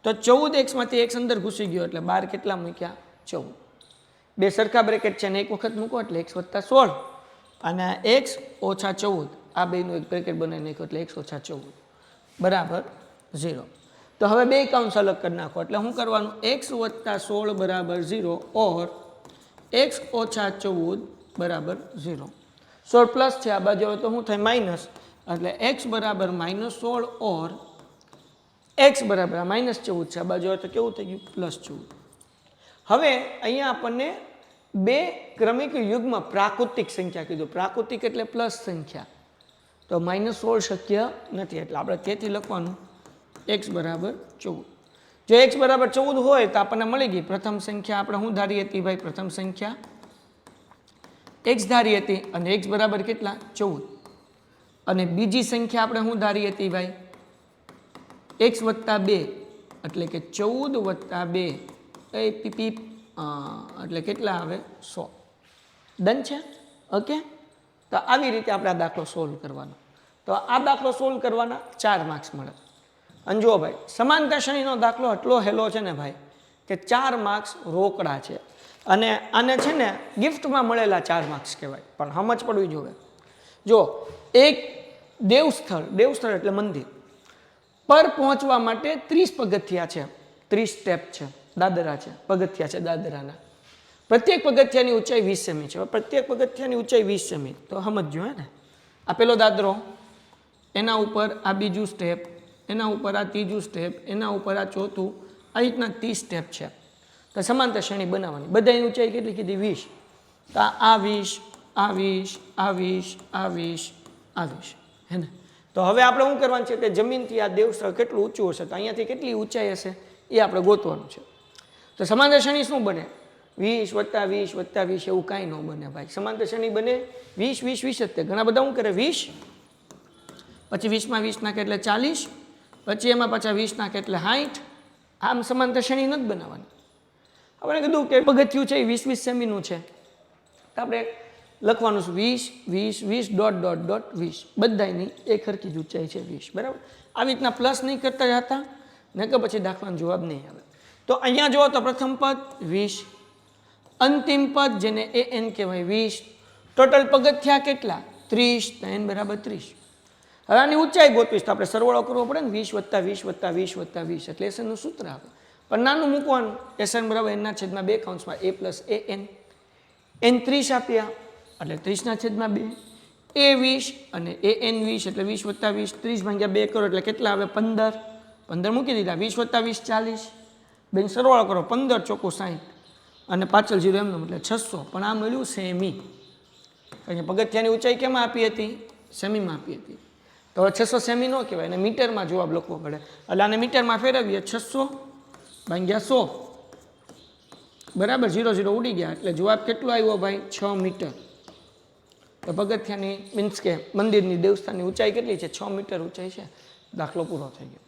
તો 14x માંથી x અંદર ઘૂસી ગયો એટલે 12 કેટલા મૂક્યા? 14. બે સરખા બ્રેકેટ છે ને એક વખત મૂકો એટલે x વત્તા 16 અને x ઓછા 14. આ બેનું એક બ્રેકેટ બનાવી નાખ્યો એટલે x ઓછા 14 બરાબર 0. તો હવે બે કાઉન્સ અલગ કરી નાખો એટલે શું કરવાનું? x વત્તા 16 બરાબર 0 ઓર x ઓછા 14 બરાબર 0. 16 પ્લસ છે આ બાજુ આવે તો શું થાય? માઇનસ. એટલે x બરાબર -16 ઓર x બરાબર -14 છે આ બાજુ આવે તો કેવું થઈ ગયું? +14. હવે અહીંયા આપણને બે ક્રમિક યુગ્મ પ્રાકૃતિક સંખ્યા કીધું. પ્રાકૃતિક એટલે પ્લસ સંખ્યા. તો -16 શક્ય નથી એટલે આપણે તેથી લખવાનું x બરાબર 14. જો x બરાબર 14 હોય તો આપણને મળી ગઈ પ્રથમ સંખ્યા. આપણે શું ધારી હતી ભાઈ? પ્રથમ સંખ્યા x ધારી હતી અને x બરાબર કેટલા? 14. અને બીજી સંખ્યા આપણે શું ધારી હતી ભાઈ? x વત્તા 2 એટલે કે 14 વત્તા 2 એટલે કેટલા આવે? 100. ડન છે? ઓકે. તો આવી રીતે આપણે આ દાખલો સોલ્વ કરવાનો. તો આ દાખલો સોલ્વ કરવાના 4 માર્ક્સ મળે. અને જુઓ ભાઈ, સમાનતા શ્રેણીનો દાખલો એટલો હેલો છે ને ભાઈ કે 4 માર્ક્સ રોકડા છે. અને આને છે ને ગિફ્ટમાં મળેલા 4 માર્ક્સ કહેવાય. પણ સમજ પડવી જોઈએ. જો એક દેવસ્થળ એટલે મંદિર પર પહોંચવા માટે 30 પગથિયા છે, 30 સ્ટેપ છે, દાદરા છે, પગથિયા છે દાદરાના. પ્રત્યેક પગથિયાની ઊંચાઈ 20 સેમી છે. પ્રત્યેક પગથિયાની ઊંચાઈ 20 સેમી. તો સમજજો હે ને, આ પેલો દાદરો, એના ઉપર આ બીજું સ્ટેપ, એના ઉપર આ ત્રીજું સ્ટેપ, એના ઉપર આ ચોથું, આ રીતના 30 સ્ટેપ છે. તો સમાંતર શ્રેણી બનાવવાની. બધાની ઊંચાઈ કેટલી કીધી? 20. તો આ 20, આ 20, આ 20, આ 20, આ 20 હે ને. તો હવે આપણે શું કરવાનું છે કે જમીનથી આ દેવસ્થળ કેટલું ઊંચું હશે, તો અહીંયાથી કેટલી ઊંચાઈ હશે એ આપણે ગોતવાનું છે. તો સમાંતર શ્રેણી શું બને? 20 વત્તા 20 વત્તા 20 એવું કાંઈ ન બને ભાઈ. સમાંતર શ્રેણી બને 20 20 20 જ તે. ઘણા બધા શું કરે? 20 પછી 20માં 20 નાખે એટલે 40, પછી એમાં પાછા 20 નાખે એટલે 60. આમ સમાંતર શ્રેણી નથી બનાવવાની. આપણે કીધું કે પગથિયું છે એ 20 20 સેમીનું છે, તો આપણે લખવાનું છે 20 20 20 ડોટ ડોટ ડોટ 20. બધાની એક સરખી જ ઊંચાઈ છે 20. બરાબર? આવી રીતના પ્લસ નહીં કરતા જતા ને કે પછી દાખલાનો જવાબ નહીં આવે. તો અહીંયા જુઓ તો પ્રથમ પદ 20, અંતિમ પદ જેને an કહેવાય 20, ટોટલ પગથિયા કેટલા? 30. તો n બરાબર 30. હવે આની ઊંચાઈ ગોતવીશ તો આપણે સરવાળો કરવો પડે ને, 20 વત્તા 20 વત્તા 20 વત્તા 20 એટલે એસનનું સૂત્ર આવે. પણ નાનું મૂકવાનું, એસન બરાબર n ના છેદમાં 2 કૌંસમાં a પ્લસ an. n 30 આપ્યા એટલે 30 ના છેદમાં 2, A20 અને AN20 એટલે 20 + 20 30 ભાગ્યા 2 કરો એટલે કેટલા આવે 15 15 મૂકી દીધા 20 + 20 40 બેન સરવાળો કરો 15 ચોખ્ખું 60 અને પાછળ 0 એમનો એટલે 600 પણ આ મળ્યું સેમી કારણ કે પગથિયાની ઊંચાઈ કેમાં આપી હતી સેમીમાં આપી હતી તો હવે 600 સેમી ન કહેવાય અને મીટરમાં જવાબ લખવો પડે એટલે આને મીટરમાં ફેરવીએ 600 ભાગ્યા 100 બરાબર 0 0 ઉડી ગયા એટલે જવાબ કેટલો આવ્યો ભાઈ 6 મીટર તો પગથિયાની મીન્સ કે મંદિરની દેવસ્થાનની ઊંચાઈ કેટલી છે 6 મીટર ઊંચાઈ છે દાખલો પૂરો થઈ ગયો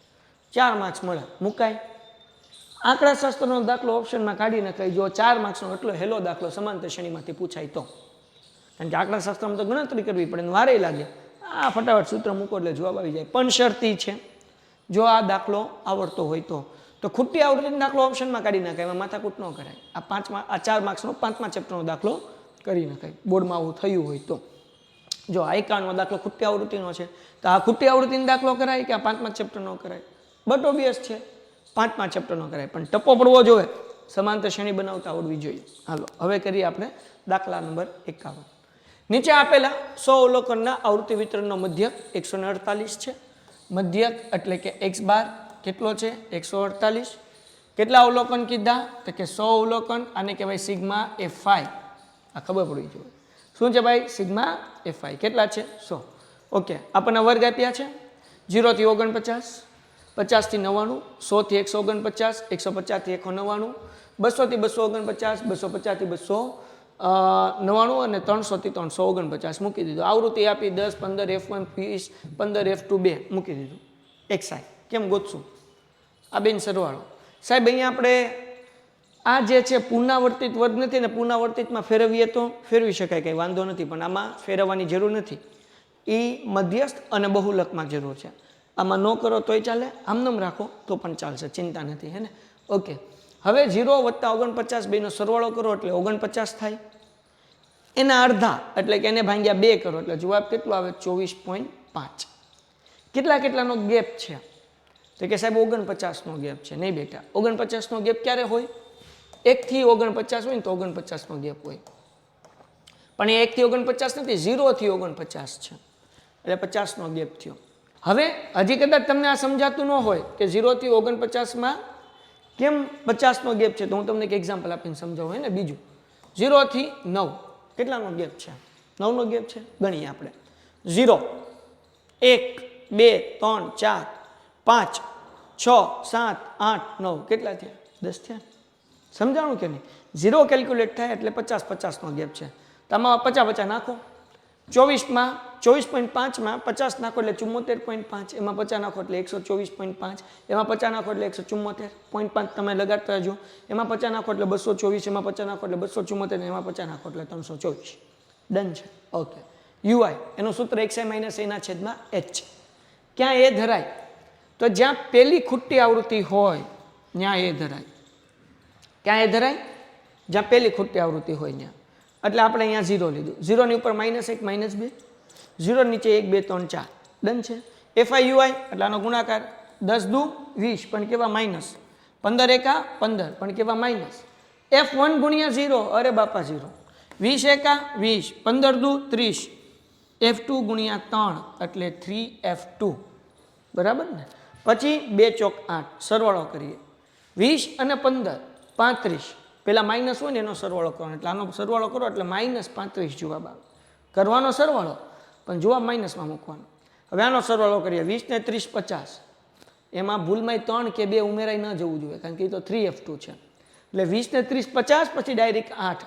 4 માર્ક્સ મળે મુકાય આંકડાશાસ્ત્રનો દાખલો ઓપ્શનમાં કાઢી નખાય જો 4 માર્ક્સનો એટલો હેલો દાખલો સમાંતર શ્રેણીમાંથી પૂછાય તો કારણ કે આંકડાશાસ્ત્રમાં તો ગણતરી કરવી પડે ને વારે લાગે આ ફટાફટ સૂત્ર મૂકો એટલે જવાબ આવી જાય પણ શરતી છે જો આ દાખલો આવડતો હોય તો ખોટી આવૃત્તિનો દાખલો ઓપ્શનમાં કાઢી નખાય એમાં માથાકૂટ ન કરાય આ 4 માર્ક્સનો 5મા ચેપ્ટરનો દાખલો કરી નખાય બોર્ડમાં આવું થયું હોય તો જો આ 51નો દાખલો ખોટી આવૃત્તિનો છે તો આ ખોટી આવૃત્તિનો દાખલો કરાય કે આ 5મા ચેપ્ટરનો કરાય બટ ઓબ્વિયસ છે 5મા ચેપ્ટરનો કરાય પણ ટપ્પો પડવો જોઈએ સમાંતર શ્રેણી બનાવતા આવડવી જોઈએ હાલો હવે કરીએ આપણે દાખલા નંબર 51 નીચે આપેલા 100 અવલોકનના આવૃત્તિ વિતરણનો મધ્યક 148 છે મધ્યક એટલે કે x બાર કેટલો છે 148 કેટલા અવલોકન કીધા તો કે 100 અવલોકન આને કહેવાય સિગ્મા fi આ ખબર પડવી જોઈએ શું છે ભાઈ સિગ્મા fi કેટલા છે 100 ઓકે આપણને વર્ગ આપ્યા છે 0 થી 49 50 થી 99 100 થી 149 150 થી 199 200 થી 249 250 થી 299 અને 300 થી 349 મૂકી દીધું આવૃત્તિ આપી 10 15 f1 20 15 f2 2 મૂકી દીધું xi કેમ ગોતશું આ બેન સરવાળો સાહેબ અહીંયા આપણે આ જે છે પુનરાવર્તિત વર્ગ નથી ને પુનરાવર્તિતમાં ફેરવીએ તો ફેરવી શકાય કંઈ વાંધો નથી પણ આમાં ફેરવવાની જરૂર નથી એ મધ્યસ્થ અને બહુલકમાં જરૂર છે આમાં ન કરો તોય ચાલે આમનામ રાખો તો પણ ચાલશે ચિંતા નથી હે ને ઓકે હવે 0 + 49 બેનો સરવાળો કરો એટલે 49 થાય એના અડધા એટલે કે એને ભાગ્યા 2 કરો એટલે જવાબ કેટલો આવે 24.5 કેટલાનો ગેપ છે તો કે સાહેબ 49નો ગેપ છે નહીં બેટા 49નો ગેપ ક્યારે હોય 1 થી 49 હોય ને તો 49નો ગેપ હોય પણ એ 1 થી 49 નથી 0 થી 49 છે એટલે 50નો ગેપ થયો હવે હજી કદાચ તમને આ સમજાતું ન હોય કે 0 થી 49માં કેમ 50નો ગેપ છે તો હું તમને એક એક્ઝામ્પલ આપીને સમજાવું હે ને બીજું 0 થી 9 કેટલાનો ગેપ છે 9નો ગેપ છે ગણીએ આપણે 0 1 2 3 4 5 6 7 8 9 કેટલા થયા 10 થયા સમજાણું કે નહીં 0 કેલ્ક્યુલેટ થાય એટલે 50નો ગેપ છે તમારા 50 નાખો 24માં 24.5માં 50 નાખો એટલે 74.5 એમાં 50 નાખો એટલે 124.5 એમાં 50 નાખો એટલે 174.5 તમે લગાડતા રહેજો એમાં 50 નાખો એટલે 224 એમાં 50 નાખો એટલે 274 એમાં 50 નાખો એટલે 324 ડન છે ઓકે ui એનું સૂત્ર xi - h ક્યાં એ ધરાય તો જ્યાં પહેલી ખોટી આવૃત્તિ હોય ત્યાં એ ધરાય ક્યાં એ ધરાય જ્યાં પહેલી ખોટી આવૃત્તિ હોય ત્યાં એટલે આપણે અહીંયા 0 લીધું 0 ની ઉપર -1 -2 0 નીચે 1 2 3 4 ડન છે fi ui એટલે આનો ગુણાકાર 10 દુ 20 પણ કેવા માઇનસ 15 એકા 15 પણ કેવા માઇનસ f1 ગુણ્યા 0 અરે બાપા 0 20 એકા 20 15 દુ 30 f2 ગુણ્યા 3 એટલે 3f2 બરાબર ને પછી 2 ચોક 8 સરવાળો કરીએ 20 અને 15 35 પેલા માઇનસ હોય ને એનો સરવાળો કરવાનો એટલે આનો સરવાળો કરો એટલે -35 જવાબ આવે કરવાનો સરવાળો પણ જવાબ માઇનસમાં મૂકવાનો હવે આનો સરવાળો કરીએ 20 ને 30 50 એમાં ભૂલમાં 3 કે 2 ઉમેરાઈ ન જવું જોઈએ કારણ કે એ તો 3f2 છે એટલે 20 ને 30 50 પછી ડાયરેક્ટ 8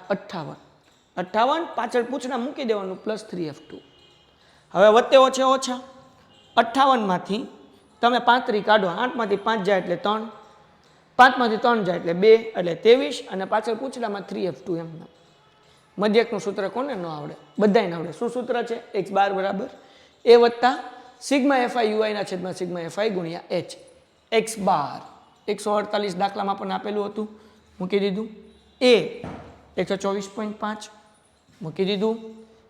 58 પાછળ પૂછડા મૂકી દેવાનું +3f2 હવે વચ્ચે ઓછા 58માંથી તમે 35 કાઢો 8માંથી 5 જાય એટલે 3 5માંથી 3 જાય એટલે 2 એટલે 23 અને પાછળ પૂછડામાં 3f2 એમ મધ્યકનું સૂત્ર કોને ન આવડે બધાને આવડે શું સૂત્ર છે x બાર બરાબર a વત્તા સિગ્મા fi ui ના છેદમાં સિગ્મા fi ગુણ્યા h x બાર 148 દાખલામાં પણ આપેલું હતું મૂકી દીધું a 124.5 મૂકી દીધું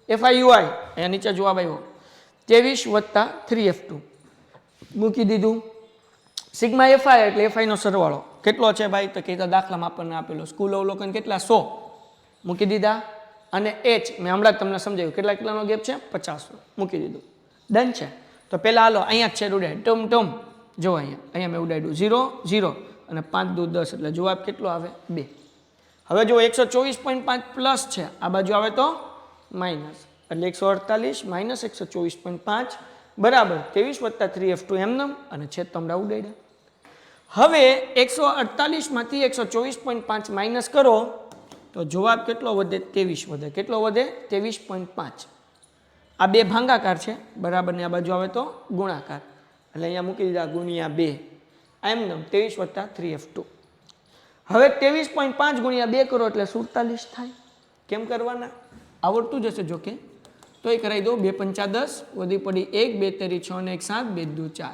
fi ui અહીંયા નીચે જવાબ આવ્યો 23 વત્તા 3f2 મૂકી દીધું સિગ્મા fi એટલે fi નો સરવાળો કેટલો છે ભાઈ તો કે દાખલામાં આપણને આપેલો સ્કૂલ અવલોકન કેટલા 100 મૂકી દીધા અને h મેં હમણાં જ તમને સમજાવ્યું કેટલાનો ગેપ છે 50નો મૂકી દીધું ડન છે તો પહેલાં હાલો અહીંયા જ છે ઉડાડ ટમ જો અહીંયા મેં ઉડાડ્યું 0 0 અને 5 દૂ 10 એટલે જવાબ કેટલો આવે 2 હવે જો 124.5 પ્લસ છે આ બાજુ આવે તો માઇનસ એટલે 148 માઇનસ 124.5 બરાબર 23 + 3f2 એમનેમ અને છેદ તો હમણાં ઉડાડ્યા હવે 148 માંથી 124.5 માઇનસ કરો તો જવાબ કેટલો વધે 23 વધે કેટલો વધે 23.5 આ બે ભાંગાકાર છે બરાબર ને આ બાજુ આવે તો ગુણાકાર એટલે અહીંયા મૂકી દીધા ગુણ્યા 2 એમનેમ 23 + 3f2 હવે 23.5 ગુણ્યા 2 કરો એટલે 47 થાય કેમ કરવાના આવડતું જશે જો કે તો એ કરાવી દો 2 × 5 = 10 વધી પડી 1 2 × 3 6 ને 1 7 2 × 2 4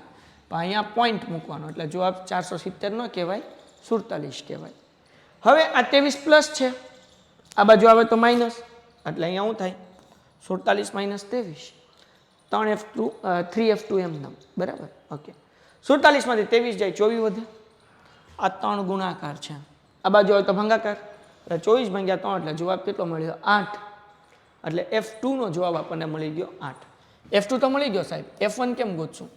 પણ અહીંયા પોઈન્ટ મૂકવાનો એટલે જવાબ 470 ન કહેવાય 47 કહેવાય હવે આ 23 પ્લસ છે આ બાજુ આવે તો માઇનસ એટલે અહીંયા શું થાય 47 - 23 3f2 એમનેમ બરાબર ઓકે 47 માંથી 23 જાય 24 વધે આ 3 ગુણાકાર છે આ બાજુ આવે તો ભાગાકાર એટલે 24 ભાગ્યા 3 એટલે જવાબ કેટલો મળ્યો 8 એટલે f2 નો જવાબ આપણને મળી ગયો 8 f2 તો મળી ગયો સાહેબ f1 કેમ ગોતશું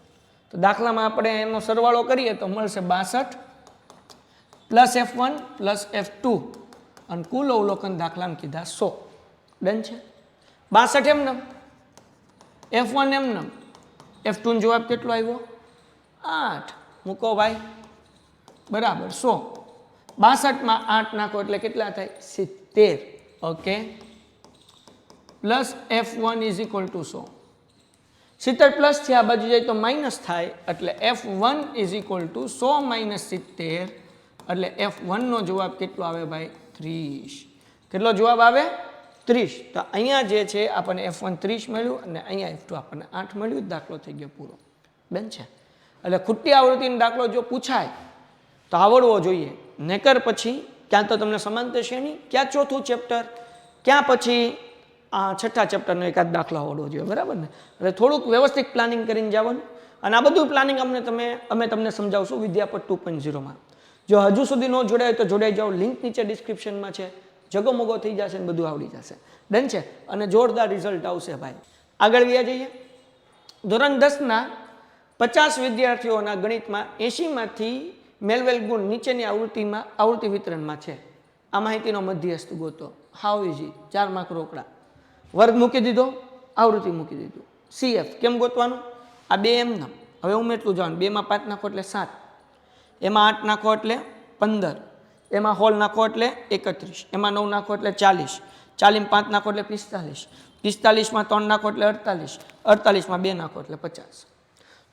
તો દાખલામાં આપણે એનો સરવાળો કરીએ તો મળશે 62 પ્લસ f1 પ્લસ f2 અને કુલ અવલોકન દાખલામાં કીધા 100 ડન છે 62 એમનેમ f1 એમનેમ f2 નો જવાબ કેટલો આવ્યો 8 મૂકો ભાઈ બરાબર 100 62 માં 8 નાખો એટલે કેટલા થાય 70 ઓકે પ્લસ f1 = 100 70 પ્લસ છે આ બાજુ જાય તો માઇનસ થાય એટલે f1 = 100 - 70 એટલે f1 નો જવાબ કેટલો આવે ભાઈ 30 કેટલો જવાબ આવે 30 તો અહીંયા જે છે આપણને f1 30 મળ્યું અને અહીંયા f2 આપણને 8 મળ્યું દાખલો થઈ ગયો પૂરો બેન છે એટલે ખોટી આવૃત્તિનો દાખલો જો પૂછાય તો આવડવો જોઈએ નકર પછી ક્યાં તો તમને સમાંતર શ્રેણી ક્યાં ચોથું ચેપ્ટર ક્યાં પછી આ છઠ્ઠા ચેપ્ટરનો એકાદ દાખલો આવડવો જોઈએ બરાબર ને એટલે થોડુંક વ્યવસ્થિત પ્લાનિંગ કરીને જવાનું અને આ બધું પ્લાનિંગ અમે તમને સમજાવશું વિદ્યાપટ 2.0 માં જો હજુ સુધી ન જોડાય તો જોડાઈ જાઓ લિંક નીચે ડિસ્ક્રિપ્શનમાં છે જગોમગો થઈ જશે ને બધું આવડી જશે ડન છે અને જોરદાર રિઝલ્ટ આવશે ભાઈ આગળ વ્યા જઈએ ધોરણ 10ના 50 વિદ્યાર્થીઓના ગણિતમાં 80 માંથી મેળવેલ ગુણ નીચેની આવૃત્તિ વિતરણમાં છે આ માહિતીનો મધ્યસ્થ ગોતો હાઉ ઇઝી 4 માર્ક રોકડા વર્ગ મૂકી દીધો આવૃત્તિ મૂકી દીધું CF કેમ ગોતવાનું આ બે એમના હવે ઉમેરતું જવાનું 2 માં 5 નાખો એટલે 7 એમાં 8 નાખો એટલે 15 એમાં હોલ નાખો એટલે 31 એમાં 9 નાખો એટલે 40 40 માં 5 નાખો એટલે 45 45 માં 3 નાખો એટલે 48 48 માં 2 નાખો એટલે 50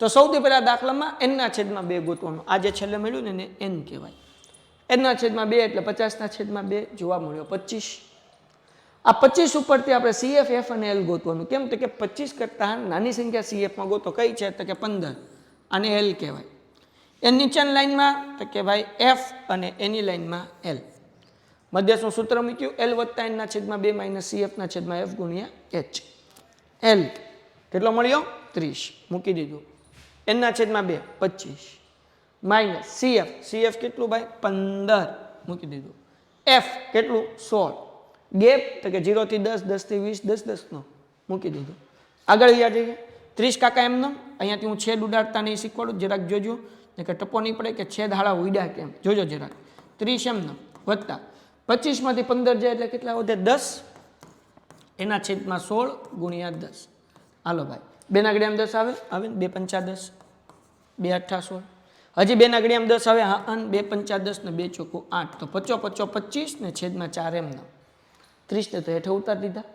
તો સૌથી પહેલા દાખલામાં n ના છેદમાં 2 ગોતવાનું આ જે છેલ્લે મળ્યું ને એને n કહેવાય n ના છેદમાં 2 એટલે 50 ના છેદમાં 2 જવાબ મળ્યો 25 આ 25 ઉપરથી આપણે CF F અને L ગોતવાનું કેમ તો કે 25 કરતા નાની સંખ્યા CF માં ગોતો કઈ છે તો કે 15 આને L કહેવાય એ નીચેની લાઈનમાં તો કે ભાઈ F અને એની લાઈનમાં L મધ્યસ્થનું સૂત્ર મૂક્યું L + n ના છેદમાં 2 - CF ના છેદમાં F * H L કેટલો મળ્યો 30 મૂકી દીધું n ના છેદમાં 2 25 માઇનસ CF કેટલું ભાઈ 15 મૂકી દીધું F કેટલું 16 ગેપ તો કે 0 થી 10 10 થી 20 10 10 નો મૂકી દીધું આગળ વ્યા જઈએ 30 કાકા એમનો અહીંયાથી હું છેદ ઉડાડતા નહીં શીખવાડું જરાક જોજો કે ટપ્પો નહીં પડે કે છેદ હાળા ઉડ્યા કેમ જોજો જરાક 30 એમનો વત્તા 25 માંથી 15 જાય એટલે કેટલા વધે 10 એના છેદમાં 16 ગુણ્યા 10 હાલો ભાઈ 2 ના ઘડિયામાં 10 આવે 2 × 5 = 10 2 × 8 = 16 હજી 2 ના ઘડિયામાં 10 આવે હા 2 × 5 = 10 ને 2 × 4 = 8 તો 55 25 ને છેદમાં 4 એમનો 30 ને તો હેઠે ઉતારી દીધા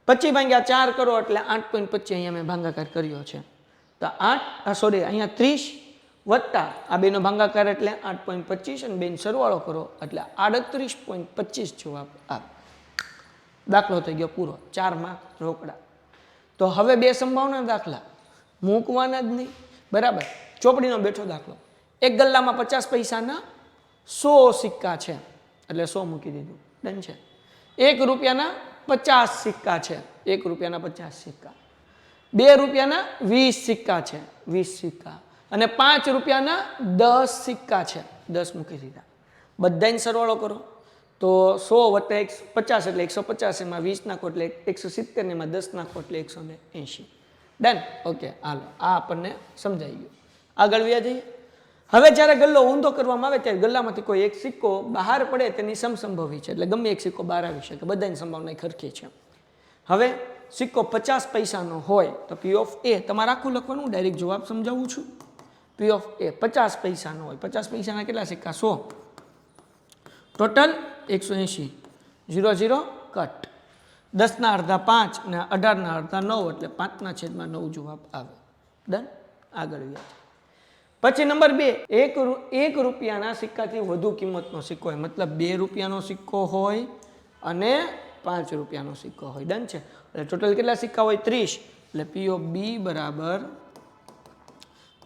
25 ભાગ્યા 4 કરો એટલે 8.25 અહીંયા મેં ભાગાકાર કર્યો છે તો અહીંયા 30 વત્તા આ બેનો ભાગાકાર એટલે 8.25 અને બેનો સરવાળો કરો એટલે 38.25 જવાબ આવે દાખલો થઈ ગયો પૂરો 4 માર્ક રોકડા તો હવે બે સંભાવના દાખલા મૂકવાના જ નહીં બરાબર ચોપડીનો બેઠો દાખલો એક ગલ્લામાં 50 પૈસાના 100 સિક્કા છે એટલે 100 મૂકી દીધું ડન છે 1 રૂપિયાના 50 સિક્કા છે 1 રૂપિયાના 50 સિક્કા 2 રૂપિયાના 20 સિક્કા છે 20 સિક્કા અને 5 રૂપિયાના 10 સિક્કા છે 10 મૂકી દીધા બધાને સરવાળો કરો તો 100 વત્તા 50 એટલે 150, એમાં 20 નાખો એટલે 170, ને એમાં 10 નાખો એટલે 180. ડન. ઓકે, હાલો, આ આપણને સમજાઈ ગયું. આગળ વ્યા જઈએ. હવે જ્યારે ગલ્લો ઊંધો કરવામાં આવે ત્યારે ગલ્લામાંથી કોઈ એક સિક્કો બહાર પડે તેની સમસંભવી છે, એટલે ગમે એક સિક્કો બહાર આવી શકે, બધાની સંભાવના ખરખી છે. હવે સિક્કો 50 પૈસાનો હોય તો P ઓફ A, તમારે આખું લખવાનું, ડાયરેક્ટ જવાબ સમજાવું છું. P ઓફ A 50 પૈસાનો હોય. 50 પૈસાના કેટલા સિક્કા? 100. ટોટલ 180. 0 0 કટ. 10ના અડધા 5 ને 18ના અડધા 9 એટલે 5/9 જવાબ આવે. ડન. આગળ વ્યા. પછી નંબર 2, 1 રૂપિયાના સિક્કાથી વધુ કિંમતનો સિક્કો હોય, મતલબ 2 રૂપિયાનો સિક્કો હોય અને 5 રૂપિયાનો સિક્કો હોય. ડન છે. એટલે ટોટલ કેટલા સિક્કા હોય? 30. એટલે P ઓફ B બરાબર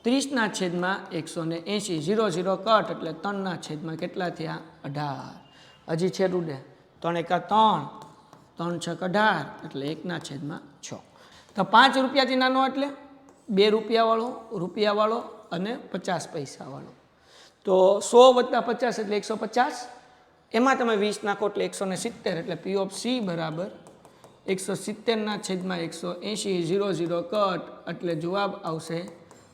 30/180. 0 0 કટ એટલે 3/, કેટલા થયા? 18. હજી છે રૂડે 3 એકા 3, 3 છક 18 એટલે 1/6. તો 5 રૂપિયાથી નાનો એટલે 2 રૂપિયાવાળો અને 50 પૈસાવાળો. તો 100 વત્તા 50 એટલે 150, એમાં તમે 20 નાખો એટલે 170, એટલે P ઓફ C બરાબર 170/180. 0 0 કટ એટલે જવાબ આવશે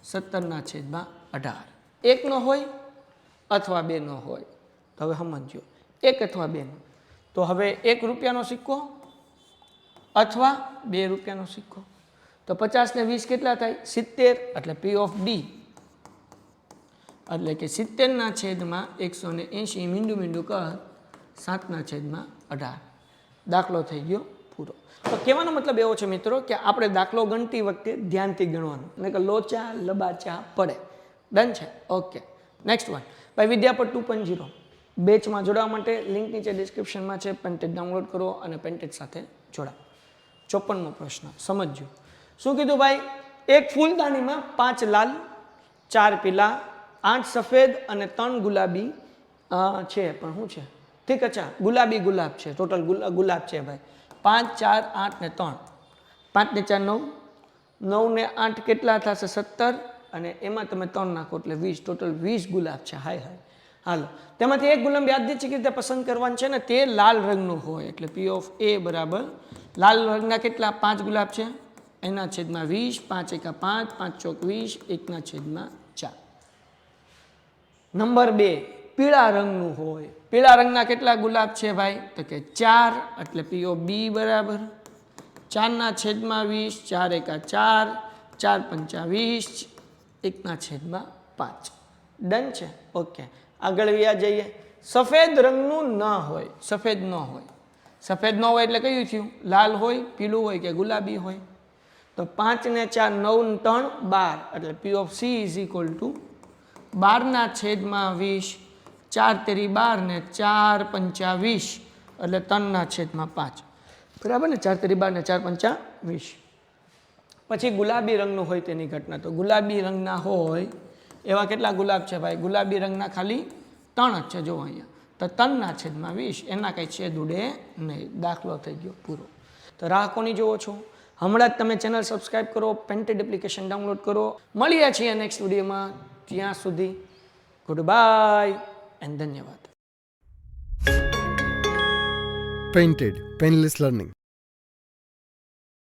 17/18. 1 નો હોય અથવા 2 નો હોય. તો હવે સમજો, 1 અથવા 2 નો. તો હવે 1 રૂપિયાનો સિક્કો અથવા 2 રૂપિયાનો સિક્કો. તો 50 ને 20 કેટલા થાય? 70. એટલે P ઓફ D એટલે કે 70/180. મીંડું કર 7/18. દાખલો થઈ ગયો પૂરો. તો કહેવાનો મતલબ એવો છે મિત્રો કે આપણે દાખલો ગણતી વખતે ધ્યાનથી ગણવાનું, એટલે કે લોચા લબાચા પડે. ડન છે. Okay, next one. ભાઈ વિદ્યાપટ 2.0 બેચમાં જોડાવા માટે લિંક નીચે ડિસ્ક્રિપ્શનમાં છે. પેન્ટેડ ડાઉનલોડ કરો અને પેન્ટેડ સાથે જોડાઓ. 54મો પ્રશ્ન સમજજો. શું કીધું ભાઈ? એક ફૂલદાનીમાં 5 લાલ, 4 પીલા, 8 સફેદ અને 3 ગુલાબી છે. પણ શું છે? ઠીક. અચ્છા, ગુલાબ છે. ટોટલ ગુલાબ છે ભાઈ. 5 4 8 ને 3. 5 ને 4 9, 9 ને 8 કેટલા થશે? 17, અને એમાં તમે 3 નાખો એટલે 20. ટોટલ 20 ગુલાબ છે. હાય. હાલો, તેમાંથી એક ગુલાબ યાદચ્છિક રીતે પસંદ કરવાનું છે ને તે લાલ રંગનું હોય, એટલે P ઓફ A બરાબર લાલ રંગના કેટલા? 5 ગુલાબ છે, એના છેદમાં 20. 5 એકા 5, 5 ચોક 20, 1/4. નંબર 2, પીળા રંગનું હોય. પીળા રંગના કેટલા ગુલાબ છે ભાઈ? તો કે 4. એટલે P ઓફ B બરાબર 4/20. 4 એકા 4, 4 5 20, 1/5. ડન છે. ઓકે, આગળ વ્યા જઈએ. સફેદ રંગનું ન હોય. સફેદ ન હોય એટલે કયું થયું? લાલ હોય, પીળું હોય કે ગુલાબી હોય? તો 5 ને 4 9 ને 3 12. એટલે P of C is equal two 12/20. 4 તેરી 12 ને 4 5 20 એટલે 3/5. બરાબર ને? 4 તેરી 12 ને 4 5 20. પછી ગુલાબી રંગનું હોય તેની ઘટના. તો ગુલાબી રંગના હોય એવા કેટલા ગુલાબ છે ભાઈ? ગુલાબી રંગના ખાલી 3 જ છે. જો અહીંયા તો 3/20. એના કંઈ છેદ ઉડે નહીં. દાખલો થઈ ગયો પૂરો. તો રાહ કોની જોવો છો? હમણાં જ તમે ચેનલ સબસ્ક્રાઈબ કરો, પેન્ટેડ એપ્લિકેશન ડાઉનલોડ કરો. મળીએ છીએ નેક્સ્ટ વિડીયોમાં. ત્યાં સુધી ગુડ બાય એન્ડ ધન્યવાદ. Painted, Painless Learning.